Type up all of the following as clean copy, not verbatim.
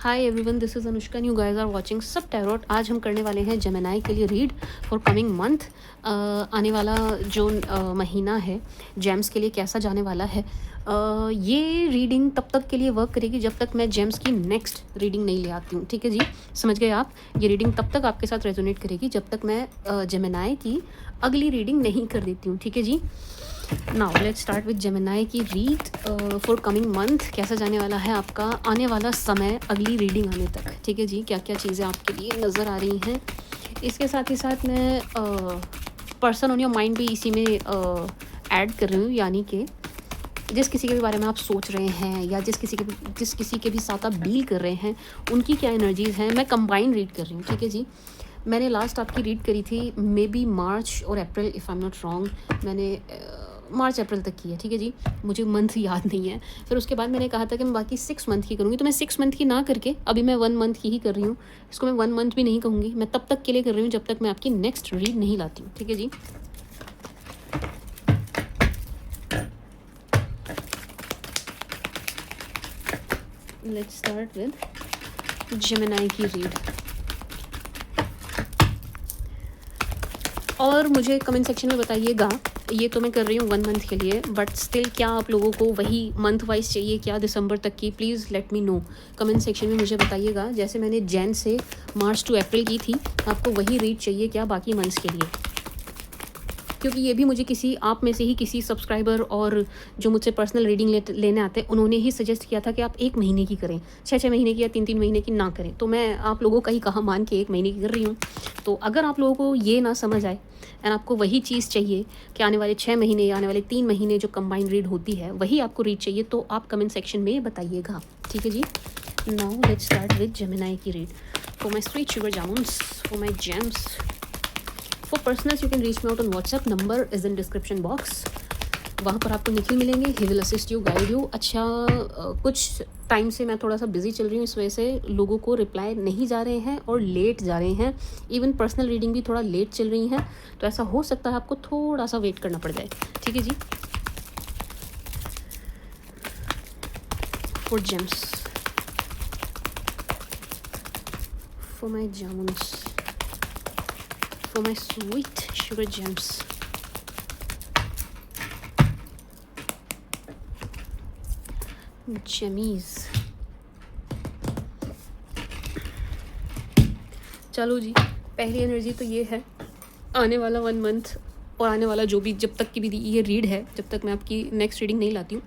Hi everyone, this is Anushka and you guys are watching सब tarot. आज हम करने वाले हैं जेमिनी के लिए रीड फॉर कमिंग मंथ। आने वाला जो महीना है जेम्स के लिए कैसा जाने वाला है। ये रीडिंग तब तक के लिए वर्क करेगी जब तक मैं जेम्स की नेक्स्ट रीडिंग नहीं ले आती हूँ। ठीक है जी, समझ गए आप। ये रीडिंग तब तक आपके साथ रेजोनेट करेगी जब तक मैं जेमिनी की अगली रीडिंग नहीं कर देती हूँ। ठीक है जी। Now let's start with Gemini की रीड फॉर कमिंग मंथ। कैसा जाने वाला है आपका आने वाला समय अगली रीडिंग आने तक। ठीक है जी, क्या क्या चीज़ें आपके लिए नज़र आ रही हैं। इसके साथ ही साथ मैं पर्सन ऑन योर माइंड भी इसी में ऐड कर रही हूँ, यानी कि जिस किसी के भी बारे में आप सोच रहे हैं या जिस किसी के भी साथ आप डील कर रहे हैं उनकी क्या एनर्जीज़ हैं, मैं कंबाइन रीड कर रही हूँ। ठीक है जी। मैंने लास्ट आपकी रीड करी थी मे बी मार्च और April, if I am not wrong. मैंने मार्च अप्रैल तक की है। ठीक है जी, मुझे मंथ याद नहीं है। फिर उसके बाद मैंने कहा था कि मैं बाकी 6 मंथ की करूँगी, तो मैं 6 मंथ की ना करके अभी मैं 1 मंथ की ही कर रही हूँ। इसको मैं 1 मंथ भी नहीं कहूँगी, मैं तब तक के लिए कर रही हूँ जब तक मैं आपकी नेक्स्ट रीड नहीं लाती हूँ। ठीक है जी। लेट्स स्टार्ट विद जेमिनी की रीड। और मुझे कमेंट सेक्शन में बताइएगा, ये तो मैं कर रही हूँ 1 मंथ के लिए, बट स्टिल क्या आप लोगों को वही मंथ वाइज चाहिए क्या दिसंबर तक की? Please let me know comment section में, मुझे बताइएगा। जैसे मैंने जैन से मार्च टू अप्रैल की थी, आपको वही रीड चाहिए क्या बाकी मंथ्स के लिए? क्योंकि ये भी मुझे किसी आप में से ही किसी सब्सक्राइबर और जो मुझसे पर्सनल रीडिंग लेने आते हैं उन्होंने ही सजेस्ट किया था कि आप 1 महीने की करें, 6 महीने की या 3 महीने की ना करें। तो मैं आप लोगों का ही कहा मान के 1 महीने की कर रही हूँ। तो अगर आप लोगों को ये ना समझ आए एंड आपको वही चीज़ चाहिए कि आने वाले 6 महीने या आने वाले 3 महीने जो कंबाइंड रीड होती है वही आपको रीड चाहिए, तो आप कमेंट सेक्शन में बताइएगा। ठीक है जी। Now let's start with Gemini की read for my sweet sugar jamuns, for my gems. For personals, you can reach me out on WhatsApp. Number is in description box. वहाँ पर आपको निखिल मिलेंगे, he will assist you, guide you. अच्छा, कुछ time से मैं थोड़ा सा बिजी चल रही हूँ, इस वजह से लोगों को रिप्लाई नहीं जा रहे हैं और लेट जा रहे हैं। इवन पर्सनल रीडिंग भी थोड़ा लेट चल रही हैं, तो ऐसा हो सकता है आपको थोड़ा सा वेट करना पड़ जाए। ठीक है जी। For gems, for my jamuns, for my sweet sugar gems. Jemmies. चलो जी, पहली एनर्जी तो ये है आने वाला 1 मंथ और आने वाला जो भी जब तक की भी ये रीड है, जब तक मैं आपकी नेक्स्ट रीडिंग नहीं लाती हूँ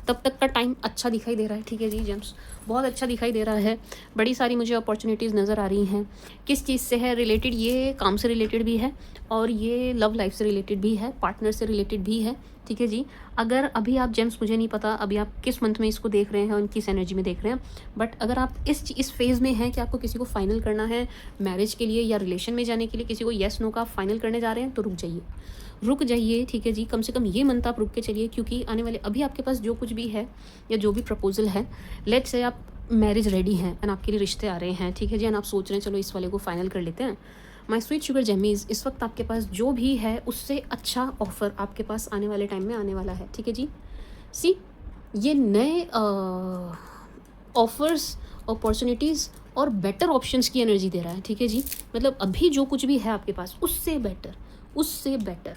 तब तक का टाइम अच्छा दिखाई दे रहा है। ठीक है जी जेम्स, बहुत अच्छा दिखाई दे रहा है। बड़ी सारी मुझे अपॉर्चुनिटीज़ नज़र आ रही हैं। किस चीज़ से है रिलेटेड? ये काम से रिलेटेड भी है और ये लव लाइफ से रिलेटेड भी है, पार्टनर से रिलेटेड भी है। ठीक है जी। अगर अभी आप जेम्स, मुझे नहीं पता अभी आप किस मंथ में इसको देख रहे हैं और किस एनर्जी में देख रहे हैं, बट अगर आप इस फेज़ में हैं कि आपको किसी को फाइनल करना है मैरिज के लिए या रिलेशन में जाने के लिए, किसी को येस नो का आप फाइनल करने जा रहे हैं, तो रुक जाइए। ठीक है जी, कम से कम ये मंथ आप रुक के चलिए, क्योंकि आने वाले अभी आपके पास जो कुछ भी है या जो भी प्रपोजल है, लेट्स से आप मैरिज रेडी हैं एंड आपके लिए रिश्ते आ रहे हैं। ठीक है जी, एंड आप सोच रहे हैं चलो इस वाले को फाइनल कर लेते हैं। माई स्वीट शुगर जेमीज़, इस वक्त आपके पास जो भी है उससे अच्छा ऑफ़र आपके पास आने वाले टाइम में आने वाला है। ठीक है जी। सी, ये नए ऑफ़र्स, अपॉर्चुनिटीज़ और बेटर ऑप्शंस की एनर्जी दे रहा है। ठीक है जी, मतलब अभी जो कुछ भी है आपके पास उससे बेटर,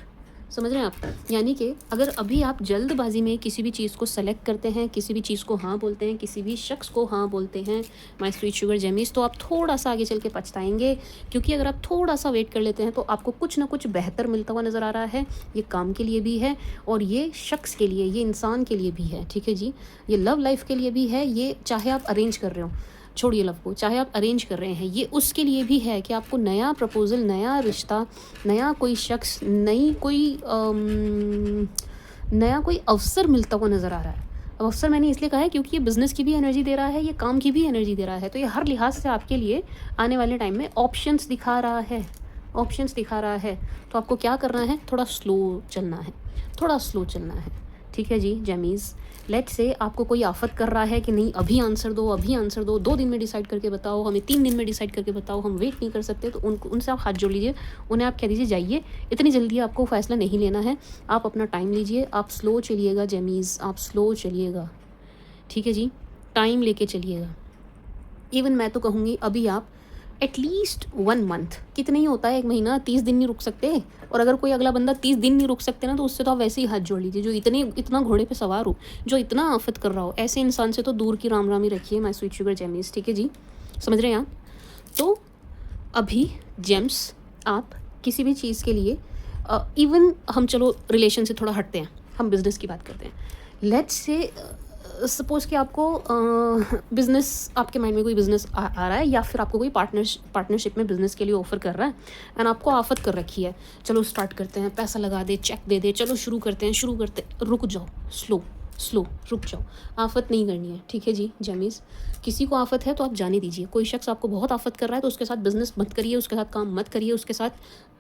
समझ रहे हैं आप? यानी कि अगर अभी आप जल्दबाजी में किसी भी चीज़ को सेलेक्ट करते हैं, किसी भी चीज़ को हाँ बोलते हैं, किसी भी शख्स को हाँ बोलते हैं माय स्वीट शुगर जेमीज़, तो आप थोड़ा सा आगे चल के पछताएंगे। क्योंकि अगर आप थोड़ा सा वेट कर लेते हैं तो आपको कुछ ना कुछ बेहतर मिलता हुआ नज़र आ रहा है। ये काम के लिए भी है और ये शख्स के लिए, ये इंसान के लिए भी है। ठीक है जी, ये लव लाइफ के लिए भी है। ये चाहे आप अरेंज कर रहे हो, छोड़िए लव को, चाहे आप अरेंज कर रहे हैं, ये उसके लिए भी है कि आपको नया प्रपोज़ल, नया रिश्ता, नया कोई शख्स, नया कोई अवसर मिलता हुआ नज़र आ रहा है। अब अवसर मैंने इसलिए कहा है क्योंकि ये बिज़नेस की भी एनर्जी दे रहा है, ये काम की भी एनर्जी दे रहा है। तो ये हर लिहाज से आपके लिए आने वाले टाइम में ऑप्शंस दिखा रहा है। तो आपको क्या करना है? थोड़ा स्लो चलना है। ठीक है जी जेमीज़। लेट्स से आपको कोई आफत कर रहा है कि नहीं अभी आंसर दो, 2 दिन में डिसाइड करके बताओ, हमें 3 दिन में डिसाइड करके बताओ, हम वेट नहीं कर सकते, तो उनसे आप हाथ जोड़ लीजिए, उन्हें आप कह दीजिए जाइए, इतनी जल्दी आपको फ़ैसला नहीं लेना है, आप अपना टाइम लीजिए, आप स्लो चलिएगा जेमीज़, आप स्लो चलिएगा। ठीक है जी, टाइम लेके चलिएगा। इवन मैं तो कहूँगी अभी आप एटलीस्ट 1 मंथ, कितना ही होता है 1 महीना, 30 दिन नहीं रुक सकते। और अगर कोई अगला बंदा 30 दिन नहीं रुक सकते ना, तो उससे तो आप वैसे ही हाथ जोड़ लीजिए, जो इतना घोड़े पे सवार हो, जो इतना आफत कर रहा हो, ऐसे इंसान से तो दूर की राम राम ही रखिए माय स्वीट शुगर जेमिनीज, ठीक है जी, समझ रहे हैं आप। तो अभी जेम्स आप किसी भी चीज़ के लिए इवन हम चलो रिलेशन से थोड़ा हटते हैं, हम बिज़नेस की बात करते हैं। लेट्स से सपोज़ कि आपको बिज़नेस, आपके माइंड में कोई बिज़नेस आ रहा है, या फिर आपको कोई पार्टनरशिप में बिज़नेस के लिए ऑफ़र कर रहा है, एंड आपको आफत कर रखी है, चलो स्टार्ट करते हैं, पैसा लगा दे, चेक दे दे, चलो शुरू करते हैं, रुक जाओ, स्लो रुक जाओ, आफत नहीं करनी है, ठीक है जी जेमीज़। किसी को आफत है तो आप जाने दीजिए, कोई शख्स आपको बहुत आफत कर रहा है तो उसके साथ बिज़नेस मत करिए, उसके साथ काम मत करिए, उसके साथ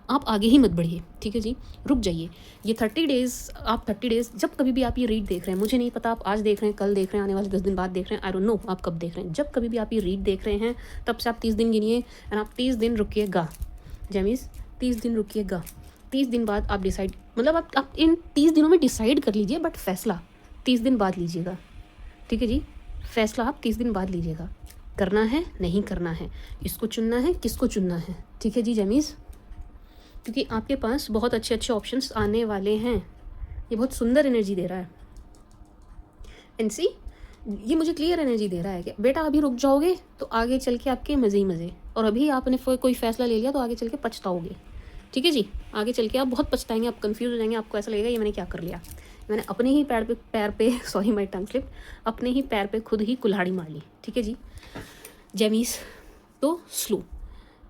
आप आगे ही मत बढ़िए, ठीक है जी, रुक जाइए। ये 30 डेज़, आप 30 डेज़, जब कभी भी आप ये रीड देख रहे हैं, मुझे नहीं पता आप आज देख रहे हैं, कल देख रहे हैं, आने वाले 10 दिन बाद देख रहे हैं, आई डोंट नो आप कब देख रहे हैं, जब कभी भी आप ये रीड देख रहे हैं तब से आप 30 दिन गिनिए, एंड आप 30 दिन रुकिएगा जेमीज़, 30 दिन रुकिएगा। 30 दिन बाद आप डिसाइड, मतलब आप इन 30 दिनों में डिसाइड कर लीजिए, बट फैसला 30 दिन बाद लीजिएगा, ठीक है जी, फैसला आप 30 दिन बाद लीजिएगा, करना है नहीं करना है, इसको चुनना है किसको चुनना है, ठीक है जी जेमीज़। क्योंकि आपके पास बहुत अच्छे अच्छे ऑप्शंस आने वाले हैं, ये बहुत सुंदर एनर्जी दे रहा है, एंड सी, ये मुझे क्लियर एनर्जी दे रहा है कि बेटा अभी रुक जाओगे तो आगे चल के आपके मज़े ही मज़े, और अभी आपने कोई फैसला ले लिया तो आगे चल के पछताओगे, ठीक है जी, आगे चल के आप बहुत पछताएंगे, आप कंफ्यूज हो जाएंगे, आपको ऐसा लगेगा ये मैंने क्या कर लिया, मैंने अपने ही पैर पे सॉरी माय टंग स्लिप, अपने ही पैर पे खुद ही कुल्हाड़ी मार ली, ठीक है जी जेमीज़। तो स्लो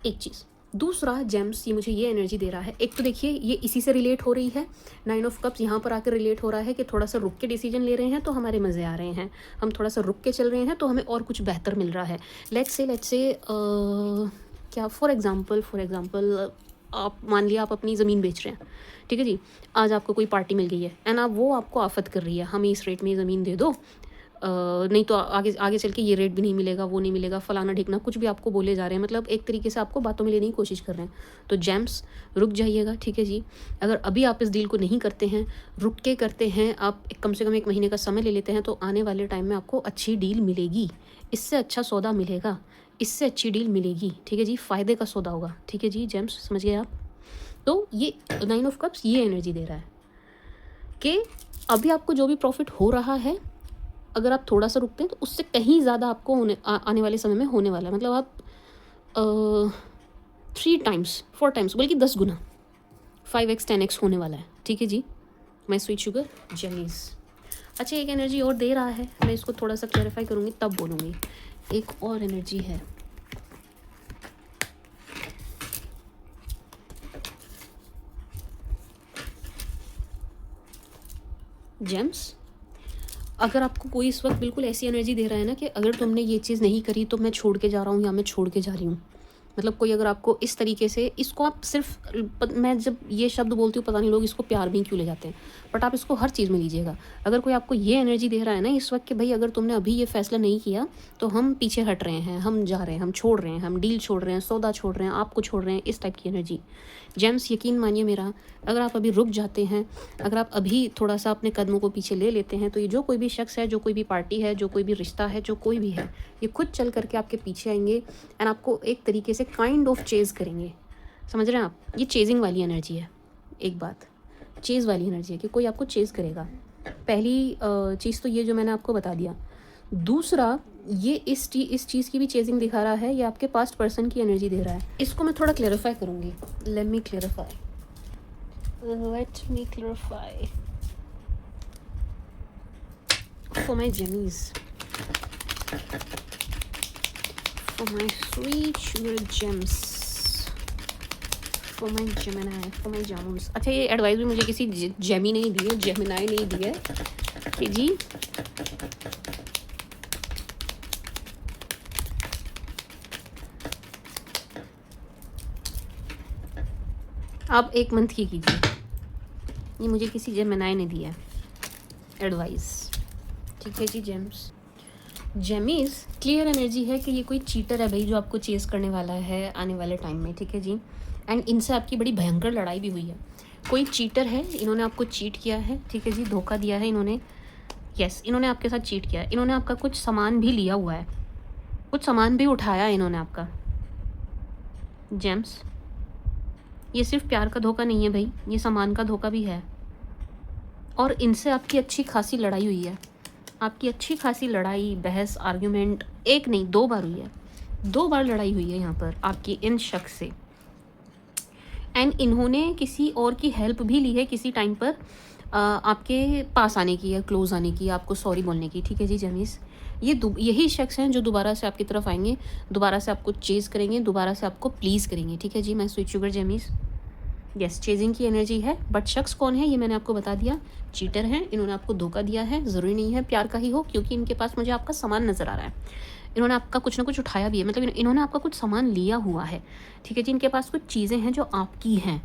एक चीज़, दूसरा जेम्स, ये मुझे ये एनर्जी दे रहा है, एक तो देखिए ये इसी से रिलेट हो रही है, 9 ऑफ कप्स यहाँ पर आकर रिलेट हो रहा है कि थोड़ा सा रुक के डिसीजन ले रहे हैं तो हमारे मज़े आ रहे हैं, हम थोड़ा सा रुक के चल रहे हैं तो हमें और कुछ बेहतर मिल रहा है। लेट्स से क्या फॉर एग्जांपल आप मान लिया आप अपनी ज़मीन बेच रहे हैं, ठीक है जी, आज आपको कोई पार्टी मिल गई है, एंड आप वो आपको आफत कर रही है, हमें इस रेट में ज़मीन दे दो, नहीं तो आगे आगे चल के ये रेट भी नहीं मिलेगा, वो नहीं मिलेगा, फलाना ढिकना, कुछ भी आपको बोले जा रहे हैं, मतलब एक तरीके से आपको बातों में लेने की कोशिश कर रहे हैं। तो जेम्स रुक जाइएगा, ठीक है जी, अगर अभी आप इस डील को नहीं करते हैं, रुक के करते हैं, आप कम से कम 1 महीने का समय ले लेते हैं, तो आने वाले टाइम में आपको अच्छी डील मिलेगी, इससे अच्छा सौदा मिलेगा, इससे अच्छी डील मिलेगी, ठीक है जी, फ़ायदे का सौदा होगा, ठीक है जी जेम्स, समझ गए आप। तो ये 9 ऑफ कप्स ये एनर्जी दे रहा है कि अभी आपको जो भी प्रॉफिट हो रहा है, अगर आप थोड़ा सा रुकते हैं तो उससे कहीं ज़्यादा आपको आने वाले समय में होने वाला है, मतलब आप 3 टाइम्स 4 टाइम्स बल्कि 10 गुना 5x 10x होने वाला है, ठीक है जी माय स्वीट शुगर जेमीज़। अच्छा एक एनर्जी और दे रहा है, मैं इसको थोड़ा सा क्लैरिफाई करूँगी तब बोलूँगी, एक और एनर्जी है, जेम्स, अगर आपको कोई इस वक्त बिल्कुल ऐसी एनर्जी दे रहा है ना कि अगर तुमने ये चीज़ नहीं करी तो मैं छोड़ के जा रहा हूँ या मैं छोड़ के जा रही हूँ, मतलब कोई अगर आपको इस तरीके से, इसको आप सिर्फ मैं जब ये शब्द बोलती हूँ पता नहीं लोग इसको प्यार में क्यों ले जाते हैं, बट आप इसको हर चीज़ में लीजिएगा। अगर कोई आपको ये एनर्जी दे रहा है ना इस वक्त कि भाई अगर तुमने अभी ये फैसला नहीं किया तो हम पीछे हट रहे हैं, हम जा रहे हैं, हम छोड़ रहे हैं, हम डील छोड़ रहे हैं, सौदा छोड़ रहे हैं, आपको छोड़ रहे हैं, इस टाइप की एनर्जी। जेम्स यकीन मानिए मेरा, अगर आप अभी रुक जाते हैं, अगर आप अभी थोड़ा सा अपने कदमों को पीछे ले लेते हैं, तो ये जो कोई भी शख्स है, जो कोई भी पार्टी है, जो कोई भी रिश्ता है, जो कोई भी है, ये खुद चल करके आपके पीछे आएंगे एंड आपको एक तरीके से काइंड ऑफ चेज़ करेंगे, समझ रहे हैं आप। ये चेजिंग वाली एनर्जी है, एक बात चेज़ वाली एनर्जी है कि कोई आपको चेज़ करेगा। पहली चीज़ तो ये जो मैंने आपको बता दिया। दूसरा ये इस चीज़ की भी चेजिंग दिखा रहा है, ये आपके पास्ट पर्सन की एनर्जी दे रहा है। इसको मैं थोड़ा क्लेरिफाई करूँगी, let me clarify for my Gemmies, for my sweet sugar gems, for my Gemini, for my Jamuns। अच्छा ये एडवाइस भी मुझे किसी जेमी नहीं दी है, जेमिनाई नहीं दी है कि जी आप 1 मंथ की कीजिए, ये मुझे किसी जेमिनाई ने दिया एडवाइस, ठीक है जी जेम्स। जेमीज़ क्लियर एनर्जी है कि ये कोई चीटर है भाई जो आपको चेस करने वाला है आने वाले टाइम में, ठीक है जी, एंड इनसे आपकी बड़ी भयंकर लड़ाई भी हुई है। कोई चीटर है, इन्होंने आपको चीट किया है, ठीक है जी, धोखा दिया है इन्होंने, यस इन्होंने आपके साथ चीट किया है, इन्होंने आपका कुछ सामान भी लिया हुआ है, कुछ सामान भी उठाया है इन्होंने आपका। जेम्स, ये सिर्फ प्यार का धोखा नहीं है भाई, ये सामान का धोखा भी है। और इनसे आपकी अच्छी खासी लड़ाई हुई है, आपकी अच्छी खासी लड़ाई, बहस, आर्ग्यूमेंट, एक नहीं 2 बार हुई है। 2 बार लड़ाई हुई है यहाँ पर आपकी इन शख्स से। एंड इन्होंने किसी और की हेल्प भी ली है किसी टाइम पर आपके पास आने की या क्लोज आने की, आपको सॉरी बोलने की। ठीक है जी जमीस, ये यही शख्स हैं जो दोबारा से आपकी तरफ आएंगे, दोबारा से आपको चेज़ करेंगे, दोबारा से आपको प्लीज़ करेंगे। ठीक है जी, my sweet sugar जमीस। Yes, chasing की एनर्जी है, बट शख्स कौन है ये मैंने आपको बता दिया। चीटर हैं, इन्होंने आपको धोखा दिया है। ज़रूरी नहीं है प्यार का ही हो, क्योंकि इनके पास मुझे आपका सामान नज़र आ रहा है। इन्होंने आपका कुछ ना कुछ उठाया भी है, मतलब इन्होंने आपका कुछ सामान लिया हुआ है। ठीक है जी, इनके पास कुछ चीज़ें हैं जो आपकी हैं,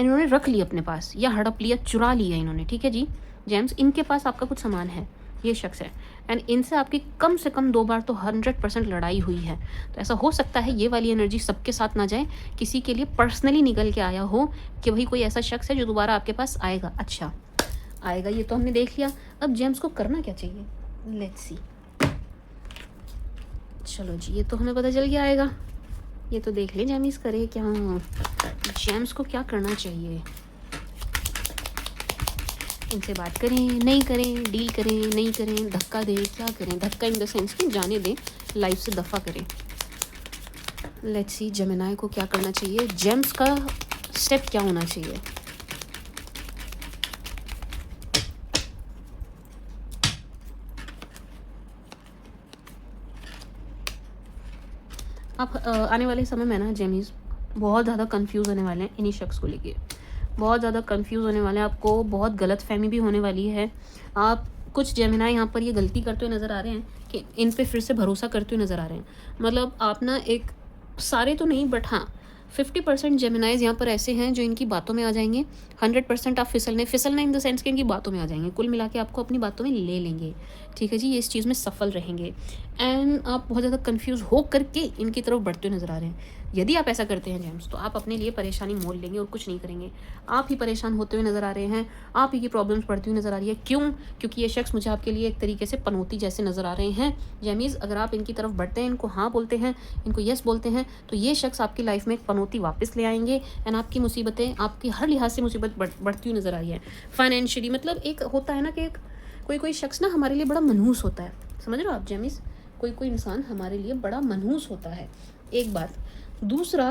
इन्होंने रख ली अपने पास, या हड़प लिया, चुरा लिया इन्होंने। ठीक है जी जेम्स, इनके पास आपका कुछ सामान है, ये शख्स है। एंड इनसे आपकी कम से कम 2 बार तो 100% लड़ाई हुई है। तो ऐसा हो सकता है ये वाली एनर्जी सबके साथ ना जाए, किसी के लिए पर्सनली निकल के आया हो कि भाई कोई ऐसा शख्स है जो दोबारा आपके पास आएगा। अच्छा आएगा, ये तो हमने देख लिया। अब जेम्स को करना क्या चाहिए, लेट्स सी। चलो जी, ये तो हमें पता चल गया आएगा, ये तो देख ले जेम्स करे क्या, जेम्स को क्या करना चाहिए। इनसे बात करें, नहीं करें, डील करें, नहीं करें, धक्का दें, क्या करें। धक्का इन द सेंस कि जाने दें, लाइफ से दफ़ा करें। लेट्स सी जेमिनाई को क्या करना चाहिए, जेम्स का स्टेप क्या होना चाहिए। आप आने वाले समय में ना जेमिस बहुत ज़्यादा कंफ्यूज होने वाले हैं इन्हीं शख्स को लेके, बहुत ज़्यादा कंफ्यूज होने वाले हैं। आपको बहुत गलत फहमी भी होने वाली है। आप कुछ जेमिनाई यहाँ पर ये गलती करते हुए नज़र आ रहे हैं कि इन पे फिर से भरोसा करते हुए नज़र आ रहे हैं। मतलब आप ना एक, सारे तो नहीं बट हाँ 50% जेमिनाइज यहाँ पर ऐसे हैं जो इनकी बातों में आ जाएंगे। 100% आप फिसलना इन द सेंस कि इनकी बातों में आ जाएंगे, कुल मिला के आपको अपनी बातों में ले लेंगे। ठीक है जी, ये इस चीज़ में सफल रहेंगे। एंड आप बहुत ज़्यादा कंफ्यूज हो करके इनकी तरफ बढ़ते हुए नज़र आ रहे हैं। यदि आप ऐसा करते हैं जेम्स, तो आप अपने लिए परेशानी मोल लेंगे और कुछ नहीं करेंगे। आप ही परेशान होते हुए नज़र आ रहे हैं, आप ही की प्रॉब्लम्स बढ़ती हुई नज़र आ रही है। क्यों? क्योंकि ये शख्स मुझे आपके लिए एक तरीके से पनौती जैसे नज़र आ रहे हैं। जेमीज़, अगर आप इनकी तरफ बढ़ते हैं, इनको हाँ बोलते हैं, इनको यस बोलते हैं, तो ये शख्स आपकी लाइफ में एक पनौती वापस ले आएंगे। एंड आपकी मुसीबतें, आपकी हर लिहाज से मुसीबत बढ़ती हुई नज़र आ रही है। फाइनेंशियली, मतलब एक होता है ना कि एक कोई शख्स ना हमारे लिए बड़ा मनहूस होता है, समझ रहे हो आप जेमिस, कोई इंसान हमारे लिए बड़ा मनहूस होता है, एक बात। दूसरा,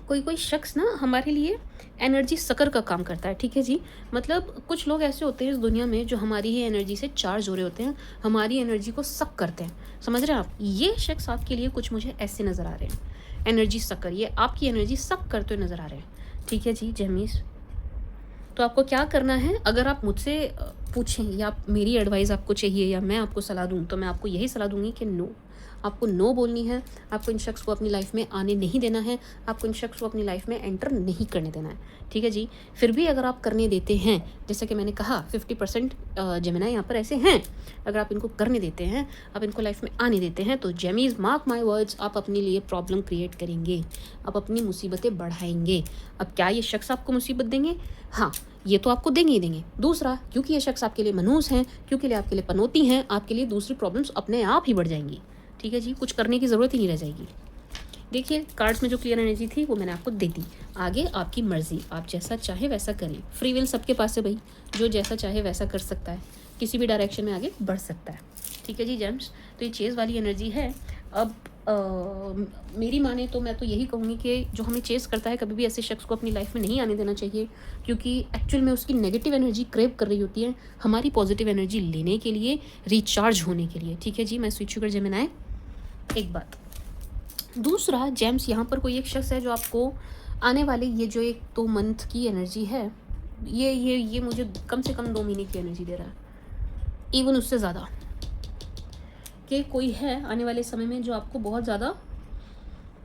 कोई शख्स ना हमारे लिए एनर्जी सकर का काम करता है। ठीक है जी, मतलब कुछ लोग ऐसे होते हैं इस दुनिया में जो हमारी ही एनर्जी से चार्ज हो रहे होते हैं, हमारी एनर्जी को सक करते हैं, समझ रहे हैं आप। ये शख्स आपके लिए कुछ मुझे ऐसे नज़र आ रहे हैं, एनर्जी सकर, ये आपकी एनर्जी सक करते हुए नज़र आ रहे हैं। ठीक है जी जेमिस, तो आपको क्या करना है, अगर आप मुझसे पूछें या मेरी एडवाइस आपको चाहिए या मैं आपको सलाह दूं, तो मैं आपको यही सलाह दूंगी कि नो, आपको नो बोलनी है। आपको इन शख्स को अपनी लाइफ में आने नहीं देना है, आपको इन शख्स को अपनी लाइफ में एंटर नहीं करने देना है। ठीक है जी, फिर भी अगर आप करने देते हैं, जैसा कि मैंने कहा 50% जेमिनाई यहाँ पर ऐसे हैं, अगर आप इनको करने देते हैं, आप इनको लाइफ में आने देते हैं, तो जेमीज मार्क माई वर्ड्स, आप अपने लिए प्रॉब्लम क्रिएट करेंगे, आप अपनी मुसीबतें बढ़ाएंगे। अब क्या ये शख्स आपको मुसीबत देंगे? हाँ, ये तो आपको देंगे ही देंगे। दूसरा, क्योंकि ये शख्स आपके लिए मनहूस हैं, क्योंकि आपके लिए पनौती हैं, आपके लिए दूसरी प्रॉब्लम्स अपने आप ही बढ़ जाएंगी। ठीक है जी, कुछ करने की ज़रूरत ही नहीं रह जाएगी। देखिए कार्ड्स में जो क्लियर एनर्जी थी वो मैंने आपको दे दी। आगे आपकी मर्ज़ी, आप जैसा चाहे वैसा करें। फ्री विल सबके पास है भाई, जो जैसा चाहे वैसा कर सकता है, किसी भी डायरेक्शन में आगे बढ़ सकता है। ठीक है जी जेम्स, तो ये चेज़ वाली एनर्जी है। अब मेरी माने तो मैं तो यही कहूँगी कि जो हमें चेज़ करता है, कभी भी ऐसे शख्स को अपनी लाइफ में नहीं आने देना चाहिए, क्योंकि एक्चुअल में उसकी नेगेटिव एनर्जी क्रेव कर रही होती है हमारी पॉजिटिव एनर्जी लेने के लिए, रिचार्ज होने के लिए। ठीक है जी, मैं स्वीट शुगर जेमिनाई। एक बात। दूसरा, जेम्स यहाँ पर कोई एक शख्स है जो आपको आने वाले ये जो 1-2 मंथ की एनर्जी है, ये मुझे कम से कम 2 महीने की एनर्जी दे रहा है, इवन उससे ज़्यादा, कि कोई है आने वाले समय में जो आपको बहुत ज़्यादा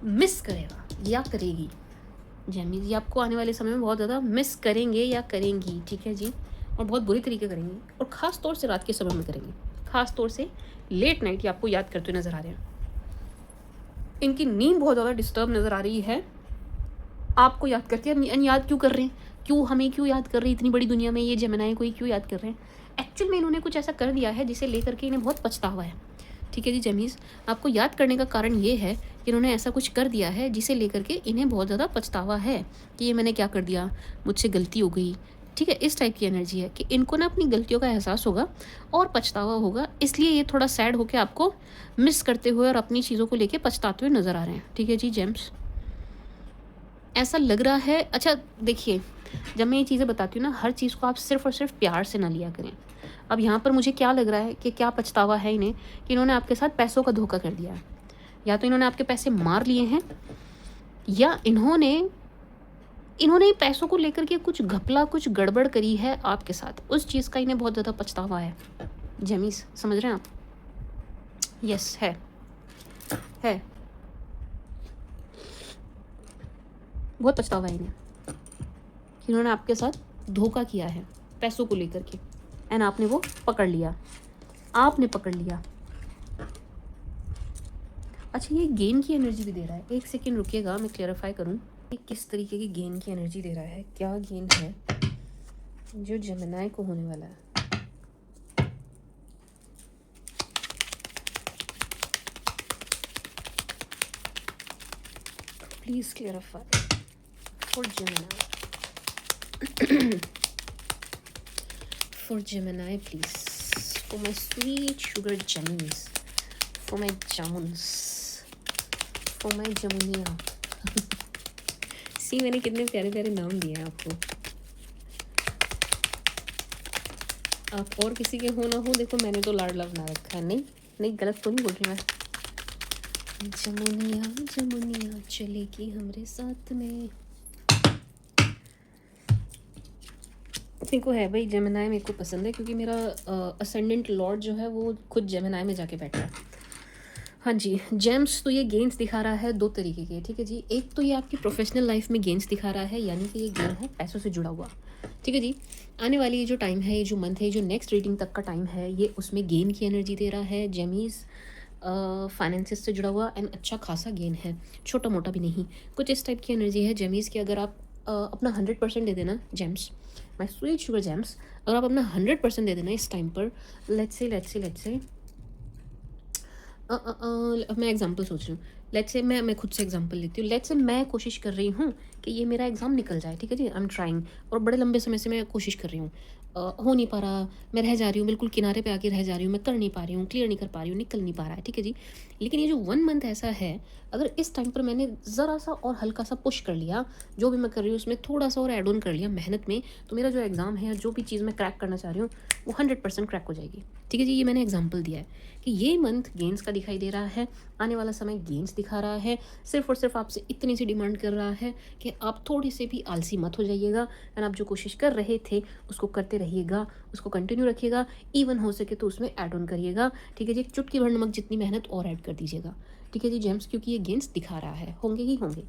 मिस करेगा या करेगी। जेमिस, ये आपको आने वाले समय में बहुत ज़्यादा मिस करेंगे या करेंगी। ठीक है जी, और बहुत बुरी तरीके करेंगे, और ख़ास तौर से रात के समय में करेंगे, ख़ास तौर से लेट नाइट ये आपको याद करते हुए नज़र आ रहे हैं। इनकी नींद बहुत ज़्यादा डिस्टर्ब नज़र आ रही है, आपको याद करके। याद क्यों कर रहे हैं, हमें क्यों याद कर रहे हैं, इतनी बड़ी दुनिया में ये जेमिनाई को क्यों याद कर रहे हैं? एक्चुअल में इन्होंने कुछ ऐसा कर दिया है जिसे लेकर के इन्हें बहुत पछतावा है। ठीक है जी जेमीज़, आपको याद करने का कारण ये है कि इन्होंने ऐसा कुछ कर दिया है जिसे लेकर के इन्हें बहुत ज़्यादा पछतावा है कि ये मैंने क्या कर दिया, मुझसे गलती हो गई। ठीक है, इस टाइप की एनर्जी है कि इनको ना अपनी गलतियों का एहसास होगा और पछतावा होगा, इसलिए ये थोड़ा सैड होकर आपको मिस करते हुए और अपनी चीज़ों को लेके पछताते हुए नज़र आ रहे हैं। ठीक है जी जेम्स, ऐसा लग रहा है। अच्छा देखिए, जब मैं ये चीज़ें बताती हूँ ना, हर चीज़ को आप सिर्फ़ और सिर्फ प्यार से ना लिया करें। अब यहाँ पर मुझे क्या लग रहा है कि क्या पछतावा है इन्हें कि इन्होंने आपके साथ पैसों का धोखा कर दिया है। या तो इन्होंने आपके पैसे मार लिए हैं, या इन्होंने इन्होंने पैसों को लेकर के कुछ घपला, कुछ गड़बड़ करी है आपके साथ। उस चीज़ का इन्हें बहुत ज़्यादा पछतावा है। जेमीज़, समझ रहे हैं आप? यस, है। बहुत पछतावा है इन्हें कि इन्होंने आपके साथ धोखा किया है पैसों को लेकर के, एंड आपने वो पकड़ लिया, आपने पकड़ लिया। अच्छा, ये गेन की एनर्जी भी दे रहा है। एक सेकेंड रुकिएगा, मैं क्लेरिफाई करूँ ये किस तरीके की गेन की एनर्जी दे रहा है। क्या गेन है जो जेमिनी को होने वाला है? Please clarify for Gemini, for Gemini please, for my sweet sugar Gemmies, for my jamuns, for my jamuniya. See, मैंने कितने प्यारे प्यारे नाम दिए हैं आपको। आप और किसी के हो ना हो, देखो मैंने तो लाड लव ना रखा है। नहीं नहीं, गलत तो नहीं बोल रही मैं। जमुनिया जमुनिया चलेगी हमरे साथ में। मेरे को है भाई जेमिनी, मेरे को पसंद है क्योंकि मेरा असेंडेंट लॉर्ड जो है वो खुद जेमिनी में जाके बैठा है। हाँ जी जेम्स, तो ये गेन्स दिखा रहा है दो तरीके के। ठीक है जी, एक तो ये आपकी प्रोफेशनल लाइफ में गेन्स दिखा रहा है, यानी कि ये गेन है पैसों से जुड़ा हुआ। ठीक है जी, आने वाली ये जो टाइम है, ये जो मंथ है, जो नेक्स्ट रीडिंग तक का टाइम है, ये उसमें गेन की एनर्जी दे रहा है। जेमीज़, फाइनेंसिस से जुड़ा हुआ एंड अच्छा खासा गेन है, छोटा मोटा भी नहीं, कुछ इस टाइप की एनर्जी है जेमीज़ की। अगर आप अपना 100% दे देना James, my sweet sugar James, अगर आप अपना 100% दे देना इस टाइम पर, लेट्स से मैं एग्जांपल सोच रही हूँ। लेट्स से मैं खुद से एग्जांपल लेती हूँ। लेट्स से मैं कोशिश कर रही हूँ कि ये मेरा एग्ज़ाम निकल जाए। ठीक है जी, आई एम ट्राइंग, और बड़े लंबे समय से मैं कोशिश कर रही हूँ, हो नहीं पा रहा, मैं रह जा रही हूँ, बिल्कुल किनारे पे आके रह जा रही हूँ, मैं कर नहीं पा रही हूँ, क्लियर नहीं कर पा रही हूँ, निकल नहीं पा रहा है। ठीक है जी, लेकिन ये जो 1 मंथ ऐसा है, अगर इस टाइम पर मैंने ज़रा सा और हल्का सा पुश कर लिया, जो भी मैं कर रही हूँ उसमें थोड़ा सा और ऐड ऑन कर लिया मेहनत में, तो मेरा जो एग्ज़ाम है, जो भी चीज़ मैं क्रैक करना चाह रही हूँ, वो 100% क्रैक हो जाएगी। ठीक है जी, ये मैंने एग्जाम्पल दिया है कि ये मंथ गेंस का दिखाई दे रहा है, आने वाला समय गेंस दिखा रहा है, सिर्फ और सिर्फ आपसे इतनी सी डिमांड कर रहा है कि आप थोड़ी से भी आलसी मत हो जाइएगा, एंड आप जो कोशिश कर रहे थे उसको करते रहिएगा, उसको कंटिन्यू रखिएगा, इवन हो सके तो उसमें ऐड ऑन करिएगा। ठीक है जी, एक चुटकी भर नमक जितनी मेहनत और ऐड कर दीजिएगा। ठीक है जी जेम्स, क्योंकि ये गेंस दिखा रहा है, होंगे ही होंगे।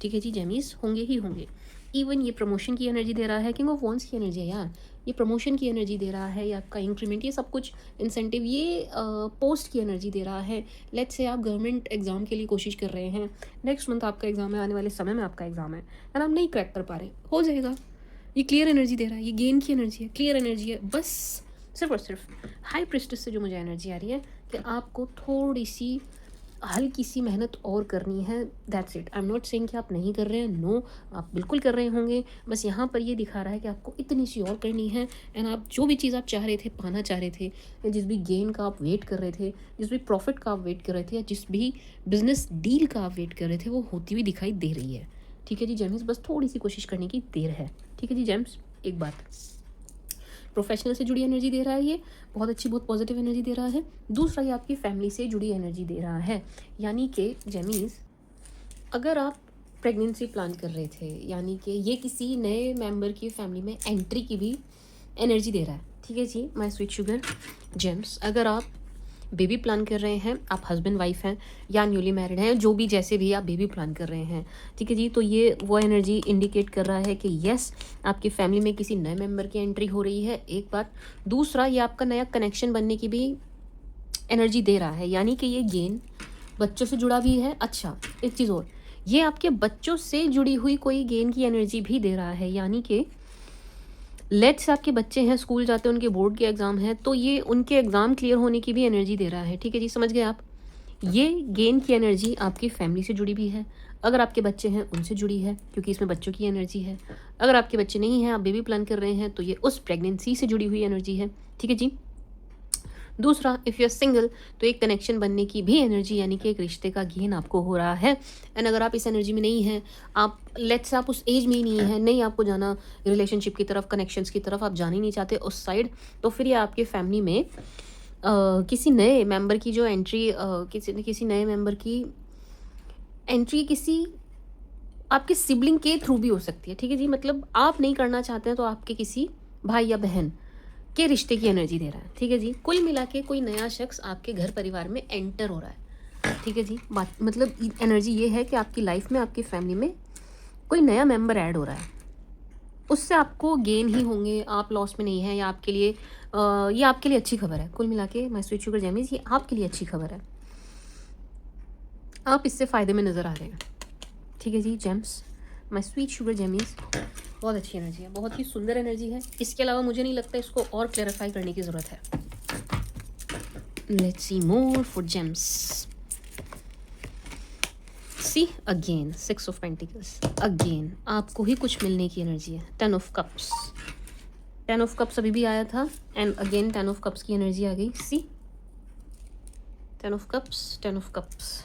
ठीक है जी जेमीज़, होंगे ही होंगे। इवन ये प्रमोशन की एनर्जी दे रहा है, किंग ऑफ वॉन्स की एनर्जी है यार, ये प्रमोशन की एनर्जी दे रहा है, ये आपका इंक्रीमेंट, ये सब कुछ इंसेंटिव, ये पोस्ट की एनर्जी दे रहा है। लेट्स से आप गवर्नमेंट एग्जाम के लिए कोशिश कर रहे हैं, नेक्स्ट मंथ आपका एग्जाम है, आने वाले समय में आपका एग्जाम है, एंड आप नहीं क्रैक कर पा रहे, हो जाएगा। ये क्लियर एनर्जी दे रहा है, ये गेन की एनर्जी है, क्लियर एनर्जी है। बस सिर्फ और सिर्फ हाई प्रिस्टेस से जो मुझे एनर्जी आ रही है कि आपको थोड़ी सी हल्की सी मेहनत और करनी है, that's it. I am not saying कि आप नहीं कर रहे हैं, नो, आप बिल्कुल कर रहे होंगे, बस यहाँ पर ये दिखा रहा है कि आपको इतनी सी और करनी है, एंड आप जो भी चीज़ आप चाह रहे थे, पाना चाह रहे थे, या जिस भी गेन का आप वेट कर रहे थे, जिस भी प्रॉफिट का आप वेट कर रहे थे, या जिस भी बिजनेस डील का आप वेट कर रहे थे, वो होती हुई दिखाई दे रही है। ठीक है जी जेम्स, बस थोड़ी सी कोशिश करने की देर है। ठीक है जी जेम्स, एक बात, प्रोफेशनल से जुड़ी एनर्जी दे रहा है, ये बहुत अच्छी, बहुत पॉजिटिव एनर्जी दे रहा है। दूसरा, ये आपकी फैमिली से जुड़ी एनर्जी दे रहा है, यानी कि जेमीज़, अगर आप प्रेगनेंसी प्लान कर रहे थे, यानी कि ये किसी नए मेंबर की फैमिली में एंट्री की भी एनर्जी दे रहा है। ठीक है जी माय स्वीट शुगर जेम्स, अगर आप बेबी प्लान कर रहे हैं, आप हस्बैंड वाइफ हैं या न्यूली मैरिड हैं, जो भी जैसे भी आप बेबी प्लान कर रहे हैं, ठीक है जी, तो ये वो एनर्जी इंडिकेट कर रहा है कि यस, आपकी फैमिली में किसी नए मेंबर की एंट्री हो रही है, एक बात। दूसरा, ये आपका नया कनेक्शन बनने की भी एनर्जी दे रहा है, यानी कि ये गेन बच्चों से जुड़ा भी है। अच्छा, एक चीज़ और, ये आपके बच्चों से जुड़ी हुई कोई गेन की एनर्जी भी दे रहा है, यानी कि लेट्स आपके बच्चे हैं, स्कूल जाते हैं, उनके बोर्ड के एग्ज़ाम हैं, तो ये उनके एग्ज़ाम क्लियर होने की भी एनर्जी दे रहा है। ठीक है जी, समझ गए आप? ये गेन की एनर्जी आपकी फैमिली से जुड़ी भी है। अगर आपके बच्चे हैं, उनसे जुड़ी है, क्योंकि इसमें बच्चों की एनर्जी है। अगर आपके बच्चे नहीं हैं, आप बेबी प्लान कर रहे हैं, तो ये उस प्रेगनेंसी से जुड़ी हुई एनर्जी है। ठीक है जी। दूसरा, इफ़ यू आर सिंगल, तो एक कनेक्शन बनने की भी एनर्जी, यानी कि एक रिश्ते का गेन आपको हो रहा है। एंड अगर आप इस एनर्जी में नहीं हैं, आप लेट्स आप उस एज में ही नहीं है, नहीं आपको जाना रिलेशनशिप की तरफ, कनेक्शंस की तरफ, आप जाना ही नहीं चाहते उस साइड, तो फिर ये आपके फैमिली में किसी नए मेंबर की जो एंट्री, किसी नए मेंबर की एंट्री किसी आपके सिबलिंग के थ्रू भी हो सकती है। ठीक है जी, मतलब आप नहीं करना चाहते हैं, तो आपके किसी भाई या बहन के रिश्ते की एनर्जी दे रहा है। ठीक है जी, कुल मिला के कोई नया शख्स आपके घर परिवार में एंटर हो रहा है। ठीक है जी, बात मतलब एनर्जी ये है कि आपकी लाइफ में, आपकी फैमिली में कोई नया मेंबर ऐड हो रहा है। उससे आपको गेन ही होंगे, आप लॉस में नहीं हैं, या आपके लिए ये आपके लिए अच्छी खबर है। कुल मिला के माय स्वीट शुगर जैमीज, ये आपके लिए अच्छी खबर है, आप इससे फ़ायदे में नज़र आ रहे हैं। ठीक है जी जेम्स, माय स्वीट शुगर जैमीज, बहुत अच्छी एनर्जी है, बहुत ही सुंदर एनर्जी है। इसके अलावा मुझे नहीं लगता इसको और क्लैरिफाई करने की ज़रूरत है। Let's see more for Gems. See again 6 of pentacles, again आपको ही कुछ मिलने की एनर्जी है। 10 ऑफ कप्स, 10 ऑफ कप्स अभी भी आया था, एंड अगेन 10 ऑफ कप्स की एनर्जी आ गई। सी 10 ऑफ कप्स, 10 ऑफ कप्स,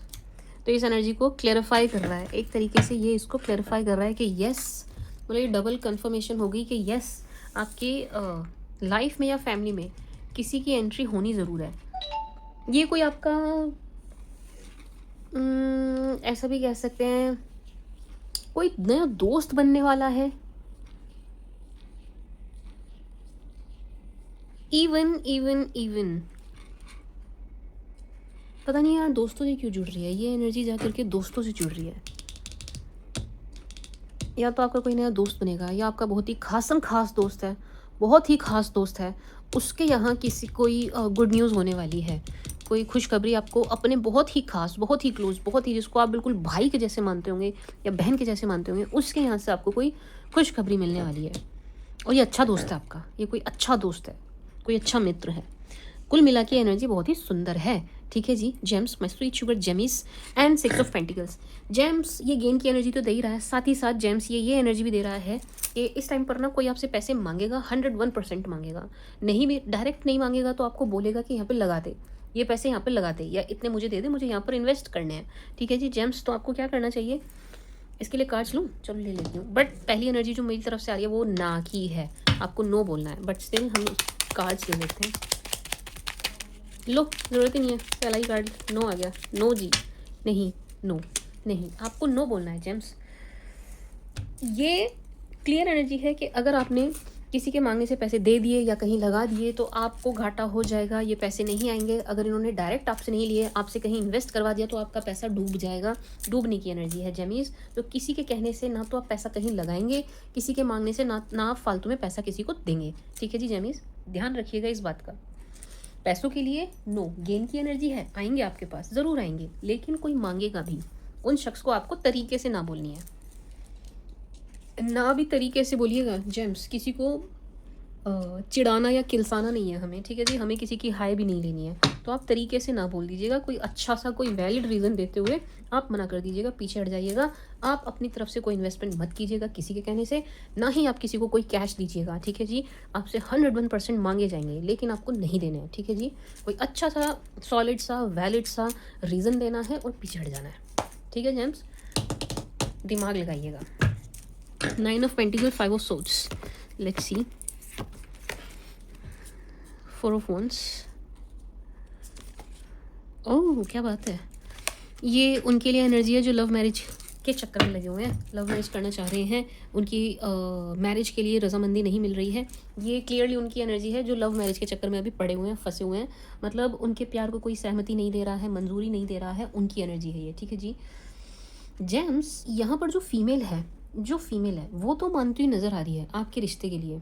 तो इस एनर्जी को क्लैरिफाई कर रहा है एक तरीके से, ये इसको क्लैरिफाई कर रहा है कि यस, मतलब ये डबल कंफर्मेशन होगी कि यस, आपकी लाइफ में या फैमिली में किसी की एंट्री होनी ज़रूर है। ये कोई आपका ऐसा भी कह सकते हैं, कोई नया दोस्त बनने वाला है। इवन पता नहीं यार दोस्तों से क्यों जुड़ रही है ये एनर्जी, जा करके दोस्तों से जुड़ रही है। या तो आपका कोई नया दोस्त बनेगा, या आपका बहुत ही खास दोस्त है, बहुत ही खास दोस्त है, उसके यहाँ किसी कोई गुड न्यूज़ होने वाली है, कोई खुशखबरी आपको अपने बहुत ही खास, बहुत ही क्लोज, बहुत ही जिसको आप बिल्कुल भाई के जैसे मानते होंगे या बहन के जैसे मानते होंगे, उसके यहाँ से आपको कोई खुशखबरी मिलने वाली है। और ये अच्छा दोस्त है आपका, ये कोई अच्छा दोस्त है, कोई अच्छा मित्र है। कुल मिला के एनर्जी बहुत ही सुंदर है। ठीक है जी Gems, my sweet sugar Gemmies, and 6 of pentacles. Gems ये गेन की एनर्जी तो दे ही रहा है, साथ ही साथ जेम्स ये एनर्जी भी दे रहा है कि इस टाइम पर ना कोई आपसे पैसे मांगेगा, 101% मांगेगा। नहीं भी डायरेक्ट नहीं मांगेगा तो आपको बोलेगा कि यहाँ पे लगा दे, ये पैसे यहाँ पे लगा दे, या इतने मुझे दे दे, मुझे यहाँ पर इन्वेस्ट करने हैं। ठीक है जी जेम्स, तो आपको क्या करना चाहिए, इसके लिए कार्ड्स लूँ, चलो ले लेती हूँ। बट पहली एनर्जी जो मेरी तरफ से आ रही है वो ना की है, आपको नो बोलना है, बट स्टिल हम कार्ड्स ले लेते हैं। लो, ज़रूरत ही नहीं है, पहला ही कार्ड नो आ गया। नो जी, नहीं, नो नहीं, आपको नो बोलना है जेम्स। ये क्लियर एनर्जी है कि अगर आपने किसी के मांगने से पैसे दे दिए या कहीं लगा दिए तो आपको घाटा हो जाएगा, ये पैसे नहीं आएंगे। अगर इन्होंने डायरेक्ट आपसे नहीं लिए, आपसे कहीं इन्वेस्ट करवा दिया, तो आपका पैसा डूब जाएगा। डूबने की एनर्जी है जेमीज। तो किसी के कहने से ना तो आप पैसा कहीं लगाएंगे, किसी के मांगने से ना आप फालतू में पैसा किसी को देंगे। ठीक है जी जेमीज, ध्यान रखिएगा इस बात का। पैसों के लिए नो, गेन की एनर्जी है, आएंगे आपके पास, ज़रूर आएंगे, लेकिन कोई मांगेगा भी, उन शख्स को आपको तरीके से ना बोलनी है। ना भी तरीके से बोलिएगा जेम्स, किसी को चिढ़ाना या किलसाना नहीं है हमें। ठीक है जी, हमें किसी की हाय भी नहीं लेनी है, तो आप तरीके से ना बोल दीजिएगा। कोई अच्छा सा कोई वैलिड रीज़न देते हुए आप मना कर दीजिएगा, पीछे हट जाइएगा। आप अपनी तरफ से कोई इन्वेस्टमेंट मत कीजिएगा किसी के कहने से, ना ही आप किसी को कोई कैश दीजिएगा। ठीक है जी, आपसे 101% मांगे जाएंगे, लेकिन आपको नहीं देने हैं। ठीक है जी, कोई अच्छा सा सॉलिड सा वैलिड सा रीज़न देना है और पीछे हट जाना है। ठीक है जेम्स, दिमाग लगाइएगा। 9 of pentacle, 5 of swords, let's see, 4 of wands. ओह क्या बात है, ये उनके लिए एनर्जी है जो लव मैरिज के चक्कर में लगे हुए हैं, लव मैरिज करना चाह रहे हैं, उनकी मैरिज के लिए रजामंदी नहीं मिल रही है। ये क्लियरली उनकी एनर्जी है जो लव मैरिज के चक्कर में अभी पड़े हुए हैं, फंसे हुए हैं, मतलब उनके प्यार को कोई सहमति नहीं दे रहा है, मंजूरी नहीं दे रहा है, उनकी एनर्जी है ये। ठीक है जी जेम्स, यहाँ पर जो फीमेल है वो तो मानती हुई नज़र आ रही है आपके रिश्ते के लिए।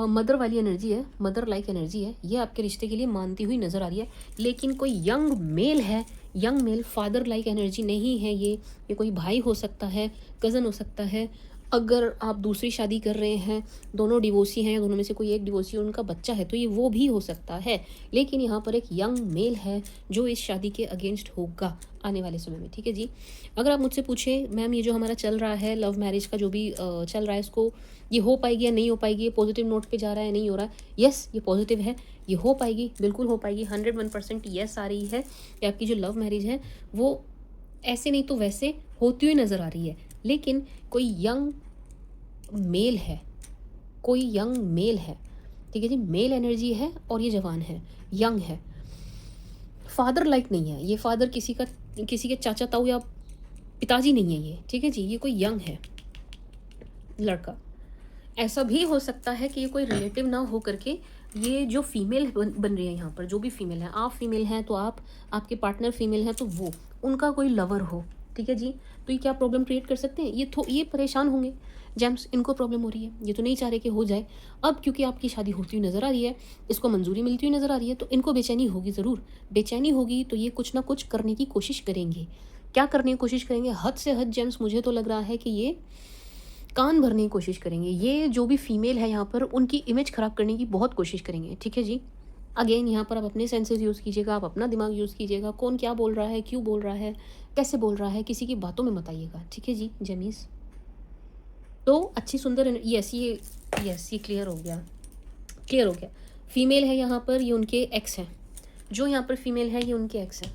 मदर वाली एनर्जी है, मदर लाइक एनर्जी है, ये आपके रिश्ते के लिए मानती हुई नज़र आ रही है। लेकिन कोई यंग मेल है, young mail, father like energy नहीं है ये कोई भाई हो सकता है, कज़न हो सकता है, अगर आप दूसरी शादी कर रहे हैं, दोनों डिवोर्सी हैं या दोनों में से कोई एक डिवोर्सी और उनका बच्चा है, तो ये वो भी हो सकता है। लेकिन यहाँ पर एक यंग मेल है जो इस शादी के अगेंस्ट होगा आने वाले समय में, ठीक है जी। अगर आप मुझसे पूछें मैम ये जो हमारा चल रहा है लव मैरिज का जो भी चल रहा है, इसको ये हो पाएगी या नहीं हो पाएगी, ये पॉजिटिव नोट पे जा रहा है नहीं हो रहा है, यस ये पॉजिटिव है, ये हो पाएगी, बिल्कुल हो पाएगी, 101% यस आ रही है कि आपकी जो लव मैरिज है वो ऐसे नहीं तो वैसे होती हुई नज़र आ रही है। लेकिन कोई यंग मेल है, कोई यंग मेल है, ठीक है जी, मेल एनर्जी है और ये जवान है, यंग है, फादर लाइक नहीं है ये, फादर किसी के चाचा ताऊ या पिताजी नहीं है ये, ठीक है जी, ये कोई यंग है लड़का। ऐसा भी हो सकता है कि ये कोई रिलेटिव ना हो करके ये जो फीमेल बन रही है यहाँ पर, जो भी फीमेल है, आप फीमेल हैं तो आप, आपके पार्टनर फीमेल हैं तो वो, उनका कोई लवर हो, ठीक है जी। तो ये क्या प्रॉब्लम क्रिएट कर सकते हैं, ये परेशान होंगे जेम्स, इनको प्रॉब्लम हो रही है, ये तो नहीं चाह रहे कि हो जाए। अब क्योंकि आपकी शादी होती हुई नज़र आ रही है, इसको मंजूरी मिलती हुई नज़र आ रही है, तो इनको बेचैनी होगी ज़रूर, बेचैनी होगी तो ये कुछ ना कुछ करने की कोशिश करेंगे। क्या करने की कोशिश करेंगे, हद से हद जेम्स, मुझे तो लग रहा है कि ये कान भरने की कोशिश करेंगे। ये जो भी फीमेल है यहाँ पर उनकी इमेज ख़राब करने की बहुत कोशिश करेंगे, ठीक है जी। अगेन यहाँ पर आप अपने सेंसेस यूज़ कीजिएगा, आप अपना दिमाग यूज़ कीजिएगा, कौन क्या बोल रहा है, क्यों बोल रहा है, कैसे बोल रहा है, किसी की बातों में मत आइएगा, ठीक है जी जेमीज़। तो अच्छी सुंदर यस ये क्लियर हो गया, क्लियर हो गया। फीमेल है यहाँ पर, ये उनके एक्स हैं, जो यहाँ पर फीमेल है ये उनके एक्स हैं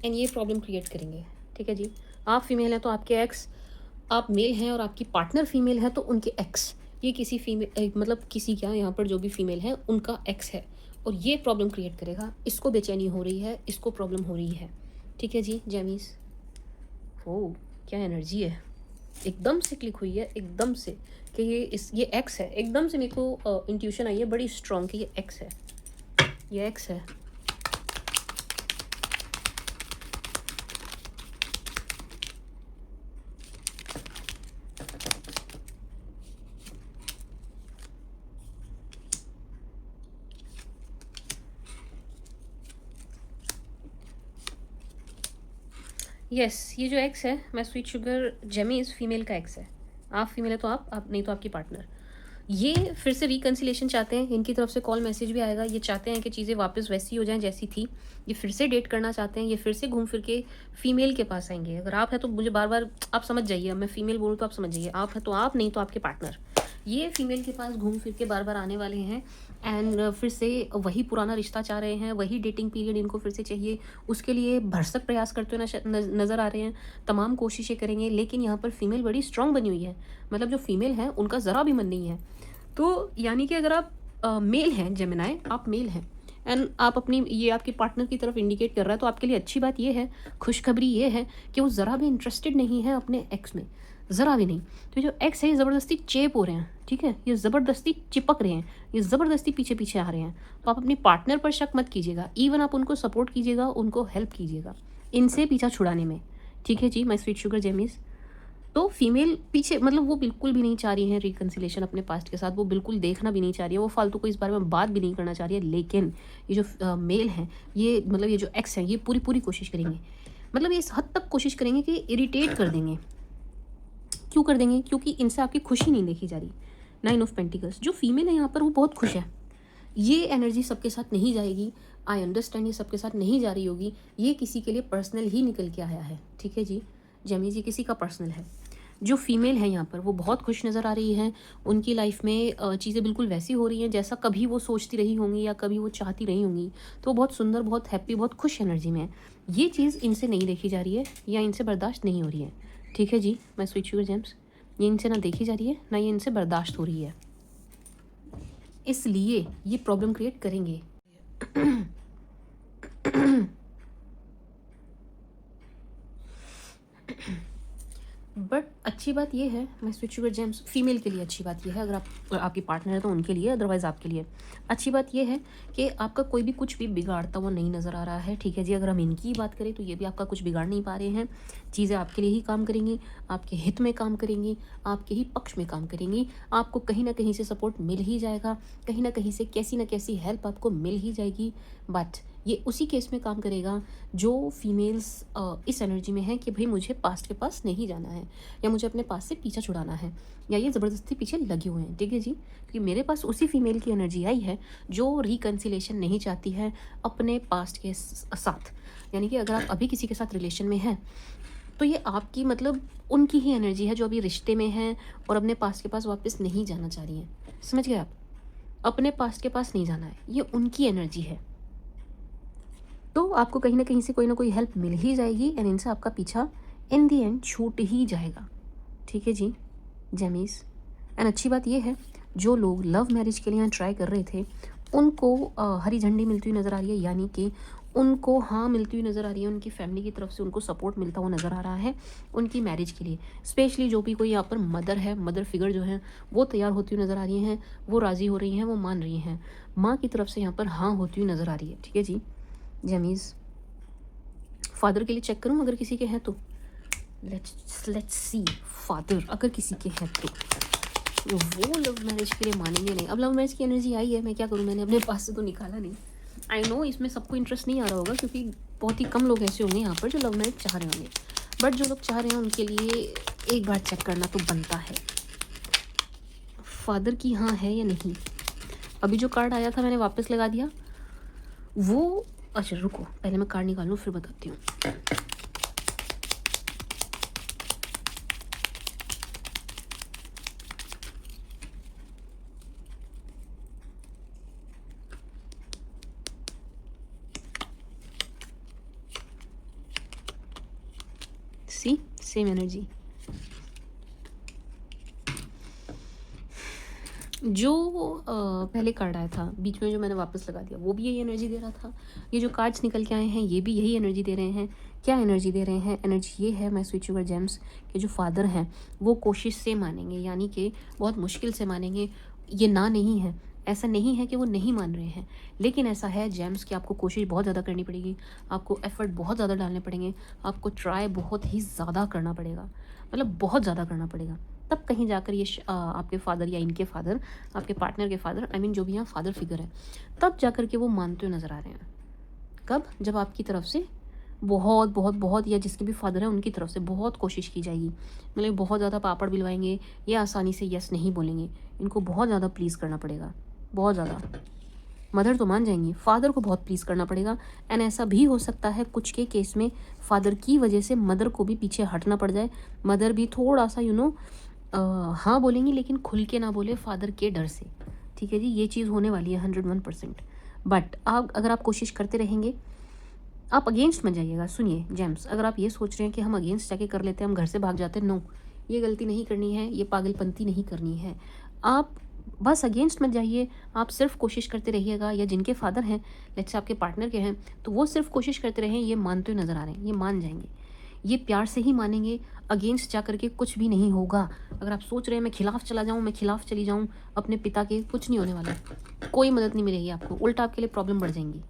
एंड ये प्रॉब्लम क्रिएट करेंगे, ठीक है जी। आप फीमेल हैं तो आपके एक्स, आप मेल हैं और आपकी पार्टनर फीमेल है तो उनके एक्स, ये किसी फीमेल मतलब किसी क्या यहाँ पर जो भी फीमेल है उनका एक्स है और ये प्रॉब्लम क्रिएट करेगा। इसको बेचैनी हो रही है, इसको प्रॉब्लम हो रही है, ठीक है जी जेमीज़। ओ क्या एनर्जी है, एकदम से क्लिक हुई है, एकदम से कि ये एक्स है, एकदम से मेरे को इंट्यूशन आई है बड़ी स्ट्रॉन्ग कि ये एक्स है, ये एक्स है। यस ये जो एक्स है, मैं स्वीट शुगर जेमीज़ फीमेल का एक्स है, आप फीमेल है तो आप नहीं तो आपकी पार्टनर। ये फिर से रिकन्सिलेशन चाहते हैं, इनकी तरफ से कॉल मैसेज भी आएगा, ये चाहते हैं कि चीज़ें वापस वैसी हो जाएं जैसी थी, ये फिर से डेट करना चाहते हैं, ये फिर से घूम फिर के फीमेल के पास आएंगे। अगर आप है तो मुझे बार बार आप समझ जाइए, मैं फीमेल बोलूँ तो आप समझ जाइए, आप है तो आप, नहीं तो आपके पार्टनर, ये फीमेल के पास घूम फिर के बार बार आने वाले हैं एंड फिर से वही पुराना रिश्ता चाह रहे हैं, वही डेटिंग पीरियड इनको फिर से चाहिए, उसके लिए भरसक प्रयास करते हुए नज़र आ रहे हैं, तमाम कोशिशें करेंगे। लेकिन यहाँ पर फीमेल बड़ी स्ट्रांग बनी हुई है, मतलब जो फीमेल है उनका ज़रा भी मन नहीं है। तो यानी कि अगर आप मेल हैं जेमिनाई, आप मेल हैं एंड आप अपनी, ये आपके पार्टनर की तरफ इंडिकेट कर रहा है, तो आपके लिए अच्छी बात ये है, खुशखबरी ये है कि वो ज़रा भी इंटरेस्टेड नहीं है अपने एक्स में, ज़रा भी नहीं। तो जो एक्स है ये ज़बरदस्ती चेप हो रहे हैं, ठीक है, ये ज़बरदस्ती चिपक रहे हैं, ये ज़बरदस्ती पीछे पीछे आ रहे हैं। तो आप अपनी पार्टनर पर शक मत कीजिएगा, इवन आप उनको सपोर्ट कीजिएगा, उनको हेल्प कीजिएगा इनसे पीछा छुड़ाने में, ठीक है जी माय स्वीट शुगर जेमीज़। तो फीमेल पीछे, मतलब वो बिल्कुल भी नहीं चाह रही है रिकन्सिलेशन अपने पास्ट के साथ, वो बिल्कुल देखना भी नहीं चाह रही है, वो फालतू को इस बारे में बात भी नहीं करना चाह रही है। लेकिन ये जो मेल हैं, ये मतलब ये जो एक्स हैं, ये पूरी कोशिश करेंगे, मतलब ये इस हद तक कोशिश करेंगे कि इरिटेट कर देंगे। क्यों कर देंगे, क्योंकि इनसे आपकी खुशी नहीं देखी जा रही। 9 ऑफ पेंटिकल्स, जो फीमेल है यहाँ पर वो बहुत खुश है, ये एनर्जी सबके साथ नहीं जाएगी, आई अंडरस्टैंड, ये सबके साथ नहीं जा रही होगी, ये किसी के लिए पर्सनल ही निकल के आया है, ठीक है जी जेमीज़, ये किसी का पर्सनल है। जो फीमेल है यहाँ पर वो बहुत खुश नज़र आ रही हैं, उनकी लाइफ में चीज़ें बिल्कुल वैसी हो रही हैं जैसा कभी वो सोचती रही होंगी या कभी वो चाहती रही होंगी। तो वो बहुत सुंदर, बहुत हैप्पी, बहुत खुश एनर्जी में है। ये चीज़ इनसे नहीं देखी जा रही है या इनसे बर्दाश्त नहीं हो रही है, ठीक है जी मैं स्वीट शुगर जेम्स, ये इनसे ना देखी जा रही है ना ये इनसे बर्दाश्त हो रही है, इसलिए ये प्रॉब्लम क्रिएट करेंगे। बट अच्छी बात ये है, मैं स्वीट शुगर जेम्स फीमेल के लिए अच्छी बात ये है, अगर आप आपकी पार्टनर है तो उनके लिए, अदरवाइज़ आपके लिए अच्छी बात ये है कि आपका कोई भी कुछ भी बिगाड़ता हुआ नहीं नज़र आ रहा है, ठीक है जी। अगर हम इनकी बात करें तो ये भी आपका कुछ बिगाड़ नहीं पा रहे हैं, चीज़ें आपके लिए ही काम करेंगी, आपके हित में काम करेंगी, आपके ही पक्ष में काम करेंगी, आपको कहीं ना कहीं से सपोर्ट मिल ही जाएगा, कहीं ना कहीं से कैसी ना कैसी हेल्प आपको मिल ही जाएगी। बट ये उसी केस में काम करेगा जो फीमेल्स इस एनर्जी में है कि भाई मुझे पास्ट के पास नहीं जाना है, या मुझे अपने पास से पीछा छुड़ाना है, या ये ज़बरदस्ती पीछे लगे हुए हैं। ठीक है जी, क्योंकि मेरे पास उसी फीमेल की एनर्जी आई है जो रिकन्सिलेशन नहीं चाहती है अपने पास्ट के साथ। यानी कि अगर आप अभी किसी के साथ रिलेशन में हैं तो ये आपकी मतलब उनकी ही एनर्जी है जो अभी रिश्ते में है और अपने पास्ट के पास वापस नहीं जाना चाह रही हैं। समझ गए आप? अपने पास्ट के पास नहीं जाना है, ये उनकी एनर्जी है। तो आपको कहीं ना कहीं से कोई ना कोई हेल्प मिल ही जाएगी एंड इनसे आपका पीछा इन दी एंड छूट ही जाएगा। ठीक है जी जेमीज। एंड अच्छी बात ये है, जो लोग लव मैरिज के लिए ट्राई कर रहे थे उनको हरी झंडी मिलती हुई नज़र आ रही है, यानी कि उनको हाँ मिलती हुई नज़र आ रही है, उनकी फैमिली की तरफ से उनको सपोर्ट मिलता हुआ नज़र आ रहा है उनकी मैरिज के लिए। स्पेशली जो भी कोई यहाँ पर मदर है, मदर फिगर जो है वो तैयार होती हुई नज़र आ रही हैं, वो राज़ी हो रही हैं, वो मान रही हैं, माँ की तरफ से यहाँ पर हाँ होती हुई नज़र आ रही है। ठीक है जी जेमीज़। फादर के लिए चेक करूँ अगर किसी के हैं तो? लेट्स सी फादर अगर किसी के हैं तो वो लव मैरिज के लिए मानेंगे नहीं। अब लव मैरिज की एनर्जी आई है, मैं क्या करूँ, मैंने अपने पास से तो निकाला नहीं। आई नो इसमें सबको इंटरेस्ट नहीं आ रहा होगा क्योंकि बहुत ही कम लोग ऐसे होंगे यहाँ पर जो लव मैरिज चाह रहे होंगे, बट जो लोग चाह रहे हैं उनके लिए एक बार चेक करना तो बनता है फादर की हाँ है या नहीं। अभी जो कार्ड आया था मैंने वापस लगा दिया वो। अच्छा रुको, पहले मैं कार्ड निकाल लूँ फिर बताती हूँ। सी सेम एनर्जी। जो पहले कार्ड आया था बीच में जो मैंने वापस लगा दिया वो भी यही एनर्जी दे रहा था। ये जो कार्ड्स निकल के आए हैं ये भी यही एनर्जी दे रहे हैं। क्या एनर्जी दे रहे हैं? एनर्जी ये है माय स्वीट शुगर जेम्स के जो फादर हैं वो कोशिश से मानेंगे, यानी कि बहुत मुश्किल से मानेंगे। ये ना नहीं है, ऐसा नहीं है कि वो नहीं मान रहे हैं, लेकिन ऐसा है जेम्स कि आपको कोशिश बहुत ज़्यादा करनी पड़ेगी, आपको एफर्ट बहुत ज़्यादा डालने पड़ेंगे, आपको ट्राई बहुत ही ज़्यादा करना पड़ेगा, मतलब बहुत ज़्यादा करना पड़ेगा। तब कहीं जाकर ये आपके फादर या इनके फादर, आपके पार्टनर के फादर, आई मीन जो भी यहाँ फादर फिगर है, तब जाकर के वो मानते हुए नज़र आ रहे हैं। कब? जब आपकी तरफ से बहुत बहुत बहुत, या जिसके भी फादर हैं उनकी तरफ से बहुत कोशिश की जाएगी, मतलब बहुत ज़्यादा पापड़ बिलवाएंगे, ये आसानी से यस नहीं बोलेंगे, इनको बहुत ज़्यादा प्लीज़ करना पड़ेगा, बहुत ज़्यादा। मदर तो मान जाएंगी, फादर को बहुत प्लीज़ करना पड़ेगा। एंड ऐसा भी हो सकता है कुछ के केस में फादर की वजह से मदर को भी पीछे हटना पड़ जाए, मदर भी थोड़ा सा हाँ बोलेंगी लेकिन खुल के ना बोले फादर के डर से। ठीक है जी, ये चीज़ होने वाली है 101%। बट आप अगर आप कोशिश करते रहेंगे, आप अगेंस्ट मत जाइएगा। सुनिए जेम्स, अगर आप ये सोच रहे हैं कि हम अगेंस्ट जाके कर लेते हैं, हम घर से भाग जाते हैं, नो, ये गलती नहीं करनी है, ये पागलपंती नहीं करनी है। आप बस अगेंस्ट मत जाइए, आप सिर्फ कोशिश करते रहिएगा। या जिनके फादर हैं, लेट्स से आपके पार्टनर के हैं, तो वो सिर्फ कोशिश करते रहें, ये मानते हुए नज़र आ रहे हैं, ये मान जाएंगे, ये प्यार से ही मानेंगे। अगेंस्ट जा करके कुछ भी नहीं होगा। अगर आप सोच रहे हैं मैं खिलाफ चला जाऊँ, मैं खिलाफ चली जाऊँ अपने पिता के, कुछ नहीं होने वाला, कोई मदद नहीं मिलेगी आपको, उल्टा आपके लिए प्रॉब्लम बढ़ जाएंगी।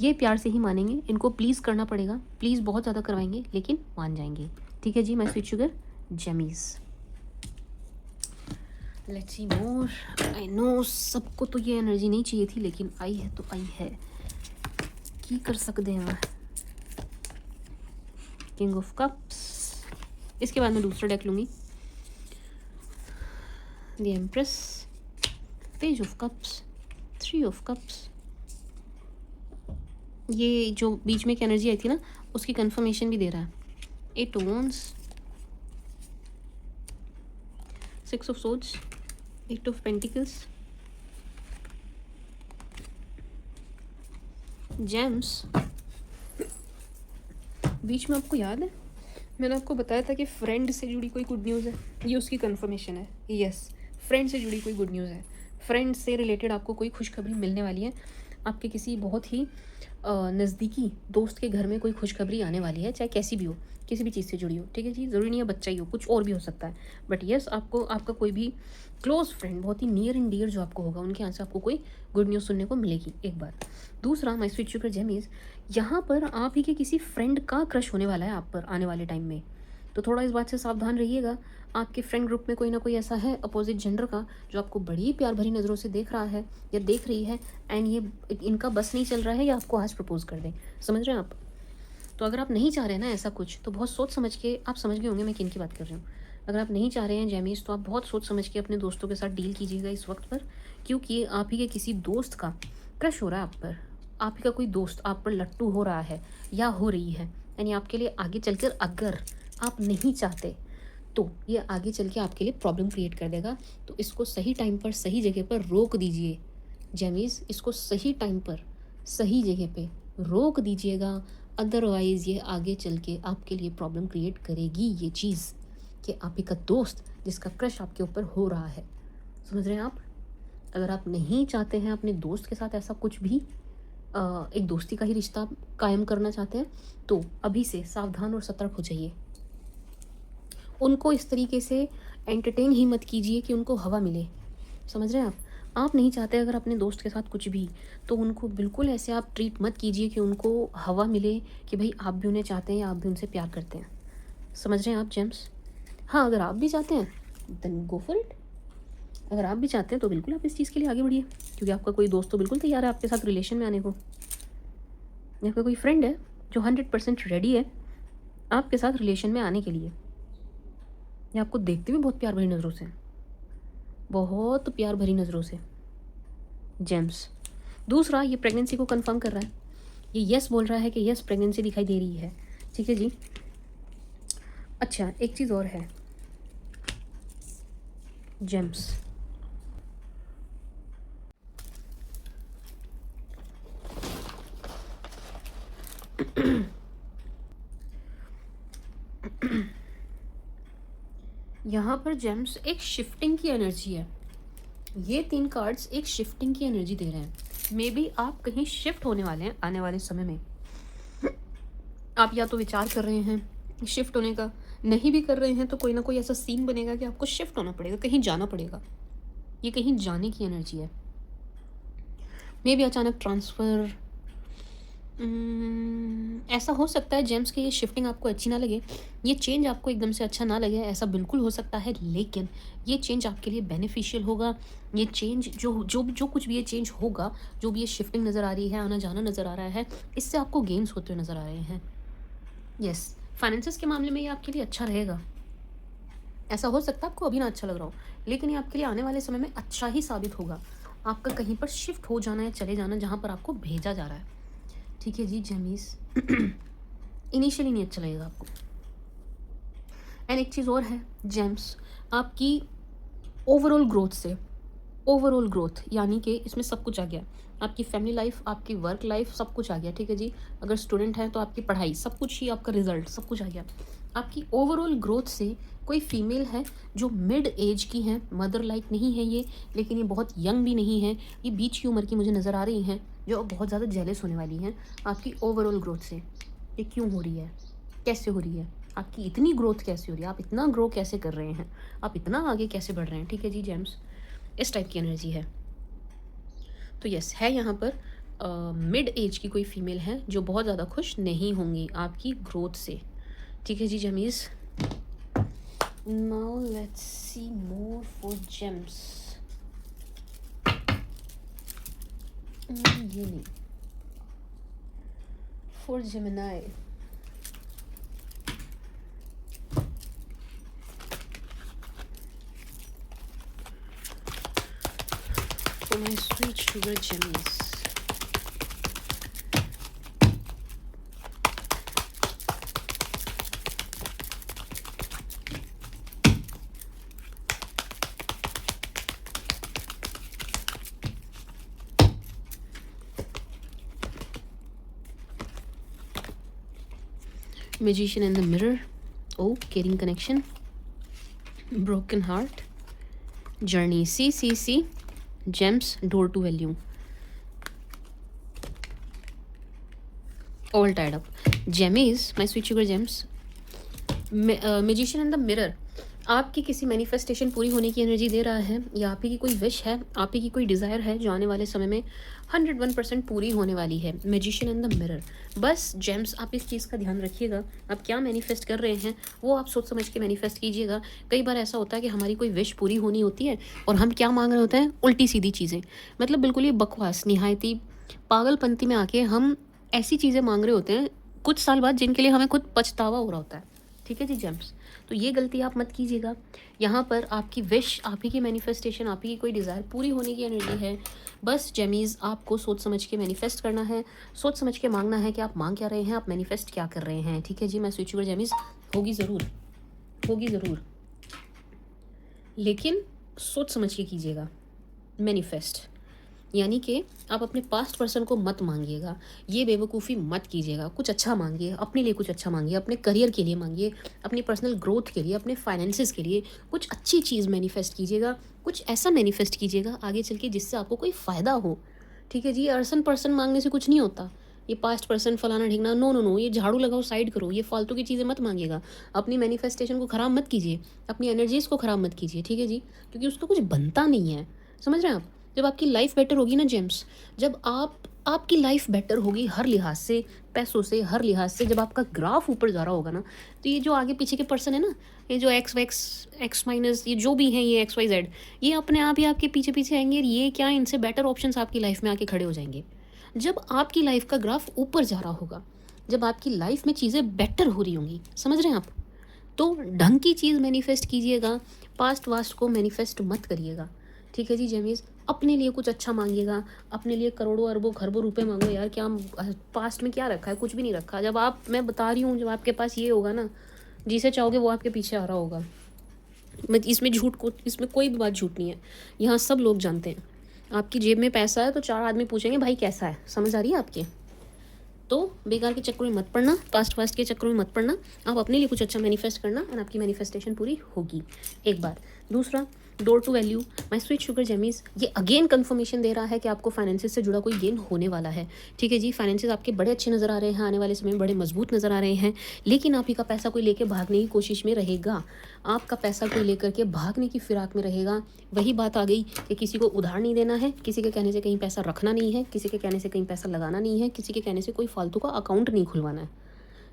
ये प्यार से ही मानेंगे, इनको प्लीज़ करना पड़ेगा, प्लीज़ बहुत ज़्यादा करवाएंगे लेकिन मान जाएंगे। ठीक है जी my sweet sugar Gemmies. Let's see more. I know सबको तो ये एनर्जी नहीं चाहिए थी लेकिन आई है तो आई है, की कर सकते हैं। किंग ऑफ कप्स, इसके बाद मैं दूसरा डेक लूँगी, the empress, page of cups, 3 of cups. ये जो बीच में एक एनर्जी आई थी ना उसकी कंफर्मेशन भी दे रहा है। 8 of wands, 6 of swords, 8 of pentacles. Gems, बीच में आपको याद है मैंने आपको बताया था कि फ्रेंड से जुड़ी कोई गुड न्यूज़ है, ये उसकी कंफर्मेशन है। यस, फ्रेंड से जुड़ी कोई गुड न्यूज़ है, फ्रेंड से रिलेटेड आपको कोई खुशखबरी मिलने वाली है। आपके किसी बहुत ही नज़दीकी दोस्त के घर में कोई खुशखबरी आने वाली है, चाहे कैसी भी हो, किसी भी चीज़ से जुड़ी हो। ठीक है जी, ज़रूरी नहीं है बच्चा ही हो, कुछ और भी हो सकता है, बट यस आपको आपका कोई भी क्लोज फ्रेंड, बहुत ही नियर एंड डियर जो आपको होगा, उनके यहाँ से आपको कोई गुड न्यूज़ सुनने को मिलेगी एक बार। दूसरा माय स्वीट शुगर जेमीज़, यहाँ पर आप ही के किसी फ्रेंड का क्रश होने वाला है आप पर आने वाले टाइम में। तो थोड़ा इस बात से सावधान रहिएगा। आपके फ्रेंड ग्रुप में कोई ना कोई ऐसा है अपोजिट जेंडर का जो आपको बड़ी प्यार भरी नज़रों से देख रहा है या देख रही है, एंड ये इनका बस नहीं चल रहा है या आपको आज प्रपोज कर दें। समझ रहे हैं आप? तो अगर आप नहीं चाह रहे हैं ना ऐसा कुछ, तो बहुत सोच समझ के, आप समझ गए होंगे मैं किन की बात कर रही हूँ। अगर आप नहीं चाह रहे हैं जैमीज़, तो आप बहुत सोच समझ के अपने दोस्तों के साथ डील कीजिएगा इस वक्त पर, क्योंकि आप ही के किसी दोस्त का क्रश हो रहा है आप पर। आप ही का कोई दोस्त आप पर लट्टू हो रहा है या हो रही है, यानी आपके लिए आगे चलकर, अगर आप नहीं चाहते तो ये आगे चल के आपके लिए प्रॉब्लम क्रिएट कर देगा। तो इसको सही टाइम पर सही जगह पर रोक दीजिए जैमीज़, इसको सही टाइम पर सही जगह पे रोक दीजिएगा। अदरवाइज़ ये आगे चल के आपके लिए प्रॉब्लम क्रिएट करेगी ये चीज़, कि आप ही का दोस्त जिसका क्रश आपके ऊपर हो रहा है। समझ रहे हैं आप? अगर आप नहीं चाहते हैं अपने दोस्त के साथ ऐसा कुछ भी, एक दोस्ती का ही रिश्ता कायम करना चाहते हैं, तो अभी से सावधान और सतर्क हो जाइए। उनको इस तरीके से एंटरटेन ही मत कीजिए कि उनको हवा मिले। समझ रहे हैं आप? आप नहीं चाहते अगर अपने दोस्त के साथ कुछ भी, तो उनको बिल्कुल ऐसे आप ट्रीट मत कीजिए कि उनको हवा मिले कि भाई आप भी उन्हें चाहते हैं या आप भी उनसे प्यार करते हैं। समझ रहे हैं आप जेम्स? हाँ, अगर आप भी चाहते हैं देन गो फॉर इट। अगर आप भी चाहते हैं तो बिल्कुल आप इस चीज़ के लिए आगे बढ़िए, क्योंकि आपका कोई दोस्त तो बिल्कुल तैयार है आपके साथ रिलेशन में आने को। या आपका कोई फ्रेंड है जो 100% रेडी है आपके साथ रिलेशन में आने के लिए। ये आपको देखते हुए बहुत प्यार भरी नज़रों से, बहुत प्यार भरी नज़रों से जेम्स। दूसरा, ये प्रेगनेंसी को कंफर्म कर रहा है, ये यस बोल रहा है कि यस प्रेगनेंसी दिखाई दे रही है। ठीक है जी। अच्छा, एक चीज़ और है जेम्स, यहाँ पर जेम्स एक शिफ्टिंग की एनर्जी है। ये 3 कार्ड्स एक शिफ्टिंग की एनर्जी दे रहे हैं। मे बी आप कहीं शिफ्ट होने वाले हैं आने वाले समय में। आप या तो विचार कर रहे हैं शिफ्ट होने का, नहीं भी कर रहे हैं तो कोई ना कोई ऐसा सीन बनेगा कि आपको शिफ्ट होना पड़ेगा, कहीं जाना पड़ेगा। ये कहीं जाने की एनर्जी है। मे बी अचानक ट्रांसफ़र, ऐसा हो सकता है जेम्स कि ये शिफ्टिंग आपको अच्छी ना लगे, ये चेंज आपको एकदम से अच्छा ना लगे, ऐसा बिल्कुल हो सकता है। लेकिन ये चेंज आपके लिए बेनिफिशियल होगा। ये चेंज जो जो जो कुछ भी ये चेंज होगा, जो भी ये शिफ्टिंग नज़र आ रही है, आना जाना नज़र आ रहा है, इससे आपको गेन्स होते हुए नज़र आ रहे हैं। यस, फाइनेंसेस के मामले में ये आपके लिए अच्छा रहेगा। ऐसा हो सकता है आपको अभी ना अच्छा लग रहा हो, लेकिन ये आपके लिए आने वाले समय में अच्छा ही साबित होगा। आपका कहीं पर शिफ्ट हो जाना या चले जाना जहाँ पर आपको भेजा जा रहा है। ठीक है जी जेमीज़। इनिशियली नहीं अच्छा लगेगा आपको। एंड एक चीज़ और है जेम्स, आपकी ओवरऑल ग्रोथ से, ओवरऑल ग्रोथ यानी कि इसमें सब कुछ आ गया। आपकी फैमिली लाइफ, आपकी वर्क लाइफ, सब कुछ आ गया। ठीक है जी। अगर स्टूडेंट हैं तो आपकी पढ़ाई, सब कुछ ही, आपका रिजल्ट, सब कुछ आ गया। आपकी ओवरऑल ग्रोथ से कोई फीमेल है जो मिड एज की हैं, मदर लाइक नहीं है ये, लेकिन ये बहुत यंग भी नहीं है, ये बीच की उम्र की मुझे नज़र आ रही हैं, जो बहुत ज़्यादा जेलस होने वाली हैं आपकी ओवरऑल ग्रोथ से। ये क्यों हो रही है, कैसे हो रही है, आपकी इतनी ग्रोथ कैसे हो रही है, आप इतना ग्रो कैसे कर रहे हैं, आप इतना आगे कैसे बढ़ रहे हैं। ठीक है जी जेम्स, इस टाइप की एनर्जी है। तो यस, है यहाँ पर मिड एज की कोई फीमेल है जो बहुत ज़्यादा खुश नहीं होंगी आपकी ग्रोथ से। ठीक है जी Gemmies. Now let's see more for Gems. ये नहीं, for Gemini. For my sweet sugar Gemmies. Magician in the mirror. Oh, caring connection. Broken heart. Journey. C. Gems, door to value. All tied up. Gemmies, my sweet sugar gems. Magician in the mirror. आपकी किसी manifestation पूरी होने की energy दे रहा है, या आप ही की कोई विश है, आप ही की कोई डिज़ायर है जो आने वाले समय में 101% पूरी होने वाली है। Magician in the mirror. बस जेम्स, आप इस चीज़ का ध्यान रखिएगा, आप क्या मैनिफेस्ट कर रहे हैं वो आप सोच समझ के मैनिफेस्ट कीजिएगा। कई बार ऐसा होता है कि हमारी कोई विश पूरी होनी होती है और हम क्या मांग रहे होते हैं, उल्टी सीधी चीज़ें, मतलब बिल्कुल ही बकवास, निहायती पागलपंती में आके हम ऐसी चीज़ें मांग रहे होते हैं कुछ साल बाद, जिनके लिए हमें खुद पछतावा हो रहा होता है। ठीक है जी जेम्स, तो ये गलती आप मत कीजिएगा। यहाँ पर आपकी विश, आप ही की मैनिफेस्टेशन, आप ही की कोई डिज़ायर पूरी होने की एनर्जी है। बस जेमीज़, आपको सोच समझ के मैनिफेस्ट करना है, सोच समझ के मांगना है कि आप मांग क्या रहे हैं, आप मैनिफेस्ट क्या कर रहे हैं। ठीक है जी, मैं स्विच ओवर जेमीज़, होगी ज़रूर, होगी ज़रूर, लेकिन सोच समझ के कीजिएगा मैनिफेस्ट। यानी कि आप अपने पास्ट पर्सन को मत मांगिएगा, ये बेवकूफ़ी मत कीजिएगा। कुछ अच्छा मांगिए, अपने लिए कुछ अच्छा मांगिए, अपने करियर के लिए मांगिए, अपनी पर्सनल ग्रोथ के लिए, अपने फाइनेंसिस के लिए कुछ अच्छी चीज़ मैनिफेस्ट कीजिएगा। कुछ ऐसा मैनिफेस्ट कीजिएगा आगे चल के जिससे आपको कोई फ़ायदा हो। ठीक है जी, अर्सन पर्सन मांगने से कुछ नहीं होता। ये पास्ट पर्सन फलाना ढिकना, नो नो नो, ये झाड़ू लगाओ, साइड करो, ये फालतू की चीज़ें मत मांगिएगा। अपनी मैनिफेस्टेशन को ख़राब मत कीजिए, अपनी एनर्जीज़ को ख़राब मत कीजिए। ठीक है जी, क्योंकि उसका कुछ बनता नहीं है। समझ रहे हैं आप? जब आपकी लाइफ बेटर होगी ना जेम्स, जब आपकी लाइफ बेटर होगी हर लिहाज से, पैसों से, हर लिहाज से, जब आपका ग्राफ ऊपर जा रहा होगा ना, तो ये जो आगे पीछे के पर्सन है ना, ये जो एक्स माइनस, ये जो भी हैं, ये XYZ, ये अपने आप ही आपके पीछे पीछे आएंगे। और ये क्या, इनसे बेटर ऑप्शंस आपकी लाइफ में आके खड़े हो जाएंगे। जब आपकी लाइफ का ग्राफ ऊपर जा रहा होगा, जब आपकी लाइफ में चीज़ें बेटर हो रही होंगी, समझ रहे हैं आप, तो ढंग की चीज़ मैनिफेस्ट कीजिएगा, पास्ट वास्ट को मैनिफेस्ट मत करिएगा। ठीक है जी जेमीज़, अपने लिए कुछ अच्छा मांगिएगा, अपने लिए करोड़ों अरबों खरबों रुपए मांगो यार। क्या पास्ट में क्या रखा है? कुछ भी नहीं रखा। जब आप, मैं बता रही हूँ, जब आपके पास ये होगा ना, जिसे चाहोगे वो आपके पीछे आ रहा होगा। इसमें झूठ को, इसमें कोई भी बात झूठ नहीं है, यहाँ सब लोग जानते हैं। आपकी जेब में पैसा है तो 4 आदमी पूछेंगे भाई कैसा है, समझ आ रही है आपकी? तो बेकार के चक्कर में मत पड़ना, पास्ट वास्ट के चक्कर में मत पड़ना। आप अपने लिए कुछ अच्छा मैनिफेस्ट करना और आपकी मैनिफेस्टेशन पूरी होगी एक बार। दूसरा, door to value, my sweet sugar Gemmies, ये अगेन कंफर्मेशन दे रहा है कि आपको फाइनेंसिस से जुड़ा कोई गेन होने वाला है। ठीक है जी, फाइनेंसिस आपके बड़े अच्छे नज़र आ रहे हैं, आने वाले समय में बड़े मजबूत नज़र आ रहे हैं। लेकिन आप ही का पैसा कोई लेके भागने की कोशिश में रहेगा, आपका पैसा कोई लेकर के भागने की फिराक में रहेगा। वही बात आ गई कि किसी को उधार नहीं देना है, किसी के कहने से कहीं पैसा रखना नहीं है, किसी के कहने से कहीं पैसा लगाना नहीं है, किसी के कहने से कोई फालतू का अकाउंट नहीं खुलवाना है।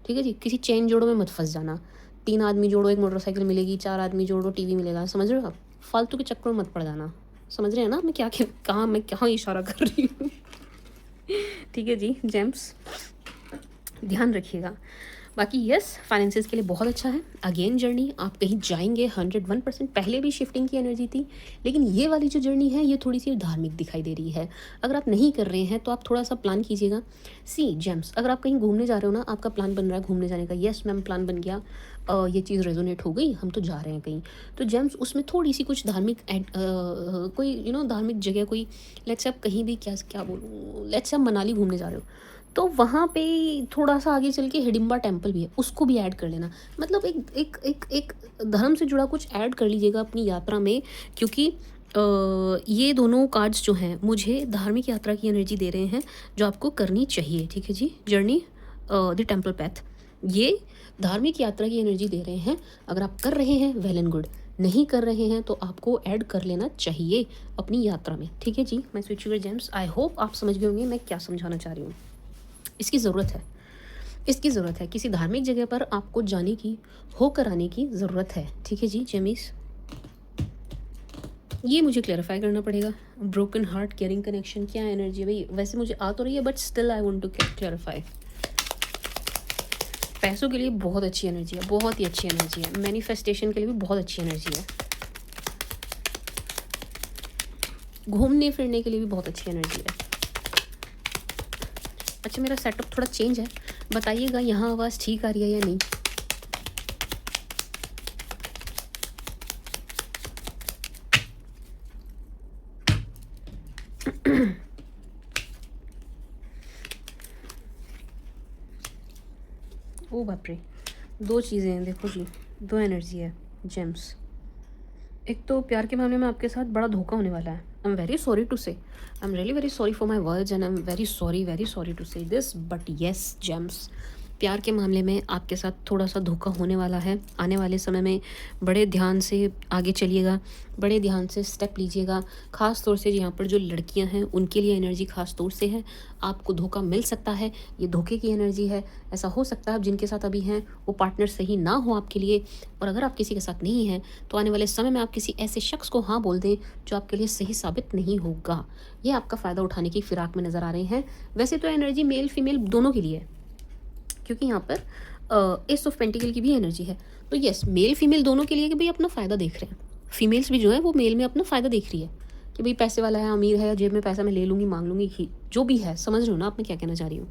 ठीक है जी, किसी चेन जोड़ो में मत फंस जाना। 3 आदमी जोड़ो, एक मोटरसाइकिल मिलेगी, 4 आदमी जोड़ो, टीवी मिलेगा। समझ रहे हो आप? फालतू के चक्कर में मत पड़ जाना। समझ रहे हैं ना मैं क्या कहाँ, मैं क्या इशारा कर रही हूँ? ठीक है जी जेम्स, ध्यान रखिएगा। बाकी यस, फाइनेंसिस के लिए बहुत अच्छा है। अगेन जर्नी, आप कहीं जाएंगे 101%। पहले भी शिफ्टिंग की एनर्जी थी, लेकिन ये वाली जो जर्नी है ये थोड़ी सी धार्मिक दिखाई दे रही है। अगर आप नहीं कर रहे हैं तो आप थोड़ा सा प्लान कीजिएगा। सी जेम्स, अगर आप कहीं घूमने जा रहे हो ना, आपका प्लान बन रहा है घूमने जाने का, यस मैम प्लान बन गया, ये चीज़ रेजोनेट हो गई, हम तो जा रहे हैं कहीं, तो जेम्स उसमें थोड़ी सी कुछ धार्मिक कोई धार्मिक जगह, कोई लेट्स आप कहीं भी, क्या बोलूँ, लेट्स आप मनाली घूमने जा रहे हो, तो वहाँ पे थोड़ा सा आगे चल के हिडिम्बा टेम्पल भी है, उसको भी ऐड कर लेना। मतलब एक धर्म से जुड़ा कुछ ऐड कर लीजिएगा अपनी यात्रा में, क्योंकि ये दोनों कार्ड्स जो हैं मुझे धार्मिक यात्रा की एनर्जी दे रहे हैं जो आपको करनी चाहिए। ठीक है जी, जर्नी द टेम्पल पैथ, ये धार्मिक यात्रा की एनर्जी दे रहे हैं। अगर आप कर रहे हैं वेल एंड गुड, नहीं कर रहे हैं तो आपको ऐड कर लेना चाहिए अपनी यात्रा में। ठीक है जी, my sweet sugar James, I hope आप समझ गए होंगे मैं क्या समझाना चाह रही हूँ। इसकी ज़रूरत है, इसकी ज़रूरत है, किसी धार्मिक जगह पर आपको जाने की, होकर आने की ज़रूरत है। ठीक है जी जेमीस, ये मुझे क्लैरिफाई करना पड़ेगा। ब्रोकन हार्ट, केयरिंग कनेक्शन, क्या एनर्जी है भाई? वैसे मुझे आ तो रही है but still I want to clarify. पैसों के लिए बहुत अच्छी एनर्जी है, बहुत ही अच्छी एनर्जी है। मैनिफेस्टेशन के लिए भी बहुत अच्छी एनर्जी है। घूमने फिरने के लिए भी बहुत अच्छी एनर्जी है। अच्छा, मेरा सेटअप थोड़ा चेंज है, बताइएगा यहाँ आवाज़ ठीक आ रही है या नहीं? ओ बाप रे, दो चीज़ें हैं, देखो जी, दो एनर्जी है जेम्स। एक तो प्यार के मामले में आपके साथ बड़ा धोखा होने वाला है। I am very sorry to say, I am really very sorry for my words and I am very sorry to say this, but yes Gems, प्यार के मामले में आपके साथ थोड़ा-सा धोखा होने वाला है। आने वाले समय में बड़े ध्यान से आगे चलिएगा, बड़े ध्यान से स्टेप लीजिएगा। ख़ास तौर से यहाँ पर जो लड़कियाँ हैं, उनके लिए एनर्जी ख़ास तौर से है। आपको धोखा मिल सकता है, ये धोखे की एनर्जी है। ऐसा हो सकता है आप जिनके साथ अभी हैं, वो पार्टनर सही ना हो आपके लिए, और अगर आप किसी के साथ नहीं हैं, तो आने वाले समय में आप किसी ऐसे शख्स को हाँ बोल दें, जो आपके लिए सही साबित नहीं होगा। ये आपका फ़ायदा उठाने की फिराक में नज़र आ रहे हैं। वैसे तो एनर्जी मेल फीमेल दोनों के लिए है, क्योंकि यहाँ पर एस ऑफ पेंटिकल की भी एनर्जी है। तो यस, मेल फीमेल दोनों के लिए कि भाई अपना फ़ायदा देख रहे हैं। फीमेल्स भी जो है वो मेल में अपना फ़ायदा देख रही है कि भाई पैसे वाला है, अमीर है, जेब में पैसा मैं ले लूँगी, मांग लूँगी, जो भी है। समझ रहे हो ना आप मैं क्या कहना चाह रही हूँ?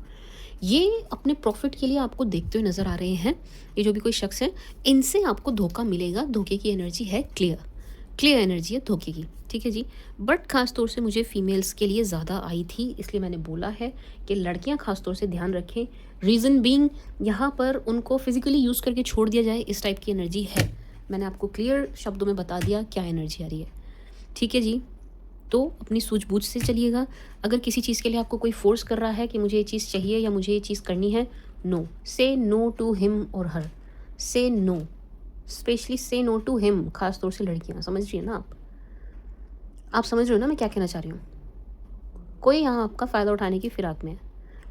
ये अपने प्रॉफिट के लिए आपको देखते हुए नज़र आ रहे हैं। ये जो भी कोई शख्स है, इनसे आपको धोखा मिलेगा। धोखे की एनर्जी है क्लियर एनर्जी है धोखे की, ठीक है जी। बट ख़ास तौर से मुझे फीमेल्स के लिए ज़्यादा आई थी, इसलिए मैंने बोला है कि लड़कियां ख़ास तौर से ध्यान रखें। रीज़न बीइंग, यहाँ पर उनको फिज़िकली यूज़ करके छोड़ दिया जाए, इस टाइप की एनर्जी है। मैंने आपको क्लियर शब्दों में बता दिया क्या एनर्जी आ रही है, ठीक है जी। तो अपनी सूझबूझ से चलिएगा। अगर किसी चीज़ के लिए आपको कोई फोर्स कर रहा है कि मुझे ये चीज़ चाहिए या मुझे ये चीज़ करनी है, नो, से नो टू हिम और हर, से नो, स्पेशली से नो टू हिम। खास तौर से लड़कियां, समझ रही है ना आप समझ रहे हो ना मैं क्या कहना चाह रही हूँ? कोई यहाँ आपका फ़ायदा उठाने की फिराक में है,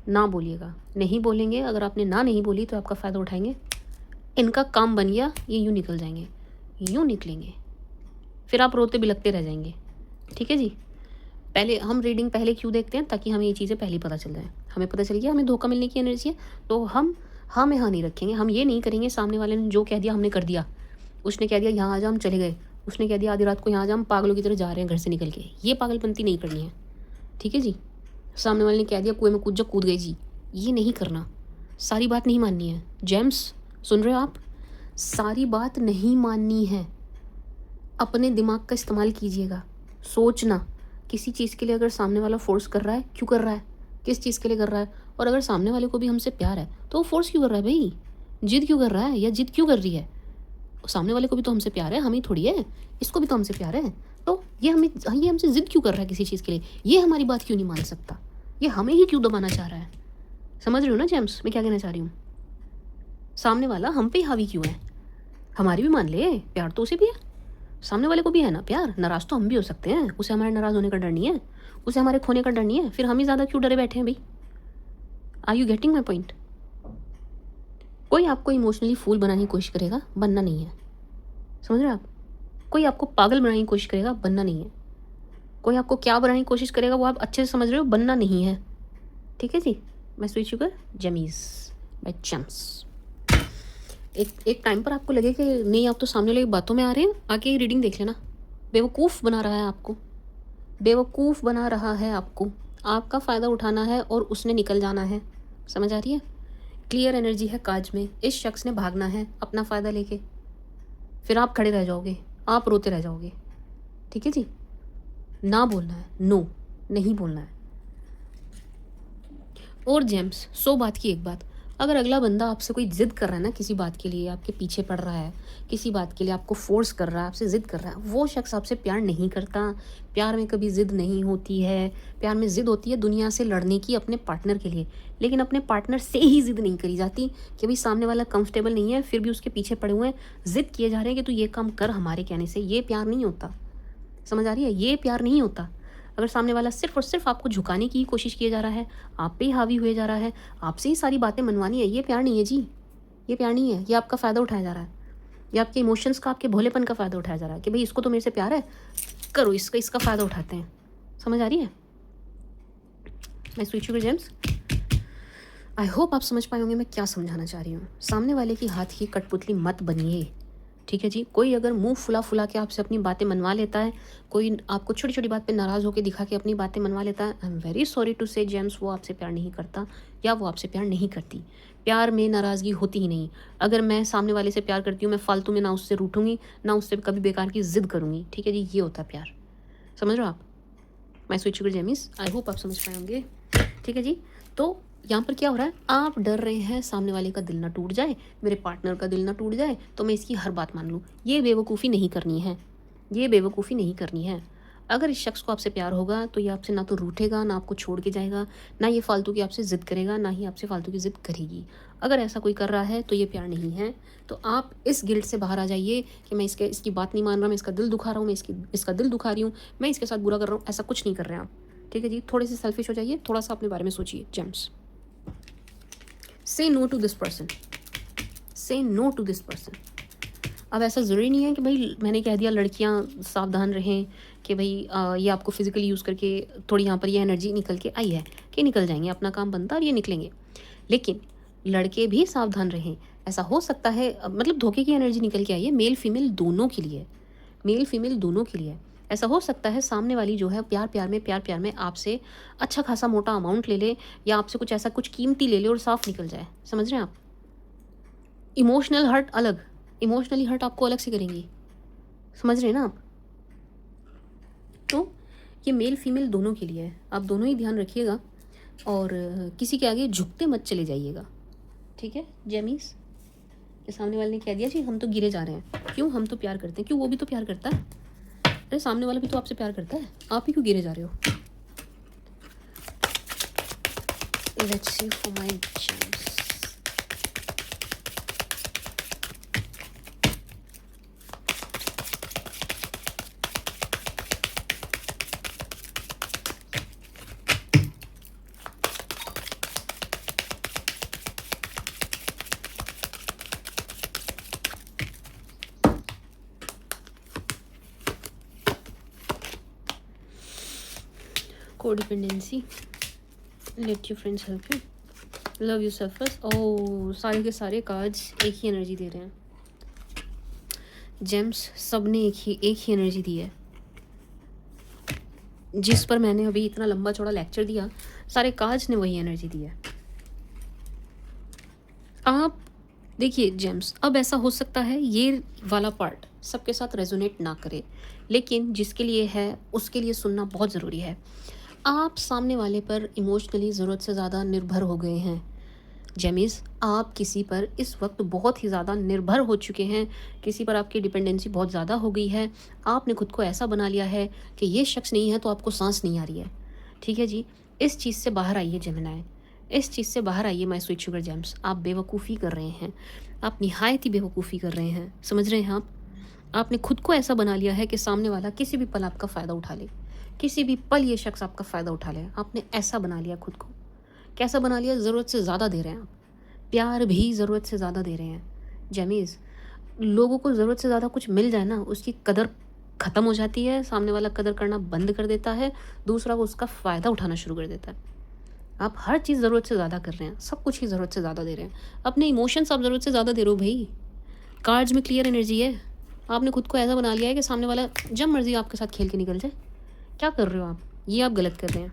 ना बोलिएगा। नहीं बोलेंगे, अगर आपने ना नहीं बोली तो आपका फ़ायदा उठाएंगे। इनका काम बन गया, ये यूँ निकल जाएंगे, यूँ निकलेंगे, फिर आप रोते बिलखते रह जाएंगे, ठीक है जी। पहले हम रीडिंग पहले क्यों देखते हैं? ताकि हमें ये चीज़ें पहले पता चल जाए। हमें पता चल गया हमें धोखा मिलने की एनर्जी है, तो हम हाँ में हाँ नहीं रखेंगे। हम ये नहीं करेंगे सामने वाले ने जो कह दिया हमने कर दिया। उसने कह दिया यहाँ आ जा, हम चले गए। उसने कह दिया आधी रात को यहाँ आ जा, हम पागलों की तरह जा रहे हैं घर से निकल के। ये पागलपंती नहीं करनी है, ठीक है जी। सामने वाले ने कह दिया कुएं में कूद जा, कूद गई जी, ये नहीं करना। सारी बात नहीं माननी है। जेम्स, सुन रहे हो आप? सारी बात नहीं माननी है। अपने दिमाग का इस्तेमाल कीजिएगा, सोचना। किसी चीज़ के लिए अगर सामने वाला फोर्स कर रहा है, क्यों कर रहा है, किस चीज़ के लिए कर रहा है, और अगर सामने वाले को भी हमसे प्यार है तो वो फोर्स क्यों कर रहा है भाई? जिद क्यों कर रहा है या जिद क्यों कर रही है? सामने वाले को भी तो हमसे प्यार है, हमें थोड़ी है, इसको भी तो हमसे प्यार है। तो ये हमसे जिद क्यों कर रहा है किसी चीज़ के लिए? ये हमारी बात क्यों नहीं मान सकता? ये हमें ही क्यों दबाना चाह रहा है? समझ रहे हो ना जेम्स मैं क्या कहना चाह रही हूँ? सामने वाला हम पे हावी क्यों है? हमारी भी मान ले, प्यार तो उसे भी है, सामने वाले को भी है ना प्यार। नाराज़ तो हम भी हो सकते हैं, उसे हमारे नाराज़ होने का डर नहीं है, उसे हमारे खोने का डर नहीं है। फिर हम ही ज़्यादा क्यों डरे बैठे हैं भाई? Are you getting my point? कोई आपको इमोशनली फूल बनाने की कोशिश करेगा, बनना नहीं है। समझ रहे हो आप? कोई आपको पागल बनाने की कोशिश करेगा, बनना नहीं है। कोई आपको क्या बनाने की कोशिश करेगा वो आप अच्छे से समझ रहे हो, बनना नहीं है, ठीक है जी। My sweet sugar जमीज़ bye chums. एक टाइम पर आपको लगे कि नहीं आप तो सामने वाले की बातों में आ रहे हैं, आके ये रीडिंग देख लेना। बेवकूफ़ बना रहा है आपको, बेवकूफ़ बना रहा है आपको। आपका फ़ायदा उठाना है और उसने निकल जाना है, समझ आ रही है? क्लियर एनर्जी है काज में। इस शख्स ने भागना है अपना फ़ायदा लेके, फिर आप खड़े रह जाओगे, आप रोते रह जाओगे, ठीक है जी। ना बोलना है, नो, नहीं बोलना है। और जेम्स, 100 बात की एक बात, अगर अगला बंदा आपसे कोई ज़िद कर रहा है ना किसी बात के लिए, आपके पीछे पड़ रहा है किसी बात के लिए, आपको फोर्स कर रहा है, आपसे ज़िद कर रहा है, वो शख्स आपसे प्यार नहीं करता। प्यार में कभी ज़िद नहीं होती है। प्यार में ज़िद होती है दुनिया से लड़ने की अपने पार्टनर के लिए, लेकिन अपने पार्टनर से ही ज़िद नहीं करी जाती कि भाई सामने वाला कंफर्टेबल नहीं है, फिर भी उसके पीछे पड़े हुए हैं, ज़िद किए जा रहे हैं कि तू ये काम कर हमारे कहने से। ये प्यार नहीं होता, समझ आ रही है? ये प्यार नहीं होता। अगर सामने वाला सिर्फ और सिर्फ आपको झुकाने की कोशिश किया जा रहा है, आप पे ही हावी हुए जा रहा है, आपसे ही सारी बातें मनवानी है, ये प्यार नहीं है जी, ये प्यार नहीं है। ये आपका फ़ायदा उठाया जा रहा है, ये आपके इमोशंस का, आपके भोलेपन का फ़ायदा उठाया जा रहा है कि भाई इसको तो मेरे से प्यार है, करो इसका फ़ायदा उठाते हैं। समझ आ रही है? मैं sweet sugar James, I hope आप समझ पाए होंगे मैं क्या समझाना चाह रही हूँ। सामने वाले की हाथ की कठपुतली मत बनिए, ठीक है जी। कोई अगर मुंह फुला फुला के आपसे अपनी बातें मनवा लेता है, कोई आपको छोटी छोटी बात पे नाराज़ होकर दिखा के अपनी बातें मनवा लेता है, I am very sorry to say Gems, वो आपसे प्यार नहीं करता या वो आपसे प्यार नहीं करती। प्यार में नाराज़गी होती ही नहीं। अगर मैं सामने वाले से प्यार करती हूँ, मैं फालतू में ना उससे रूठूंगी, ना उससे कभी बेकार की ज़िद करूँगी, ठीक है जी। ये होता है प्यार, समझ रहे हो आप? मैं स्वीट शुगर जेमिस, आई होप आप समझ पाए होंगे, ठीक है जी। तो यहाँ पर क्या हो रहा है, आप डर रहे हैं सामने वाले का दिल ना टूट जाए, मेरे पार्टनर का दिल ना टूट जाए, तो मैं इसकी हर बात मान लूँ। ये बेवकूफ़ी नहीं करनी है, ये बेवकूफ़ी नहीं करनी है। अगर इस शख्स को आपसे प्यार होगा तो ये आपसे ना तो रूठेगा, ना आपको छोड़ के जाएगा, ना ये फालतू की आपसे ज़िद करेगा, ना ही आपसे फालतू की ज़िद करेगी। अगर ऐसा कोई कर रहा है तो ये प्यार नहीं है। तो आप इस गिल्ट से बाहर आ जाइए कि मैं इसकी बात नहीं मान रहा, मैं इसका दिल दुखा रहा हूँ, मैं इसका दिल दुखा रही हूँ, मैं इसके साथ बुरा कर रहा हूँ। ऐसा कुछ नहीं कर रहे हैं आप, ठीक है जी। थोड़े से सेल्फिश हो जाइए, थोड़ा सा अपने बारे में सोचिए। जेम्स, से नो टू दिस पर्सन, से नो टू दिस पर्सन। अब ऐसा ज़रूरी नहीं है कि भाई मैंने कह दिया लड़कियां सावधान रहें कि भाई ये आपको फिज़िकली यूज़ करके थोड़ी यहाँ पर ये एनर्जी निकल के आई है कि निकल जाएंगे, अपना काम बनता और ये निकलेंगे। लेकिन लड़के भी सावधान रहें। ऐसा हो सकता है मतलब धोखे की एनर्जी निकल के आई है, मेल फीमेल दोनों के लिए, मेल फीमेल दोनों के लिए। ऐसा हो सकता है सामने वाली जो है प्यार प्यार में आपसे अच्छा खासा मोटा अमाउंट ले ले, या आपसे कुछ ऐसा कुछ कीमती ले ले और साफ निकल जाए। समझ रहे हैं आप? इमोशनल हर्ट अलग, इमोशनली हर्ट आपको अलग से करेंगी। समझ रहे हैं ना आप? तो ये मेल फीमेल दोनों के लिए है, आप दोनों ही ध्यान रखिएगा और किसी के आगे झुकते मत चले जाइएगा, ठीक है जेमीस? ये सामने वाले ने कह दिया जी हम तो गिरे जा रहे हैं। क्यों? हम तो प्यार करते हैं। क्यों? वो भी तो प्यार करता है। अरे सामने वाला भी तो आपसे प्यार करता है, आप ही क्यों गिरे जा रहे हो? Let's see for my Gems. Codependency, let your friends help you, love yourself first. ओह, सारे के सारे कार्ड्स एक ही एनर्जी दे रहे हैं जेम्स, सब ने एक ही एनर्जी दी है। जिस पर मैंने अभी इतना लंबा चौड़ा लेक्चर दिया, सारे कार्ड्स ने वही एनर्जी दी है। आप देखिए जेम्स, अब ऐसा हो सकता है ये वाला पार्ट सबके साथ रेजोनेट ना करे, लेकिन जिसके लिए है उसके लिए सुनना बहुत ज़रूरी है। आप सामने वाले पर इमोशनली ज़रूरत से ज़्यादा निर्भर हो गए हैं जेमिस, आप किसी पर इस वक्त बहुत ही ज़्यादा निर्भर हो चुके हैं, किसी पर आपकी डिपेंडेंसी बहुत ज़्यादा हो गई है। आपने खुद को ऐसा बना लिया है कि ये शख्स नहीं है तो आपको सांस नहीं आ रही है, ठीक है जी। इस चीज़ से बाहर आइए जेमिनाई, इस चीज़ से बाहर आइए माय स्वीट शुगर जेम्स। आप बेवकूफ़ी कर रहे हैं, आप निहायत ही बेवकूफ़ी कर रहे हैं। समझ रहे हैं आप? आपने खुद को ऐसा बना लिया है कि सामने वाला किसी भी पल आपका फ़ायदा उठा ले, किसी भी पल ये शख्स आपका फ़ायदा उठा ले। आपने ऐसा बना लिया खुद को। कैसा बना लिया? ज़रूरत से ज़्यादा दे रहे हैं आप, प्यार भी ज़रूरत से ज़्यादा दे रहे हैं जेमीज़। लोगों को ज़रूरत से ज़्यादा कुछ मिल जाए ना, उसकी कदर ख़त्म हो जाती है, सामने वाला कदर करना बंद कर देता है, दूसरा वो उसका फ़ायदा उठाना शुरू कर देता है। आप हर चीज़ ज़रूरत से ज़्यादा कर रहे हैं, सब कुछ ही ज़रूरत से ज़्यादा दे रहे हैं। अपने इमोशंस आप ज़रूरत से ज़्यादा दे रहे हो भाई। कार्ड्स में क्लियर एनर्जी है, आपने खुद को ऐसा बना लिया है कि सामने वाला जब मर्जी आपके साथ खेल के निकल जाए। क्या कर रहे हो आप? ये आप गलत कर रहे हैं,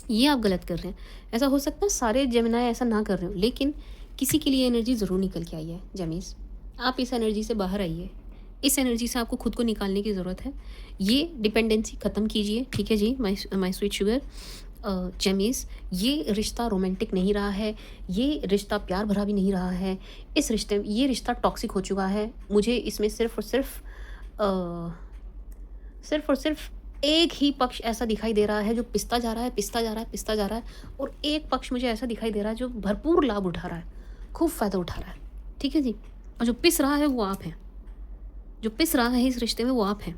ये आप गलत कर रहे हैं। ऐसा हो सकता है सारे जेमिनाई ऐसा ना कर रहे हो, लेकिन किसी के लिए एनर्जी ज़रूर निकल के आई है जेमीज़। आप इस एनर्जी से बाहर आइए, इस एनर्जी से आपको खुद को निकालने की ज़रूरत है। ये डिपेंडेंसी ख़त्म कीजिए, ठीक है जी माय स्वीट शुगर जेमीज़। ये रिश्ता रोमांटिक नहीं रहा है, ये रिश्ता प्यार भरा भी नहीं रहा है। इस रिश्ते में ये रिश्ता टॉक्सिक हो चुका है। मुझे इसमें सिर्फ़ और सिर्फ एक ही पक्ष ऐसा दिखाई दे रहा है जो पिसता जा रहा है, पिसता जा रहा है, पिसता जा रहा है, और एक पक्ष मुझे ऐसा दिखाई दे रहा है जो भरपूर लाभ उठा रहा है, खूब फ़ायदा उठा रहा है, ठीक है जी। और जो पिस रहा है वो आप हैं, जो पिस रहा है इस रिश्ते में वो आप हैं।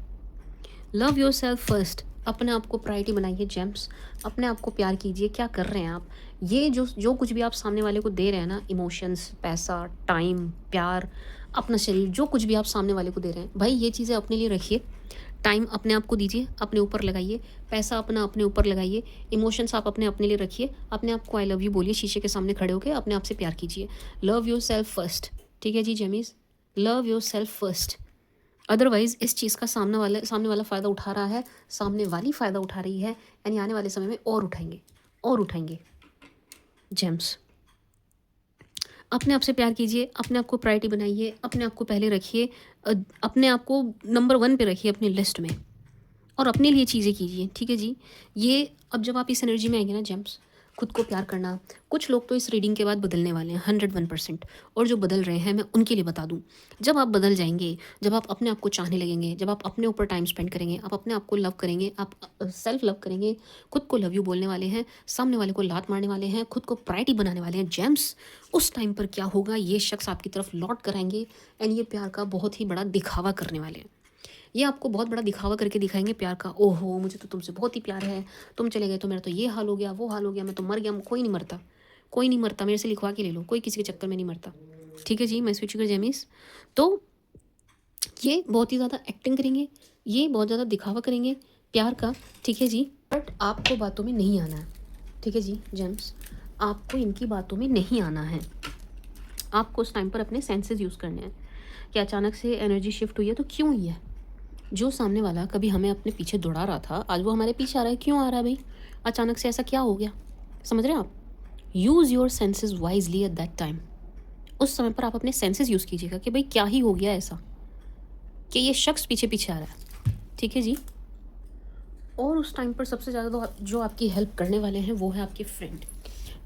लव योर सेल्फ फर्स्ट, अपने आप को प्रायोरिटी बनाइए जेम्स, अपने आप को प्यार कीजिए। क्या कर रहे हैं आप? ये जो कुछ भी आप सामने वाले को दे रहे हैं ना, इमोशंस, पैसा, टाइम, प्यार, अपना शरीर, जो कुछ भी आप सामने वाले को दे रहे हैं, भाई ये चीज़ें अपने लिए रखिए। टाइम अपने आप को दीजिए, अपने ऊपर लगाइए, पैसा अपना अपने ऊपर लगाइए, इमोशंस आप अपने अपने लिए रखिए, अपने आप को आई लव यू बोलिए, शीशे के सामने खड़े होकर अपने आप से प्यार कीजिए। लव योर सेल्फ फर्स्ट, ठीक है जी Gemmies, love yourself first. Otherwise इस चीज़ का सामने वाला फ़ायदा उठा रहा है, सामने वाली फ़ायदा उठा रही है, यानी आने वाले समय में और उठाएंगे जेम्स। अपने आप से प्यार कीजिए, अपने आप को प्रायोरिटी बनाइए, अपने आप को पहले रखिए, अपने आप को नंबर 1 पे रखिए अपनी लिस्ट में, और अपने लिए चीज़ें कीजिए, ठीक है जी। ये अब जब आप इस एनर्जी में आएंगे ना जेम्स, खुद को प्यार करना। कुछ लोग तो इस रीडिंग के बाद बदलने वाले हैं 101%, और जो बदल रहे हैं मैं उनके लिए बता दूं, जब आप बदल जाएंगे, जब आप अपने आप को चाहने लगेंगे, जब आप अपने ऊपर टाइम स्पेंड करेंगे, आप अपने आप को लव करेंगे, आप सेल्फ लव करेंगे, खुद को लव यू बोलने वाले हैं, सामने वाले को लात मारने वाले हैं, खुद को प्रायोरिटी बनाने वाले हैं जेम्स, उस टाइम पर क्या होगा, ये शख्स आपकी तरफ लौट कर आएंगे एंड ये प्यार का बहुत ही बड़ा दिखावा करने वाले हैं। ये आपको बहुत बड़ा दिखावा करके दिखाएंगे प्यार का, ओहो मुझे तो तुमसे बहुत ही प्यार है, तुम चले गए तो मेरा तो ये हाल हो गया, वो हाल हो गया, मैं तो मर गया। कोई नहीं मरता, कोई नहीं मरता, मेरे से लिखवा के ले लो, कोई किसी के चक्कर में नहीं मरता। ठीक है जी, मैं स्विच कर जेमिस। तो ये बहुत ही ज़्यादा एक्टिंग करेंगे, ये बहुत ज़्यादा दिखावा करेंगे प्यार का। ठीक है जी, बट आपको बातों में नहीं आना है। ठीक है जी जेम्स, आपको इनकी बातों में नहीं आना है। आपको उस टाइम पर अपने सेंसेस यूज़ करने हैं कि अचानक से एनर्जी शिफ्ट हुई है तो क्यों हुई है। जो सामने वाला कभी हमें अपने पीछे दौड़ा रहा था, आज वो हमारे पीछे आ रहा है, क्यों आ रहा है भाई, अचानक से ऐसा क्या हो गया। समझ रहे हैं आप? Use your senses wisely at that time. उस समय पर आप अपने सेंसेस यूज़ कीजिएगा कि भाई क्या ही हो गया ऐसा कि ये शख्स पीछे पीछे आ रहा है। ठीक है जी। और उस टाइम पर सबसे ज़्यादा तो जो आपकी हेल्प करने वाले हैं वो है आपके फ्रेंड।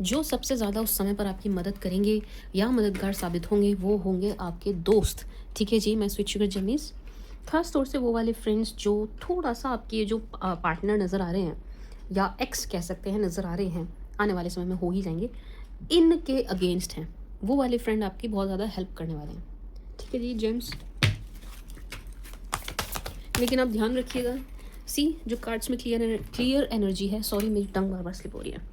जो सबसे ज़्यादा उस समय पर आपकी मदद करेंगे या मददगार साबित होंगे वो होंगे आपके दोस्त। ठीक है जी, मैं स्विच शुगर जमीज़। ख़ास तौर से वो वाले फ्रेंड्स जो थोड़ा सा आपके जो पार्टनर नज़र आ रहे हैं या एक्स कह सकते हैं नज़र आ रहे हैं, आने वाले समय में हो ही जाएंगे, इनके अगेंस्ट हैं, वो वाले फ्रेंड आपकी बहुत ज़्यादा हेल्प करने वाले हैं। ठीक है जी जेम्स, लेकिन आप ध्यान रखिएगा, जो कार्ड्स में क्लियर एनर्जी है, सॉरी मेरी टंग बार बार स्लिप हो रही है,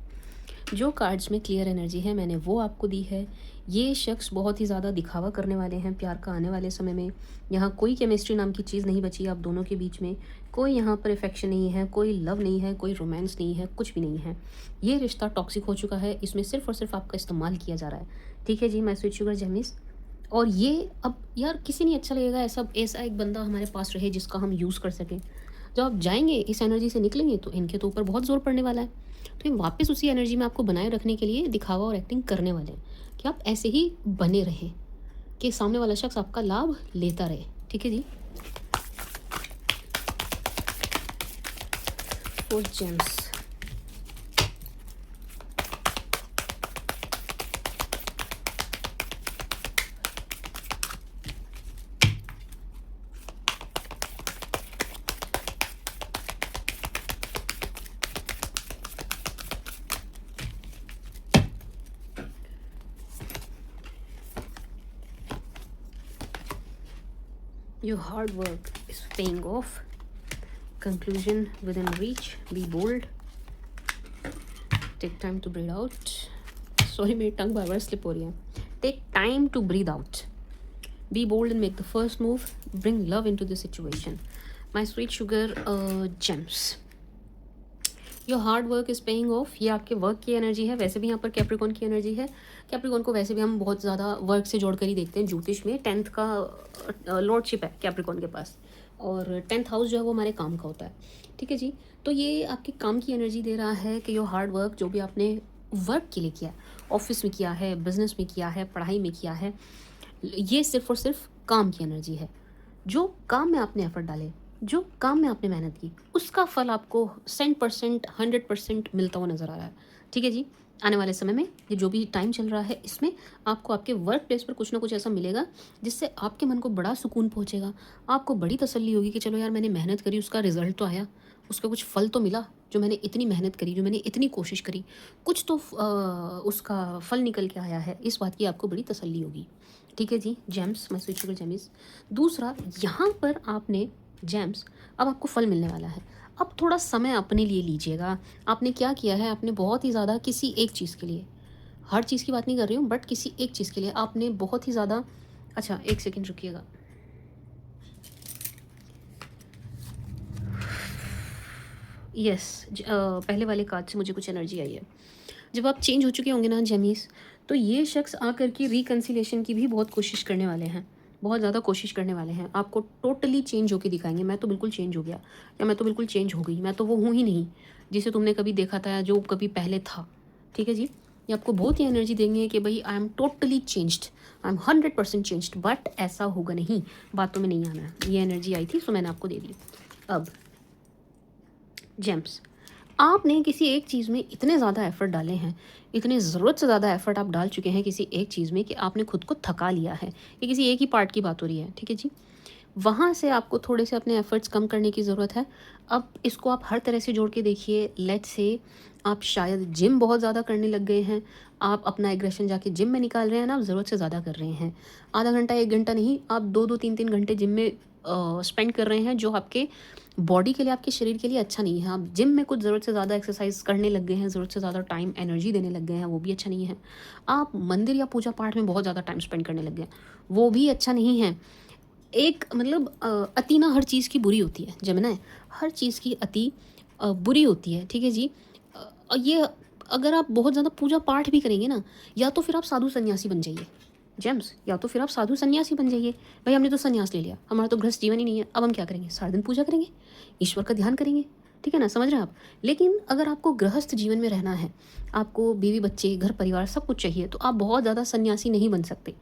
जो कार्ड्स में क्लियर एनर्जी है मैंने वो आपको दी है। ये शख्स बहुत ही ज़्यादा दिखावा करने वाले हैं प्यार का आने वाले समय में। यहाँ कोई केमिस्ट्री नाम की चीज़ नहीं बची आप दोनों के बीच में, कोई यहाँ पर इफेक्शन नहीं है, कोई लव नहीं है, कोई रोमांस नहीं है, कुछ भी नहीं है। ये रिश्ता टॉक्सिक हो चुका है, इसमें सिर्फ और सिर्फ आपका इस्तेमाल किया जा रहा है। ठीक है जी, मैं स्वीट शुगर जेमिस। और ये अब यार किसी नहीं अच्छा लगेगा ऐसा एक बंदा हमारे पास रहे जिसका हम यूज़ कर सकें। जब आप जाएंगे इस एनर्जी से निकलेंगे तो इनके तो ऊपर बहुत जोर पड़ने वाला है, तो ये वापस उसी एनर्जी में आपको बनाए रखने के लिए दिखावा और एक्टिंग करने वाले हैं कि आप ऐसे ही बने रहें कि सामने वाला शख्स आपका लाभ लेता रहे। ठीक है जी। 4 James. Your hard work is paying off. Conclusion within reach. Be bold. Take time to breathe out. Sorry, मेरी टंग बार बार स्लिप हो रही है. Take time to breathe out. Be bold and make the first move. Bring love into the situation. My sweet sugar gems. Your hard work is paying off. ये आपके work की energy है, वैसे भी यहाँ पर कैप्रिकॉन की एनर्जी है। कैप्रिकॉन को वैसे भी हम बहुत ज़्यादा वर्क से जोड़ कर ही देखते हैं ज्योतिष में। 10th का लॉर्डशिप है कैप्रिकॉन के पास, और 10th हाउस जो है वो हमारे काम का होता है। ठीक है जी, तो ये आपके काम की एनर्जी दे रहा है कि योर हार्ड वर्क, जो भी आपने वर्क के लिए किया है, ऑफिस में किया है, बिजनेस में किया है, पढ़ाई में किया है, ये सिर्फ और सिर्फ काम की एनर्जी है। जो काम में आपने एफर्ट डाले, जो काम में आपने मेहनत की, उसका फल आपको 100% 100% मिलता हुआ नज़र आ रहा है। ठीक है जी, आने वाले समय में ये जो भी टाइम चल रहा है इसमें आपको आपके वर्क प्लेस पर कुछ ना कुछ ऐसा मिलेगा जिससे आपके मन को बड़ा सुकून पहुंचेगा। आपको बड़ी तसल्ली होगी कि चलो यार मैंने मेहनत करी, उसका रिजल्ट तो आया, उसका कुछ फल तो मिला। जो मैंने इतनी मेहनत करी, जो मैंने इतनी कोशिश करी, कुछ तो उसका फल निकल के आया है, इस बात की आपको बड़ी तसल्ली होगी। ठीक है जी जेम्स, मैं स्वीट शुगर जेमिस। दूसरा, यहाँ पर आपने जेम्स, अब आपको फल मिलने वाला है। अब थोड़ा समय अपने लिए लीजिएगा। आपने क्या किया है, आपने बहुत ही ज़्यादा किसी एक चीज़ के लिए, हर चीज़ की बात नहीं कर रही हूँ, बट किसी एक चीज़ के लिए आपने बहुत ही ज़्यादा, अच्छा एक सेकेंड रुकिएगा, यस पहले वाले कार्ड से मुझे कुछ एनर्जी आई है। जब आप चेंज हो चुके होंगे ना जेमिस, तो ये शख्स आकर के रिकन्सिलेशन की भी बहुत कोशिश करने वाले हैं, बहुत ज़्यादा कोशिश करने वाले हैं। आपको टोटली चेंज होके दिखाएंगे, मैं तो बिल्कुल चेंज हो गया, या मैं तो बिल्कुल चेंज हो गई, मैं तो वो हूँ ही नहीं जिसे तुमने कभी देखा था या जो कभी पहले था। ठीक है जी, ये आपको बहुत ही एनर्जी देंगे कि भाई I am totally changed, I am 100% changed, but ऐसा होगा नहीं, बातों में नहीं आना है। ये एनर्जी आई थी सो मैंने आपको दे दी। अब जेम्स, आपने किसी एक चीज़ में इतने ज़्यादा एफ़र्ट डाले हैं, इतने ज़रूरत से ज़्यादा एफ़र्ट आप डाल चुके हैं किसी एक चीज़ में कि आपने खुद को थका लिया है। ये किसी एक ही पार्ट की बात हो रही है, ठीक है जी? वहाँ से आपको थोड़े से अपने एफ़र्ट्स कम करने की ज़रूरत है। अब इसको आप हर तरह से जोड़ के देखिए। लेट्स से आप शायद जिम बहुत ज़्यादा करने लग गए हैं। आप अपना एग्रेशन जाके जिम में निकाल रहे हैं ना, आप ज़रूरत से ज़्यादा कर रहे हैं। आधा घंटा, 1 घंटा नहीं, आप 2-2 3-3 घंटे जिम में स्पेंड कर रहे हैं, जो आपके बॉडी के लिए, आपके शरीर के लिए अच्छा नहीं है। आप जिम में कुछ ज़रूरत से ज़्यादा एक्सरसाइज करने लग गए हैं, ज़रूरत से ज़्यादा टाइम, एनर्जी देने लग गए हैं, वो भी अच्छा नहीं है। आप मंदिर या पूजा पाठ में बहुत ज़्यादा टाइम स्पेंड करने लग गए हैं, वो भी अच्छा नहीं है। एक मतलब अति ना हर चीज़ की बुरी होती है, जमुना, हर चीज़ की अति बुरी होती है, ठीक है जी? ये अगर आप बहुत ज़्यादा पूजा पाठ भी करेंगे ना, या तो फिर आप साधु सन्यासी बन जाइए, जेम्स, या तो फिर आप साधु सन्यासी बन जाइए। भाई हमने तो सन्यास ले लिया, हमारा तो गृहस्थ जीवन ही नहीं है, अब हम क्या करेंगे? सारा दिन पूजा करेंगे, ईश्वर का ध्यान करेंगे, ठीक है ना? समझ रहे हैं आप? लेकिन अगर आपको गृहस्थ जीवन में रहना है, आपको बीवी बच्चे, घर परिवार सब कुछ चाहिए, तो आप बहुत ज़्यादा सन्यासी नहीं बन सकते।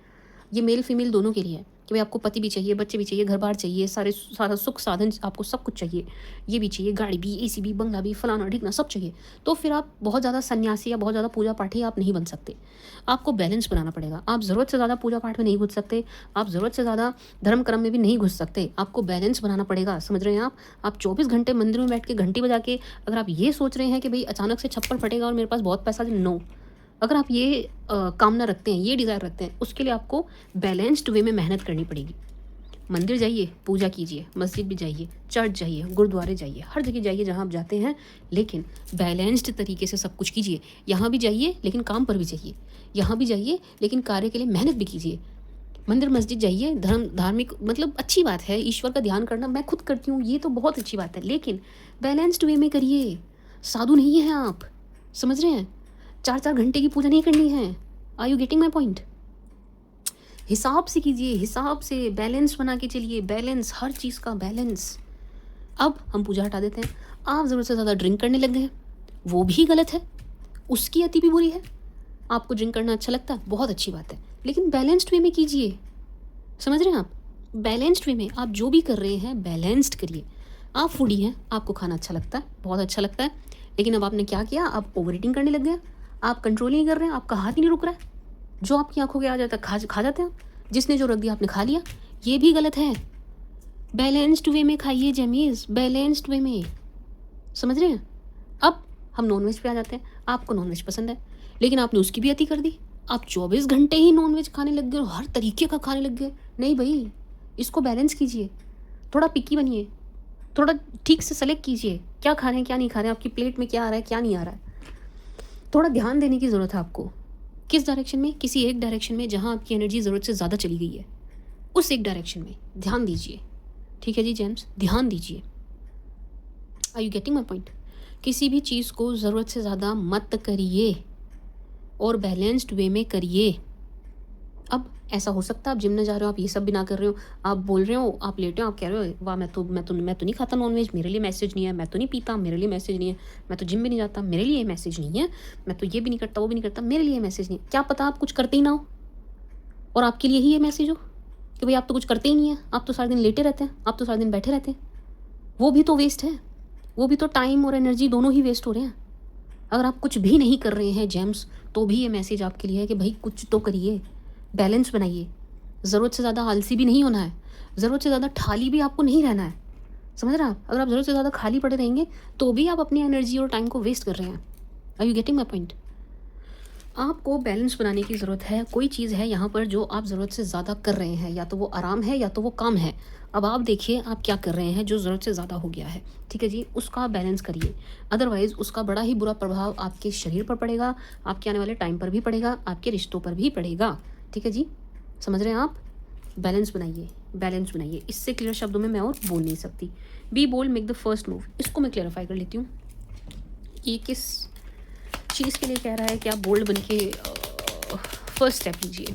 ये मेल फीमेल दोनों के लिए है कि भाई आपको पति भी चाहिए, बच्चे भी चाहिए, घर बार चाहिए, सारा सुख साधन आपको सब कुछ चाहिए, ये भी चाहिए, गाड़ी भी, एसी भी, बंगला भी, फलाना ढिकना सब चाहिए। तो फिर आप बहुत ज़्यादा सन्यासी या बहुत ज़्यादा पूजा पाठी आप नहीं बन सकते। आपको बैलेंस बनाना पड़ेगा। आप ज़रूरत से ज़्यादा पूजा पाठ में नहीं घुस सकते, आप ज़रूरत से ज़्यादा धर्म कर्म में भी नहीं घुस सकते। आपको बैलेंस बनाना पड़ेगा, समझ रहे हैं आप 24 घंटे मंदिर में बैठ के घंटी बजा के अगर आप ये सोच रहे हैं कि भाई अचानक से छप्पर फटेगा और मेरे पास बहुत पैसा, नो। अगर आप ये कामना रखते हैं, ये डिज़ायर रखते हैं, उसके लिए आपको बैलेंस्ड वे में मेहनत करनी पड़ेगी। मंदिर जाइए, पूजा कीजिए, मस्जिद भी जाइए, चर्च जाइए, गुरुद्वारे जाइए, हर जगह जाइए जहाँ आप जाते हैं, लेकिन बैलेंस्ड तरीके से सब कुछ कीजिए। यहाँ भी जाइए लेकिन काम पर भी जाइए, यहाँ भी जाइए लेकिन कार्य के लिए मेहनत भी कीजिए। मंदिर मस्जिद जाइए, धार्मिक मतलब अच्छी बात है, ईश्वर का ध्यान करना मैं खुद करती हूँ, ये तो बहुत अच्छी बात है, लेकिन बैलेंस्ड वे में करिए। साधु नहीं हैं आप, समझ रहे हैं? 4-4 घंटे की पूजा नहीं करनी है। Are you getting my point? हिसाब से कीजिए, हिसाब से बैलेंस बना के चलिए, बैलेंस, हर चीज़ का बैलेंस। अब हम पूजा हटा देते हैं। आप ज़रूरत से ज़्यादा ड्रिंक करने लग गए हैं, वो भी गलत है, उसकी अति भी बुरी है। आपको ड्रिंक करना अच्छा लगता है, बहुत अच्छी बात है, लेकिन बैलेंस्ड वे में कीजिए, समझ रहे हैं आप? बैलेंस्ड वे में आप जो भी कर रहे हैं बैलेंस्ड करिए। आप फूडी हैं, आपको खाना अच्छा लगता है, बहुत अच्छा लगता है, लेकिन अब आपने क्या किया? आप ओवर ईटिंग करने लग गए, आप कंट्रोल नहीं कर रहे हैं, आपका हाथ ही नहीं रुक रहा है, जो आपकी आंखों के आ जाता है खा जाते हैं आप, जिसने जो रख दिया आपने खा लिया, ये भी गलत है। बैलेंस्ड वे में खाइए जमीज़, बैलेंस्ड वे में, समझ रहे हैं? अब हम नॉनवेज पे आ जाते हैं। आपको नॉनवेज पसंद है, लेकिन आपने उसकी भी अति कर दी। आप 24 घंटे ही नॉनवेज खाने लग गए और हर तरीके का खाने लग गए। नहीं भाई, इसको बैलेंस कीजिए, थोड़ा पिकी बनिए, थोड़ा ठीक से सेलेक्ट कीजिए क्या खा रहे हैं क्या नहीं खा रहे हैं, आपकी प्लेट में क्या आ रहा है क्या नहीं आ रहा है। थोड़ा ध्यान देने की ज़रूरत है आपको। किस डायरेक्शन में? किसी एक डायरेक्शन में जहाँ आपकी एनर्जी ज़रूरत से ज़्यादा चली गई है, उस एक डायरेक्शन में ध्यान दीजिए, ठीक है जी जेम्स? ध्यान दीजिए। Are you getting my point? किसी भी चीज़ को ज़रूरत से ज़्यादा मत करिए और बैलेंस्ड वे में करिए। अब ऐसा हो सकता है आप जिम में जा रहे हो, आप ये सब भी ना कर रहे हो, आप बोल रहे हो, आप लेटे हो, आप कह रहे हो वाह मैं तो नहीं खाता नॉनवेज, मेरे लिए मैसेज नहीं है, मैं तो नहीं पीता, मेरे लिए मैसेज नहीं है, मैं तो जिम भी नहीं जाता, मेरे लिए मैसेज नहीं है, मैं तो ये भी नहीं करता, वो भी नहीं करता, मेरे लिए मैसेज नहीं है। क्या पता आप कुछ करते ही ना हो और आपके लिए ही ये मैसेज हो कि भाई आप तो कुछ करते ही नहीं है, आप तो सारा दिन लेटे रहते हैं, आप तो सारा दिन बैठे रहते हैं। वो भी तो वेस्ट है, वो भी तो टाइम और एनर्जी दोनों ही वेस्ट हो रहे हैं। अगर आप कुछ भी नहीं कर रहे हैं जेम्स, तो भी ये मैसेज आपके लिए है कि भाई कुछ तो करिए, बैलेंस बनाइए। ज़रूरत से ज़्यादा आलसी भी नहीं होना है, ज़रूरत से ज़्यादा ठाली भी आपको नहीं रहना है, समझ रहे हैं आप? अगर आप ज़रूरत से ज़्यादा खाली पड़े रहेंगे तो भी आप अपनी एनर्जी और टाइम को वेस्ट कर रहे हैं। Are you getting my point? आपको बैलेंस बनाने की ज़रूरत है। कोई चीज़ है यहाँ पर जो आप ज़रूरत से ज़्यादा कर रहे हैं, या तो वो आराम है या तो वो काम है। अब आप देखिए आप क्या कर रहे हैं जो ज़रूरत से ज़्यादा हो गया है, ठीक है जी? उसका आप बैलेंस करिए, अदरवाइज़ उसका बड़ा ही बुरा प्रभाव आपके शरीर पर पड़ेगा, आपके आने वाले टाइम पर भी पड़ेगा, आपके रिश्तों पर भी पड़ेगा, ठीक है जी? समझ रहे हैं आप? बैलेंस बनाइए, बैलेंस बनाइए। इससे क्लियर शब्दों में मैं और बोल नहीं सकती। Be bold, make the first move. इसको मैं क्लेरिफाई कर लेती हूँ, ये किस चीज़ के लिए कह रहा है कि आप बोल्ड बन के फर्स्ट स्टेप लीजिए।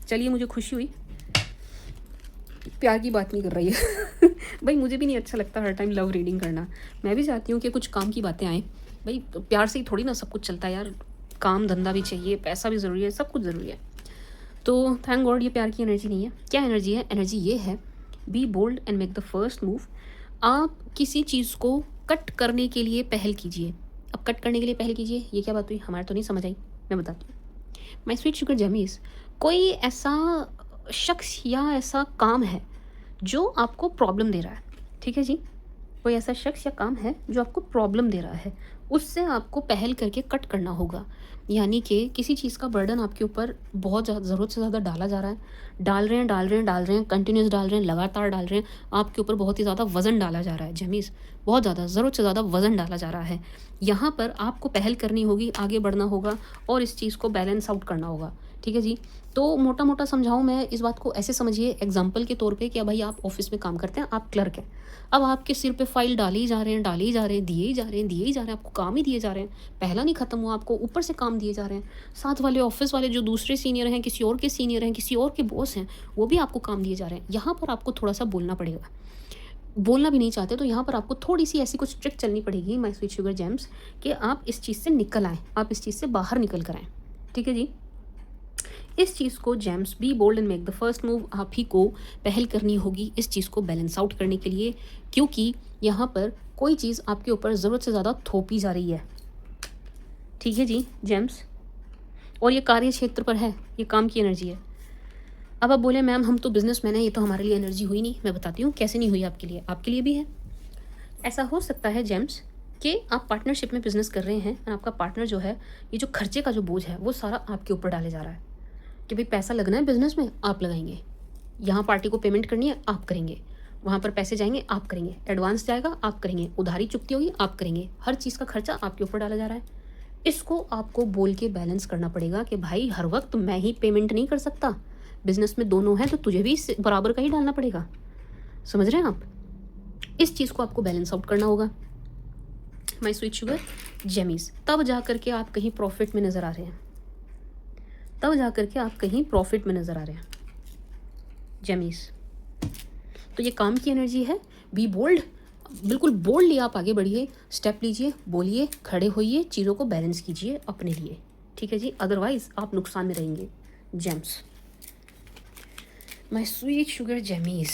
चलिए, मुझे खुशी हुई, प्यार की बात नहीं कर रही है भाई मुझे भी नहीं अच्छा लगता हर टाइम लव रीडिंग करना। मैं भी चाहती हूँ कि कुछ काम की बातें आएँ। भाई तो प्यार से ही थोड़ी ना सब कुछ चलता है यार, काम धंधा भी चाहिए, पैसा भी ज़रूरी है, सब कुछ ज़रूरी है। तो थैंक गॉड ये प्यार की एनर्जी नहीं है। क्या एनर्जी है? एनर्जी ये है be bold and make the first move. आप किसी चीज़ को कट करने के लिए पहल कीजिए। अब कट करने के लिए पहल कीजिए, ये क्या बात हुई? हमारे तो नहीं समझ आई, मैं बताती हूँ। माई स्वीट शुगर जमीज़, कोई ऐसा शख्स या ऐसा काम है जो आपको प्रॉब्लम दे रहा है, ठीक है जी? कोई ऐसा शख्स या काम है जो आपको प्रॉब्लम दे रहा है, उससे आपको पहल करके कट करना होगा। यानी कि किसी चीज़ का बर्डन आपके ऊपर बहुत ज़्यादा, ज़रूरत से ज़्यादा डाला जा रहा है, डाल रहे हैं, कंटिन्यूस डाल रहे हैं, लगातार डाल रहे हैं, आपके ऊपर बहुत ही ज़्यादा वज़न डाला जा रहा है जमीज़, बहुत ज़्यादा, ज़रूरत से ज़्यादा वज़न डाला जा रहा है। यहाँ पर आपको पहल करनी होगी, आगे बढ़ना होगा और इस चीज़ को बैलेंस आउट करना होगा, ठीक है जी? तो मोटा मोटा समझाऊँ मैं इस बात को, ऐसे समझिए एग्जाम्पल के तौर पे कि भाई आप ऑफिस में काम करते हैं, आप क्लर्क हैं। अब आपके सिर पे फाइल डाले ही जा रहे हैं, डाले ही जा रहे हैं, दिए ही जा रहे हैं, दिए ही जा रहे हैं, आपको काम ही दिए जा रहे हैं, पहला नहीं खत्म हुआ, आपको ऊपर से काम दिए जा रहे हैं। साथ वाले ऑफिस वाले जो दूसरे सीनियर हैं, किसी और के सीनियर हैं, किसी और के बॉस हैं, वो भी आपको काम दिए जा रहे हैं। यहाँ पर आपको थोड़ा सा बोलना पड़ेगा। बोलना भी नहीं चाहते तो यहाँ पर आपको थोड़ी सी ऐसी कुछ ट्रिक चलनी पड़ेगी माय स्वीट शुगर जेम्स, कि आप इस चीज़ से निकल आएँ, आप इस चीज़ से बाहर निकल कर आएँ, ठीक है जी? इस चीज़ को Gems be bold and make the first move, आप ही को पहल करनी होगी इस चीज़ को बैलेंस आउट करने के लिए, क्योंकि यहाँ पर कोई चीज़ आपके ऊपर ज़रूरत से ज़्यादा थोपी जा रही है, ठीक है जी जेम्स? और ये कार्य क्षेत्र पर है, ये काम की एनर्जी है। अब आप बोले मैम हम तो बिजनेसमैन हैं, ये तो हमारे लिए एनर्जी हुई नहीं। मैं बताती हूँ कैसे नहीं हुई आपके लिए भी है। ऐसा हो सकता है जेम्स कि आप पार्टनरशिप में बिजनेस कर रहे हैं और आपका पार्टनर जो है, ये जो खर्चे का जो बोझ है वो सारा आपके ऊपर डाले जा रहा है कि भाई पैसा लगना है बिजनेस में, आप लगाएंगे, यहाँ पार्टी को पेमेंट करनी है आप करेंगे, वहाँ पर पैसे जाएंगे आप करेंगे, एडवांस जाएगा आप करेंगे, उधारी चुकती होगी आप करेंगे, हर चीज़ का खर्चा आपके ऊपर डाला जा रहा है। इसको आपको बोल के बैलेंस करना पड़ेगा कि भाई हर वक्त मैं ही पेमेंट नहीं कर सकता, बिजनेस में दोनों हैं तो तुझे भी बराबर का ही डालना पड़ेगा। समझ रहे हैं आप? इस चीज़ को आपको बैलेंस आउट करना होगा माय स्वीट शुगर जेमीज। तब जा करके आप कहीं प्रॉफिट में नज़र आ रहे हैं, तब जा करके आप कहीं प्रॉफिट में नज़र आ रहे हैं जेमीज। तो ये काम की एनर्जी है। बी बोल्ड, बिल्कुल बोल्डली आप आगे बढ़िए, स्टेप लीजिए, बोलिए, खड़े होइए, चीज़ों को बैलेंस कीजिए अपने लिए, ठीक है जी? अदरवाइज आप नुकसान में रहेंगे जेम्स। माय स्वीट शुगर जेमीज,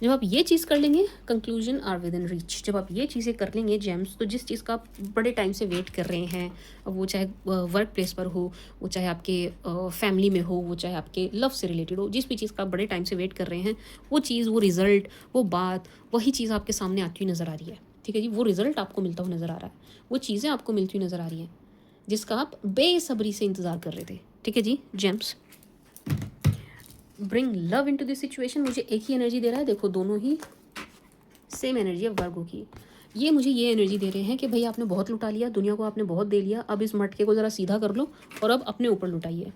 जब आप ये चीज़ कर लेंगे, conclusion are within reach. जब आप ये चीज़ें कर लेंगे जेम्स, तो जिस चीज़ का आप बड़े टाइम से वेट कर रहे हैं, अब वो चाहे वर्क प्लेस पर हो, वो चाहे आपके फैमिली में हो, वो चाहे आपके लव से रिलेटेड हो, जिस भी चीज़ का आप बड़े टाइम से वेट कर रहे हैं, वो चीज़, वो रिज़ल्ट, वो बात, वही चीज़ आपके सामने आती हुई नज़र आ रही है, ठीक है जी? वो रिज़ल्ट आपको मिलता हुआ नज़र आ रहा है, वो चीज़ें आपको मिलती हुई नज़र आ रही हैं जिसका आप बेसब्री से इंतज़ार कर रहे थे, ठीक है जी Gems? Bring love into this situation, मुझे एक ही एनर्जी दे रहा है, देखो दोनों ही सेम एनर्जी है वर्गों की। ये मुझे ये एनर्जी दे रहे हैं कि भाई आपने बहुत लुटा लिया, दुनिया को आपने बहुत दे लिया, अब इस मटके को ज़रा सीधा कर लो और अब अपने ऊपर लुटाइए,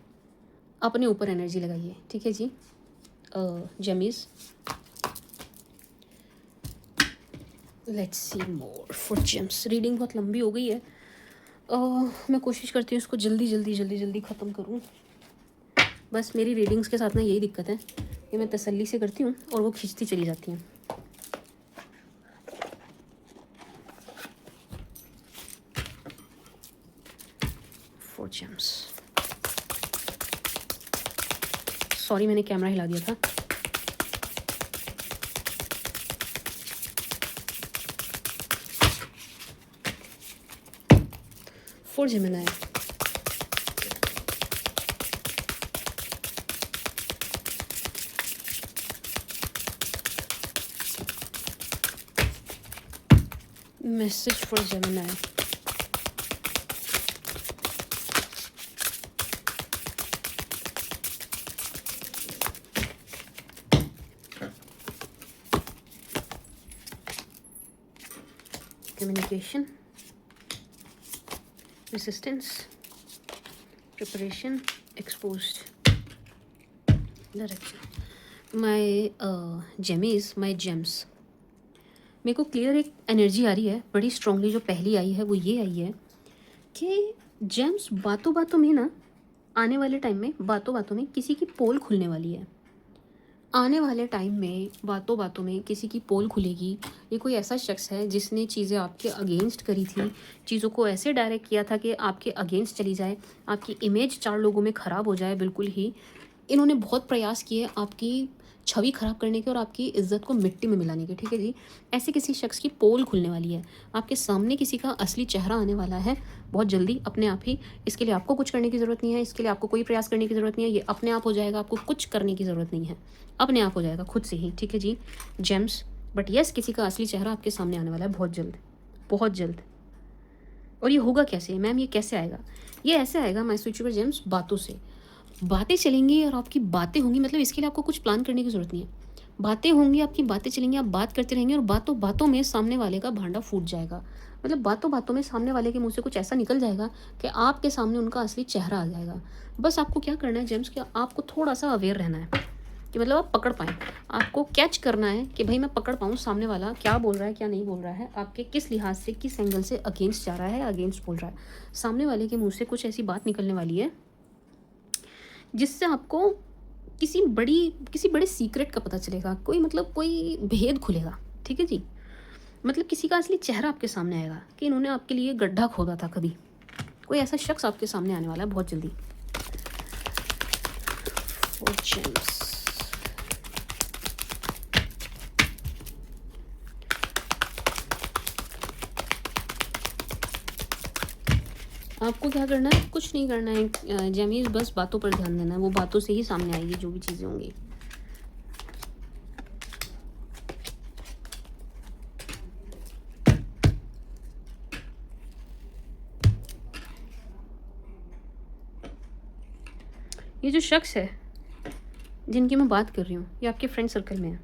अपने ऊपर एनर्जी लगाइए, ठीक है जी Gemmies? Let's see more for Gems. Reading बहुत लंबी हो गई है, मैं कोशिश करती हूँ इसको जल्दी ख़त्म करूँ। बस मेरी रीडिंग्स के साथ ना यही दिक्कत है कि मैं तसल्ली से करती हूँ और वो खींचती चली जाती हैं। फोर जेम्स, सॉरी मैंने कैमरा हिला दिया था। Four Gemini, message for Gemini. Communication, resistance, preparation, exposed, direction. My Gemmies, my gems. मेरे को क्लियर एक एनर्जी आ रही है बड़ी स्ट्रांगली, जो पहली आई है वो ये आई है कि जेम्स बातों बातों में ना, आने वाले टाइम में बातों बातों में किसी की पोल खुलने वाली है। आने वाले टाइम में बातों बातों में किसी की पोल खुलेगी। ये कोई ऐसा शख्स है जिसने चीज़ें आपके अगेंस्ट करी थी, चीज़ों को ऐसे डायरेक्ट किया था कि आपके अगेंस्ट चली जाए, आपकी इमेज 4 लोगों में ख़राब हो जाए बिल्कुल ही। इन्होंने बहुत प्रयास किए आपकी छवि ख़राब करने की और आपकी इज़्ज़त को मिट्टी में मिलाने की, ठीक है जी। ऐसे किसी शख्स की पोल खुलने वाली है, आपके सामने किसी का असली चेहरा आने वाला है बहुत जल्दी अपने आप ही। इसके लिए आपको कुछ करने की ज़रूरत नहीं है, इसके लिए आपको कोई प्रयास करने की ज़रूरत नहीं है, ये अपने आप हो जाएगा, आपको कुछ करने की ज़रूरत नहीं है, अपने आप हो जाएगा खुद से ही, ठीक है जी जेम्स। बट यस, किसी का असली चेहरा आपके सामने आने वाला है बहुत जल्द, बहुत जल्द। और ये होगा कैसे मैम, ये कैसे आएगा? ये ऐसे आएगा माय स्पिरिचुअल जेम्स, बातों से। बातें चलेंगी और आपकी बातें होंगी, मतलब इसके लिए आपको कुछ प्लान करने की ज़रूरत नहीं है। बातें होंगी, आपकी बातें चलेंगी, आप बात करते रहेंगे और बातों बातों में सामने वाले का भांडा फूट जाएगा। मतलब बातों बातों में सामने वाले के मुंह से कुछ ऐसा निकल जाएगा कि आपके सामने उनका असली चेहरा आ जाएगा। बस आपको क्या करना है जेम्स, कि आपको थोड़ा सा अवेयर रहना है, कि मतलब आप पकड़ पाएँ, आपको कैच करना है कि भाई मैं पकड़ पाऊँ सामने वाला क्या बोल रहा है, क्या नहीं बोल रहा है, आपके किस लिहाज से, किस एंगल से अगेंस्ट जा रहा है, अगेंस्ट बोल रहा है। सामने वाले के मुंह से कुछ ऐसी बात निकलने वाली है जिससे आपको किसी बड़े सीक्रेट का पता चलेगा, कोई मतलब कोई भेद खुलेगा, ठीक है जी। मतलब किसी का असली चेहरा आपके सामने आएगा कि इन्होंने आपके लिए गड्ढा खोदा था कभी। कोई ऐसा शख्स आपके सामने आने वाला है बहुत जल्दी। Four James. आपको क्या करना है? कुछ नहीं करना है जेमीज, बस बातों पर ध्यान देना है, वो बातों से ही सामने आएगी जो भी चीज़ें होंगी। ये जो शख्स है जिनकी मैं बात कर रही हूँ, ये आपके फ्रेंड सर्कल में है,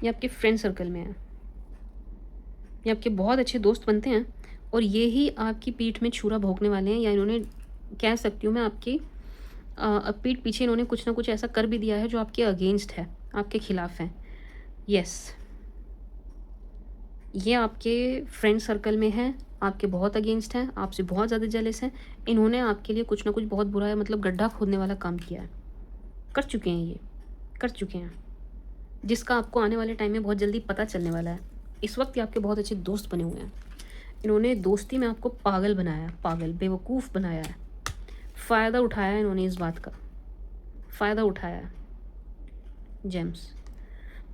ये आपके फ्रेंड सर्कल में है, ये आपके बहुत अच्छे दोस्त बनते हैं और ये ही आपकी पीठ में छुरा भोंकने वाले हैं, या इन्होंने, कह सकती हूँ मैं, आपकी पीठ पीछे इन्होंने कुछ ना कुछ ऐसा कर भी दिया है जो आपके अगेंस्ट है, आपके खिलाफ है। यस, ये आपके फ्रेंड सर्कल में है, आपके बहुत अगेंस्ट हैं, आपसे बहुत ज़्यादा जेलस हैं। इन्होंने आपके लिए कुछ ना कुछ बहुत बुरा है, मतलब गड्ढा खोदने वाला काम किया है, कर चुके हैं, ये कर चुके हैं, जिसका आपको आने वाले टाइम में बहुत जल्दी पता चलने वाला है। इस वक्त ये आपके बहुत अच्छे दोस्त बने हुए हैं। इन्होंने दोस्ती में आपको पागल बनाया, पागल बेवकूफ़ बनाया है, फ़ायदा उठाया है इन्होंने, इस बात का फ़ायदा उठाया है जेम्स।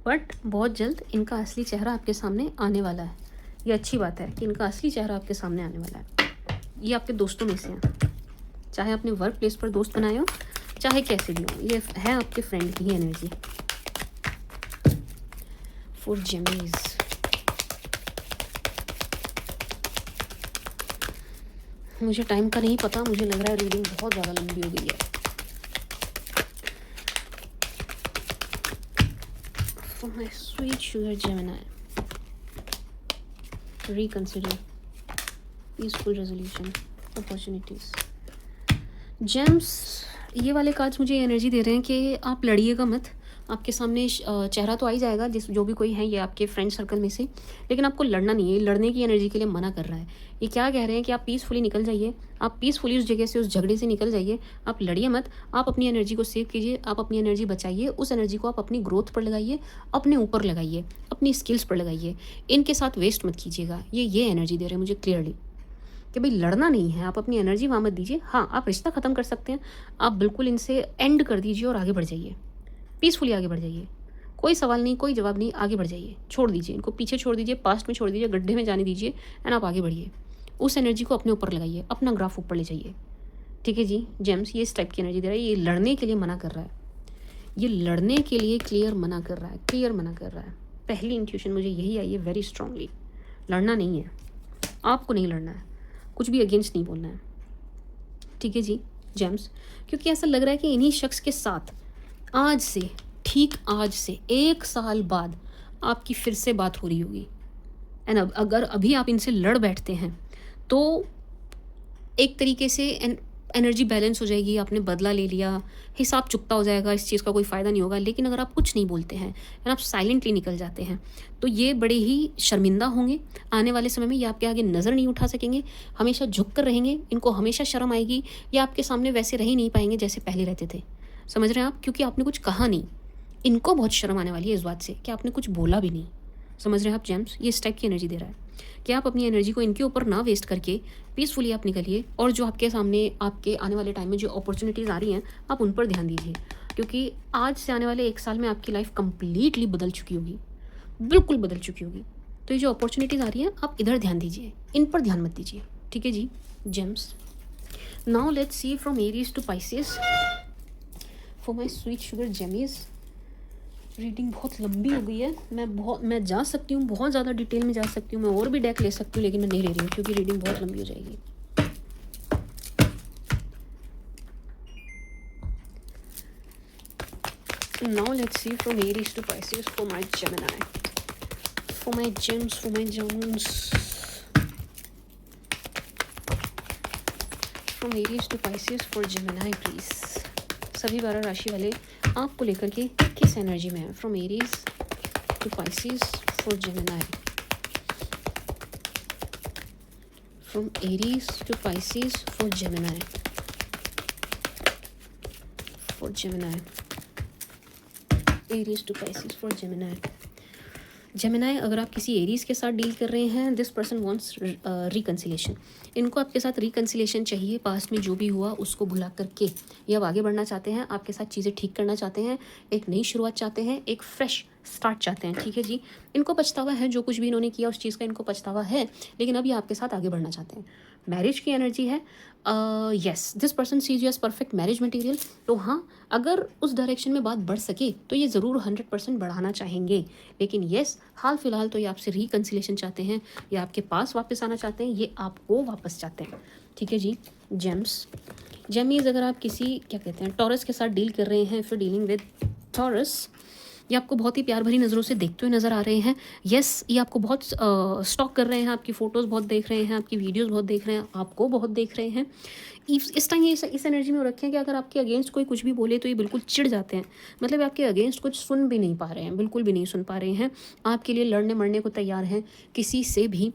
बट बहुत जल्द इनका असली चेहरा आपके सामने आने वाला है। ये अच्छी बात है कि इनका असली चेहरा आपके सामने आने वाला है। ये आपके दोस्तों में से हैं, चाहे अपने वर्क प्लेस पर दोस्त बनाए हो, चाहे कैसे भी हो, ये है आपके फ्रेंड की ही एनर्जी। फॉर जेमीज, मुझे टाइम का नहीं पता, मुझे लग रहा है रीडिंग बहुत ज़्यादा लंबी हो गई है। For my sweet sugar Gemini, reconsider, peaceful resolution, opportunities. James, ये वाले कार्ड्स मुझे एनर्जी दे रहे हैं कि आप लड़िएगा मत। आपके सामने चेहरा तो आ ही जाएगा, जिस जो भी कोई है ये आपके फ्रेंड सर्कल में से, लेकिन आपको लड़ना नहीं है। लड़ने की एनर्जी के लिए मना कर रहा है। ये क्या कह रहे हैं कि आप पीसफुली निकल जाइए, आप पीसफुली उस जगह से, उस झगड़े से निकल जाइए, आप लड़िए मत। आप अपनी एनर्जी को सेव कीजिए, आप अपनी एनर्जी बचाइए, उस एनर्जी को आप अपनी ग्रोथ पर लगाइए, अपने ऊपर लगाइए, अपनी स्किल्स पर लगाइए, इनके साथ वेस्ट मत कीजिएगा। ये एनर्जी दे रहे हैं मुझे क्लियरली कि भाई लड़ना नहीं है, आप अपनी एनर्जी वहाँ मत दीजिए। हाँ, आप रिश्ता ख़त्म कर सकते हैं, आप बिल्कुल इनसे एंड कर दीजिए और आगे बढ़ जाइए, पीसफुली आगे बढ़ जाइए। कोई सवाल नहीं, कोई जवाब नहीं, आगे बढ़ जाइए, छोड़ दीजिए इनको, पीछे छोड़ दीजिए, पास्ट में छोड़ दीजिए, गड्ढे में जाने दीजिए एंड आप आगे बढ़िए। उस एनर्जी को अपने ऊपर लगाइए, अपना ग्राफ ऊपर ले जाइए, ठीक है जी। जेम्स ये इस टाइप की एनर्जी दे रहा है। ये लड़ने के लिए मना कर रहा है, ये लड़ने के लिए क्लियर मना कर रहा है, क्लियर मना कर रहा है। पहली इंट्यूशन मुझे यही आई है वेरी स्ट्रांगली, लड़ना नहीं है, आपको नहीं लड़ना है, कुछ भी अगेंस्ट नहीं बोलना है, ठीक है जी जेम्स। क्योंकि ऐसा लग रहा है कि इन्हीं शख्स के साथ आज से, ठीक आज से 1 साल बाद आपकी फिर से बात हो रही होगी। एंड अब अगर अभी आप इनसे लड़ बैठते हैं तो एक तरीके से एनर्जी बैलेंस हो जाएगी, आपने बदला ले लिया, हिसाब चुकता हो जाएगा, इस चीज़ का कोई फ़ायदा नहीं होगा। लेकिन अगर आप कुछ नहीं बोलते हैं एंड आप साइलेंटली निकल जाते हैं तो ये बड़े ही शर्मिंदा होंगे। आने वाले समय में ये आपके आगे नज़र नहीं उठा सकेंगे, हमेशा झुक कर रहेंगे, इनको हमेशा शर्म आएगी, या आपके सामने वैसे रह ही नहीं पाएंगे जैसे पहले रहते थे। समझ रहे हैं आप? क्योंकि आपने कुछ कहा नहीं, इनको बहुत शर्म आने वाली है इस बात से कि आपने कुछ बोला भी नहीं। समझ रहे हैं आप जेम्स? ये इस टाइप की एनर्जी दे रहा है कि आप अपनी एनर्जी को इनके ऊपर ना वेस्ट करके पीसफुली आप निकलिए, और जो आपके सामने आपके आने वाले टाइम में जो अपॉर्चुनिटीज़ आ रही हैं आप उन पर ध्यान दीजिए। क्योंकि आज से आने वाले 1 साल में आपकी लाइफ कंप्लीटली बदल चुकी होगी, बिल्कुल बदल चुकी होगी। तो ये जो अपॉर्चुनिटीज़ आ रही हैं, आप इधर ध्यान दीजिए, इन पर ध्यान मत दीजिए, ठीक है जी। Gems, now let's see from Aries to Pisces for my sweet sugar Gemmies. Reading बहुत लंबी हो गई है, मैं जा सकती हूँ, बहुत ज़्यादा डिटेल में जा सकती हूँ, मैं और भी डेक ले सकती हूँ, लेकिन मैं नहीं ले रही हूँ क्योंकि रीडिंग बहुत लंबी हो जाएगी। Now let's see from Aries to Pisces for my Gemini, for my gems, for my gems, from Aries to Pisces for Gemini please। सभी 12 राशि वाले आपको लेकर के किस एनर्जी में है? From Aries to Pisces for Gemini, from Aries to Pisces for Gemini, for Gemini, Aries to Pisces for Gemini. Gemini, अगर आप किसी एरीज के साथ डील कर रहे हैं, दिस पर्सन वांट्स रिकन्सिलेशन। इनको आपके साथ रिकन्सिलेशन चाहिए, पास्ट में जो भी हुआ उसको भुला करके ये अब आगे बढ़ना चाहते हैं, आपके साथ चीज़ें ठीक करना चाहते हैं, एक नई शुरुआत चाहते हैं, एक फ्रेश स्टार्ट चाहते हैं, ठीक है जी। इनको पछतावा है, जो कुछ भी इन्होंने किया उस चीज़ का इनको पछतावा है, लेकिन अभी आपके साथ आगे बढ़ना चाहते हैं। मैरिज की एनर्जी है, yes, this person sees you as perfect marriage material. तो हाँ, अगर उस डायरेक्शन में बात बढ़ सके तो ये ज़रूर 100% बढ़ाना चाहेंगे, लेकिन यस, हाल फिलहाल तो ये आपसे रिकन्सिलेशन चाहते हैं, ये आपके पास वापस आना चाहते हैं, ये आपको वापस चाहते हैं, ठीक है जी। जेम्स, जेमीज, अगर आप किसी क्या कहते हैं टॉरस के साथ डील कर रहे हैं, फिर डीलिंग विद टॉरस, ये आपको बहुत ही प्यार भरी नज़रों से देखते हुए नज़र आ रहे हैं। यस, ये आपको बहुत स्टॉक कर रहे हैं, आपकी फ़ोटोज़ बहुत देख रहे हैं, आपकी वीडियोस बहुत देख रहे हैं, आपको बहुत देख रहे हैं। इस टाइम ये इस एनर्जी में रखें कि अगर आपके अगेंस्ट कोई कुछ भी बोले तो ये बिल्कुल चिढ़ जाते हैं, मतलब आपके अगेंस्ट कुछ सुन भी नहीं पा रहे हैं, बिल्कुल भी नहीं सुन पा रहे हैं, आपके लिए लड़ने मरने को तैयार हैं किसी से भी।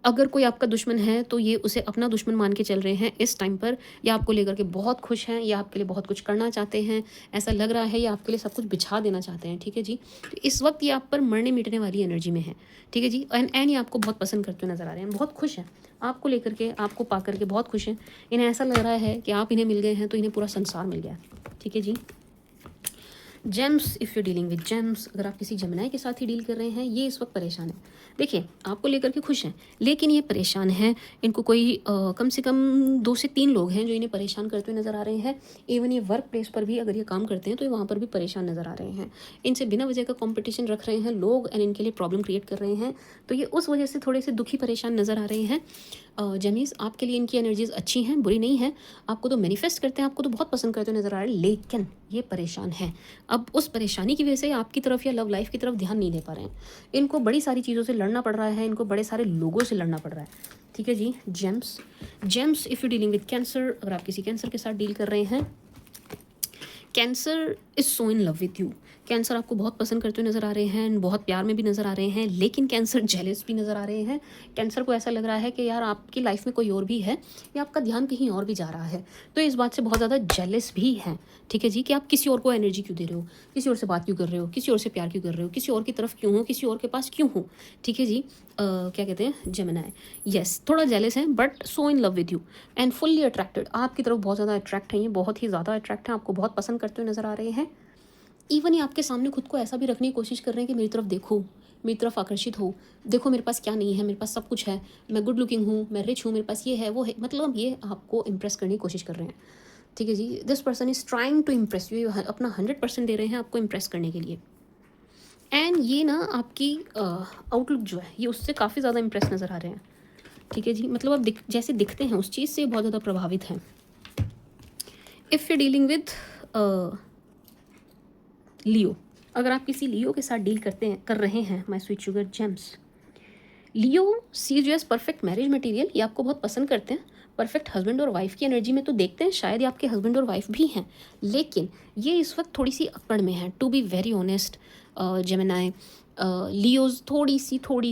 अगर कोई आपका दुश्मन है तो ये उसे अपना दुश्मन मान के चल रहे हैं इस टाइम पर, या आपको लेकर के बहुत खुश हैं, या आपके लिए बहुत कुछ करना चाहते हैं, ऐसा लग रहा है, या आपके लिए सब कुछ बिछा देना चाहते हैं, ठीक है जी। तो इस वक्त ये आप पर मरने मिटने वाली एनर्जी में है, ठीक है जी। एंड ये आपको बहुत पसंद करते हुए नज़र आ रहे हैं, बहुत खुश हैं आपको लेकर के, आपको पा करके बहुत खुश हैं। इन्हें ऐसा लग रहा है कि आप इन्हें मिल गए हैं तो इन्हें पूरा संसार मिल गया, ठीक है जी। Gems, if you dealing with Gems, अगर आप किसी जेमिनाई के साथ ही डील कर रहे हैं, ये इस वक्त परेशान है। देखिए, आपको लेकर के खुश हैं, लेकिन ये परेशान हैं। इनको कोई कम से कम 2 से 3 लोग हैं जो इन्हें परेशान करते हुए नज़र आ रहे हैं। इवन ये वर्क प्लेस पर भी अगर ये काम करते हैं तो ये वहाँ पर भी परेशान नज़र आ रहे हैं। इनसे बिना वजह का कॉम्पिटिशन रख रहे हैं लोग, एंड इनके लिए प्रॉब्लम क्रिएट कर रहे हैं, तो ये उस वजह से थोड़े से दुखी परेशान नज़र आ रहे हैं। जेमीज, आपके लिए इनकी एनर्जीज अच्छी हैं, बुरी नहीं है। आपको तो मैनिफेस्ट करते हैं, आपको तो बहुत पसंद करते हुए नज़र आ रहे हैं, लेकिन ये परेशान है। अब उस परेशानी की वजह से आपकी तरफ या लव लाइफ की तरफ ध्यान नहीं दे पा रहे हैं। इनको बड़ी सारी चीज़ों से लड़ना पड़ रहा है, इनको बड़े सारे लोगों से लड़ना पड़ रहा है, ठीक है जी। Gems, Gems, if you dealing with Cancer, अगर आप किसी कैंसर के साथ डील कर रहे हैं, cancer is so in love with you. Cancer आपको बहुत पसंद करते हुए नज़र आ रहे हैं, बहुत प्यार में भी नज़र आ रहे हैं, लेकिन कैंसर जेलस भी नज़र आ रहे हैं। कैंसर को ऐसा लग रहा है कि यार आपकी लाइफ में कोई और भी है, या आपका ध्यान कहीं और भी जा रहा है, तो इस बात से बहुत ज़्यादा जेलस भी हैं, ठीक है जी, कि आप किसी और को एनर्जी क्यों दे रहे हो, किसी और से बात क्यों कर रहे हो, किसी और से प्यार क्यों कर रहे हो, किसी और की तरफ क्यों हो, किसी और के पास क्यों हो, ठीक है जी। क्या कहते हैं जेमिनाई, यस, थोड़ा जेलस हैं, but so in love with you and fully attracted, आपकी तरफ बहुत ज़्यादा अट्रैक्ट हैं, ये बहुत ही ज़्यादा अट्रैक्ट हैं, आपको बहुत पसंद करते हुए नज़र आ रहे हैं। इवन ये आपके सामने खुद को ऐसा भी रखने की कोशिश कर रहे हैं कि मेरी तरफ देखो, मेरी तरफ आकर्षित हो, देखो मेरे पास क्या नहीं है, मेरे पास सब कुछ है, मैं गुड लुकिंग हूँ, मैं रिच हूँ, मेरे पास ये है वो है, मतलब ये आपको इम्प्रेस करने की कोशिश कर रहे हैं, ठीक है जी। This person is trying to impress you, अपना 100% दे रहे हैं आपको इम्प्रेस करने के लिए। एंड ये ना आपकी आउटलुक जो है, ये उससे काफ़ी ज़्यादा इम्प्रेस नज़र आ रहे हैं, ठीक है जी। मतलब आप जैसे दिखते हैं उस चीज़ से बहुत ज़्यादा प्रभावित हैं। इफ़ यू डीलिंग विद लियो, अगर आप किसी लियो के साथ डील कर रहे हैं my sweet sugar Gems, Leo sees you as perfect marriage material, ये आपको बहुत पसंद करते हैं, परफेक्ट हस्बैंड और वाइफ की एनर्जी में तो देखते हैं, शायद ये आपके हस्बैंड और वाइफ भी हैं, लेकिन ये इस वक्त थोड़ी सी अकड़ में है, to be very honest. Gemini, Leos थोड़ी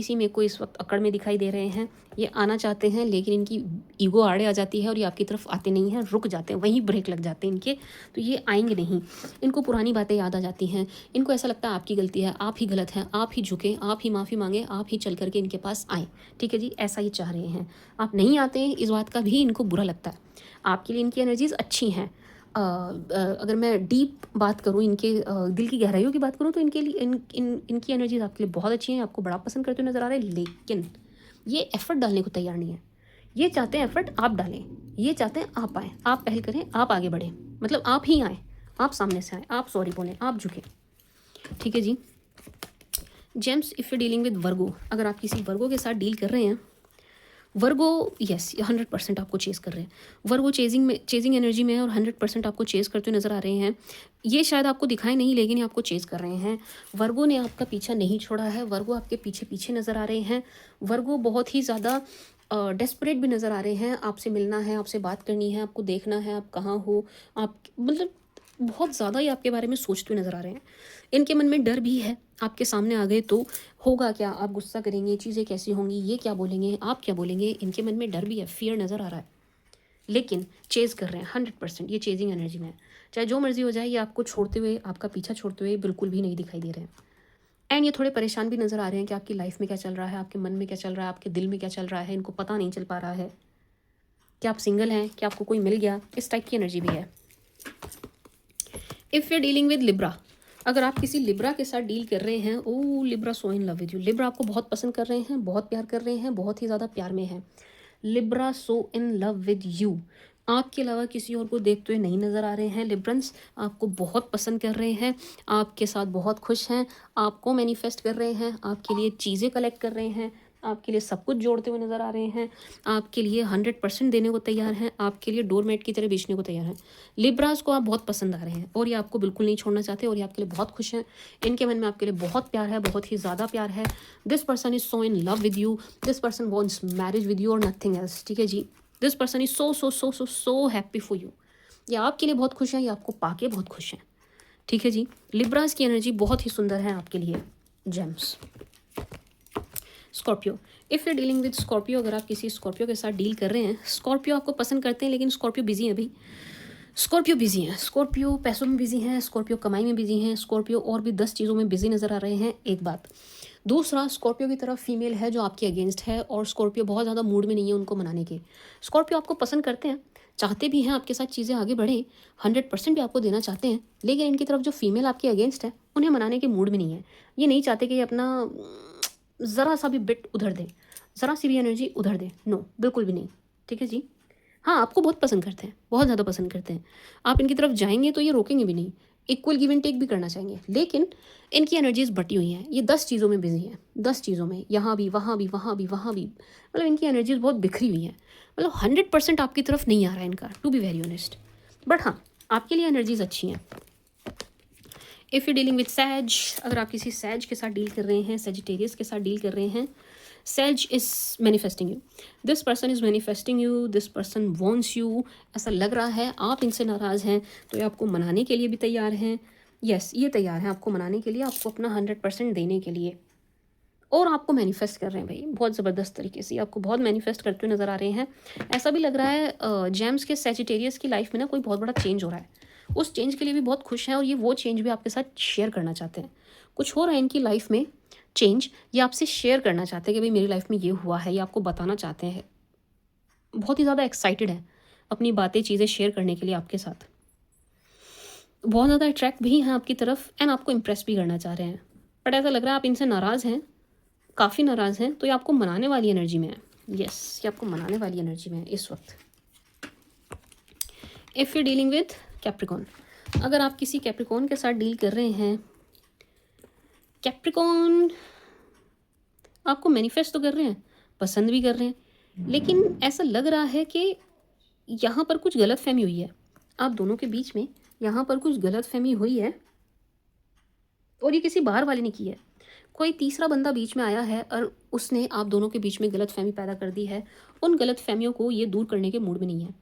सी मेरे को इस वक्त अकड़ में दिखाई दे रहे हैं। ये आना चाहते हैं, लेकिन इनकी ईगो आड़े आ जाती है और ये आपकी तरफ आते नहीं हैं, रुक जाते हैं, वहीं ब्रेक लग जाते हैं इनके, तो ये आएंगे नहीं। इनको पुरानी बातें याद आ जाती हैं, इनको ऐसा लगता है आपकी गलती है, आप ही गलत हैं, आप ही झुकें, आप ही माफ़ी मांगें, आप ही चल करके इनके पास आएँ, ठीक है जी, ऐसा ही चाह रहे हैं। आप नहीं आते हैं, इस बात का भी इनको बुरा लगता है। आपके लिए इनकी एनर्जीज अच्छी हैं, अगर मैं डीप बात करूँ, इनके दिल की गहराइयों की बात करूँ, तो इनके लिए इनकी एनर्जीज आपके लिए बहुत अच्छी हैं, आपको बड़ा पसंद करते हुए नज़र आ रहे हैं। लेकिन ये एफर्ट डालने को तैयार नहीं है। ये चाहते हैं एफर्ट आप डालें, ये चाहते हैं आप आएँ, आप पहल करें, आप आगे बढ़ें, मतलब आप ही आएँ, आप सामने से आएँ, आप सॉरी बोलें, आप झुकें। ठीक है जी। Gems, if you dealing with Virgo, अगर आप किसी वर्गो के साथ डील कर रहे हैं, वर्गो यस 100% आपको चेज़ कर रहे हैं। वर्गो चेजिंग एनर्जी में है और 100% आपको चेज़ करते हुए नज़र आ रहे हैं। ये शायद आपको दिखाए नहीं, लेकिन ये आपको चेज़ कर रहे हैं। वर्गो ने आपका पीछा नहीं छोड़ा है, वर्गो आपके पीछे पीछे नज़र आ रहे हैं। वर्गो बहुत ही ज़्यादा डेस्परेट भी नज़र आ रहे हैं। आपसे मिलना है, आपसे बात करनी है, आपको देखना है आप कहाँ हो, आप मतलब बहुत ज़्यादा ही आपके बारे में सोचते हुए नज़र आ रहे हैं। इनके मन में डर भी है, आपके सामने आ गए तो होगा क्या, आप गुस्सा करेंगे, चीज़ें कैसी होंगी, ये क्या बोलेंगे, आप क्या बोलेंगे, इनके मन में डर भी है, फियर नज़र आ रहा है। लेकिन चेज़ कर रहे हैं 100%, ये चेजिंग एनर्जी में है। चाहे जो मर्जी हो जाए, ये आपको छोड़ते हुए, आपका पीछा छोड़ते हुए बिल्कुल भी नहीं दिखाई दे रहे हैं। एंड ये थोड़े परेशान भी नज़र आ रहे हैं कि आपकी लाइफ में क्या चल रहा है, आपके मन में क्या चल रहा है, आपके दिल में क्या चल रहा है, इनको पता नहीं चल पा रहा है। क्या आप सिंगल हैं, क्या आपको कोई मिल गया, इस टाइप की एनर्जी भी है। If you dealing with Libra, अगर आप किसी लिब्रा के साथ डील कर रहे हैं, oh Libra so in love with you, Libra आपको बहुत पसंद कर रहे हैं, बहुत प्यार कर रहे हैं, बहुत ही ज़्यादा प्यार में है। Libra so in love with you, आपके अलावा किसी और को देखते हुए नहीं नज़र आ रहे हैं। लिब्रंस आपको बहुत पसंद कर रहे हैं, आपके साथ बहुत खुश हैं, आपको मैनिफेस्ट कर रहे हैं, आपके लिए चीज़ें कलेक्ट कर रहे हैं, आपके लिए सब कुछ जोड़ते हुए नज़र आ रहे हैं, आपके लिए 100% देने को तैयार हैं, आपके लिए डोरमेट की तरह बेचने को तैयार हैं। लिब्रास को आप बहुत पसंद आ रहे हैं और ये आपको बिल्कुल नहीं छोड़ना चाहते और ये आपके लिए बहुत खुश हैं। इनके मन में आपके लिए बहुत प्यार है, बहुत ही ज़्यादा प्यार है। This person is so in love with you, this person wants marriage with you और नथिंग एल्स। ठीक है जी। This person is so so so so so happy for you, ये आपके लिए बहुत खुश हैं, ये आपको पाके बहुत खुश हैं। ठीक है जी। लिब्रास की एनर्जी बहुत ही सुंदर है आपके लिए। James. Scorpio, if you dealing with Scorpio, अगर आप किसी स्कॉर्पियो के साथ डील कर रहे हैं, स्कॉर्पियो आपको पसंद करते हैं, लेकिन स्कॉर्पियो बिजी है अभी। स्कॉर्पियो बिजी हैं, स्कॉर्पियो पैसों में बिजी हैं, स्कॉर्पियो कमाई में बिजी हैं, स्कॉर्पियो और भी 10 चीज़ों में बिजी नज़र आ रहे हैं। एक बात। दूसरा, स्कॉर्पियो की तरफ फीमेल है जो आपके अगेंस्ट है और स्कॉर्पियो बहुत ज़्यादा मूड में नहीं है उनको मनाने के। स्कॉर्पियो आपको पसंद करते हैं, चाहते भी हैं आपके साथ चीज़ें आगे बढ़ें, 100% भी आपको देना चाहते हैं, लेकिन इनकी तरफ जो फीमेल आपके अगेंस्ट है उन्हें मनाने के मूड में नहीं है। ये नहीं चाहते कि ये अपना ज़रा सा भी बिट उधर दें, ज़रा सी भी एनर्जी उधर दें, नो बिल्कुल भी नहीं। ठीक है जी। हाँ, आपको बहुत पसंद करते हैं, बहुत ज़्यादा पसंद करते हैं। आप इनकी तरफ जाएंगे तो ये रोकेंगे भी नहीं, इक्वल गिव एंड टेक भी करना चाहेंगे, लेकिन इनकी एनर्जीज बटी हुई हैं, ये 10 चीज़ों में बिजी हैं, 10 चीज़ों में, यहाँ भी वहाँ भी वहाँ भी वहाँ भी, मतलब इनकी एनर्जीज बहुत बिखरी हुई हैं। मतलब 100% आपकी तरफ नहीं आ रहा है इनका, to be very honest. But हाँ, आपके लिए एनर्जीज अच्छी हैं। इफ़ यू डीलिंग विद सैज, अगर आप किसी सैज के साथ डील कर रहे हैं, सेजिटेरियस के साथ डील कर रहे हैं, says is manifesting you, this person is manifesting you, this person wants you. ऐसा लग रहा है आप इनसे नाराज़ हैं तो ये आपको मनाने के लिए भी तैयार हैं। यस, ये तैयार हैं आपको मनाने के लिए, आपको अपना 100% देने के लिए, और आपको मैनिफेस्ट कर रहे हैं भाई बहुत ज़बरदस्त तरीके से, आपको बहुत मैनिफेस्ट करते हुए नज़र आ रहे हैं। ऐसा भी लग रहा है जेम्स के सेजिटेरियस की लाइफ में ना कोई बहुत बड़ा चेंज हो रहा है, उस चेंज के लिए भी बहुत खुश हैं और ये वो चेंज भी आपके साथ शेयर करना चाहते हैं। कुछ हो रहा है इनकी लाइफ में चेंज, ये आपसे शेयर करना चाहते हैं कि भाई मेरी लाइफ में ये हुआ है, ये आपको बताना चाहते हैं। बहुत ही ज़्यादा एक्साइटेड हैं अपनी बातें चीज़ें शेयर करने के लिए आपके साथ, बहुत ज़्यादा अट्रैक्ट भी हैं आपकी तरफ एंड आपको इम्प्रेस भी करना चाह रहे हैं। बट ऐसा लग रहा है आप इनसे नाराज़ हैं, काफ़ी नाराज़ हैं, तो ये आपको मनाने वाली एनर्जी में है। यस, ये आपको मनाने वाली एनर्जी में है इस वक्त। If you dealing with Capricorn, अगर आप किसी कैप्रिकॉन के साथ डील कर रहे हैं, कैप्रिकॉन आपको मैनिफेस्ट तो कर रहे हैं, पसंद भी कर रहे हैं, लेकिन ऐसा लग रहा है कि यहाँ पर कुछ गलतफहमी हुई है आप दोनों के बीच में, यहाँ पर कुछ गलतफहमी हुई है और ये किसी बाहर वाले ने की है। कोई तीसरा बंदा बीच में आया है और उसने आप दोनों के बीच में गलतफहमी पैदा कर दी है। उन गलतफहमियों को ये दूर करने के मूड में नहीं है,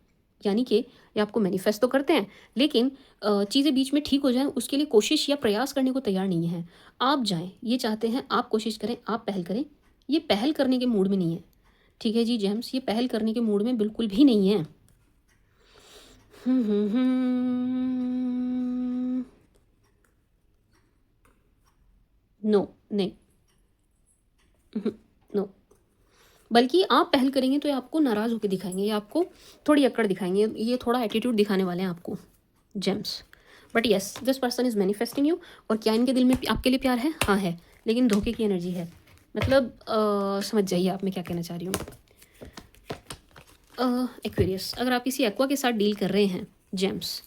यानी कि ये आपको मैनिफेस्ट तो करते हैं, लेकिन चीज़ें बीच में ठीक हो जाएं उसके लिए कोशिश या प्रयास करने को तैयार नहीं है। आप जाएं, ये चाहते हैं आप कोशिश करें, आप पहल करें, ये पहल करने के मूड में नहीं है। ठीक है जी जेम्स, ये पहल करने के मूड में बिल्कुल भी नहीं है। नो नहीं, नो, बल्कि आप पहल करेंगे तो ये आपको नाराज़ होकर दिखाएंगे, ये आपको थोड़ी अक्कड़ दिखाएंगे, ये थोड़ा एटीट्यूड दिखाने वाले हैं आपको। James. But yes, this person is manifesting you. और क्या इनके दिल में आपके लिए प्यार है? हाँ है, लेकिन धोखे की एनर्जी है। मतलब समझ जाइए आप मैं क्या कहना चाह रही हूँ। एक्वेरियस, अगर आप किसी एक्वा के साथ डील कर रहे हैं, Gems,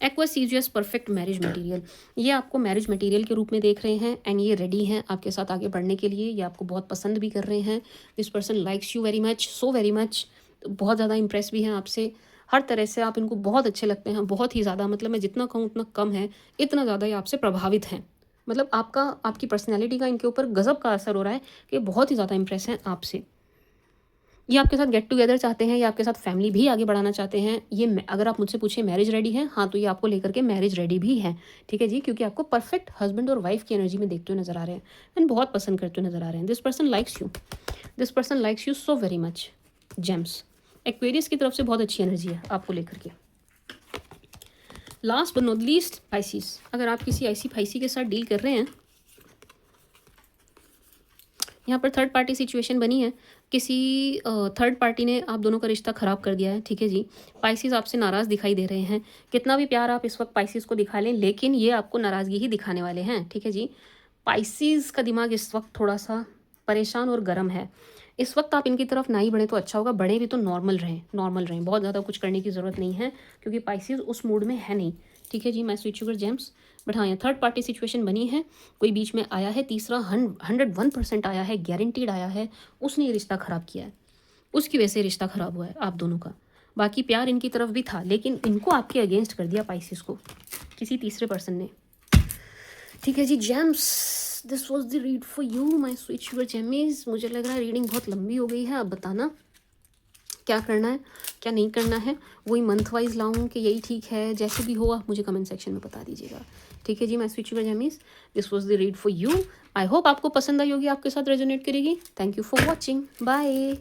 aqua sees you as perfect marriage material. ये आपको मैरिज मटेरियल के रूप में देख रहे हैं एंड ये रेडी हैं आपके साथ आगे बढ़ने के लिए। ये आपको बहुत पसंद भी कर रहे हैं। This person likes you very much, so very much. बहुत ज़्यादा इंप्रेस भी हैं आपसे। हर तरह से आप इनको बहुत अच्छे लगते हैं, बहुत ही ज़्यादा। मतलब मैं जितना कहूँ उतना कम है, इतना ज़्यादा ये आपसे प्रभावित हैं। मतलब आपकी पर्सनैलिटी का इनके ऊपर गज़ब का असर हो रहा है कि बहुत ही ज़्यादा इंप्रेस हैं आपसे। ये आपके साथ गेट टुगेदर चाहते हैं, या आपके साथ फैमिली भी आगे बढ़ाना चाहते हैं। ये अगर आप मुझसे पूछे मैरिज रेडी है, हाँ तो ये आपको लेकर के मैरिज रेडी भी हैं, ठीक है जी, क्योंकि आपको परफेक्ट हस्बैंड और वाइफ की एनर्जी में देखते हुए नजर आ रहे हैं एंड बहुत पसंद करते हुए नजर आ रहे हैं। This person likes you, this person likes you so very much. James, Aquarius की तरफ से बहुत अच्छी एनर्जी है आपको लेकर के। Last but not least, Pisces, अगर आप किसी ऐसी पाइसी के साथ डील कर रहे हैं, यहाँ पर थर्ड पार्टी सिचुएशन बनी है। किसी थर्ड पार्टी ने आप दोनों का रिश्ता ख़राब कर दिया है, ठीक है जी। पाइसिस आपसे नाराज़ दिखाई दे रहे हैं। कितना भी प्यार आप इस वक्त पाइसिस को दिखा लें, लेकिन ये आपको नाराज़गी ही दिखाने वाले हैं, ठीक है जी। पाइसिस का दिमाग इस वक्त थोड़ा सा परेशान और गर्म है। इस वक्त आप इनकी तरफ ना ही बढ़ें तो अच्छा होगा, बढ़े भी तो नॉर्मल रहें, नॉर्मल रहें, बहुत ज़्यादा कुछ करने की ज़रूरत नहीं है, क्योंकि पाइसिस उस मूड में है नहीं, ठीक है जी। मैं स्विच शुगर जेम्स। बट हाँ, यहाँ थर्ड पार्टी सिचुएशन बनी है, कोई बीच में आया है, तीसरा 101% आया है, गारंटीड आया है, उसने ये रिश्ता ख़राब किया है, उसकी वजह से रिश्ता ख़राब हुआ है आप दोनों का। बाकी प्यार इनकी तरफ भी था, लेकिन इनको आपके अगेंस्ट कर दिया पाइसिस को किसी तीसरे पर्सन ने, ठीक है जी। Gems, this was the read for you my sweet sugar Gemmies. मुझे लग रहा है रीडिंग बहुत लंबी हो गई है। अब बताना क्या करना है, क्या नहीं करना है। वही मंथ वाइज लाऊं कि यही ठीक है, जैसे भी हो आप मुझे कमेंट सेक्शन में बता दीजिएगा, ठीक है जी। My sweet sugar Gemmies, this was the read for you. I hope आपको पसंद आई होगी, आपके साथ रेजोनेट करेगी। Thank you for watching, bye.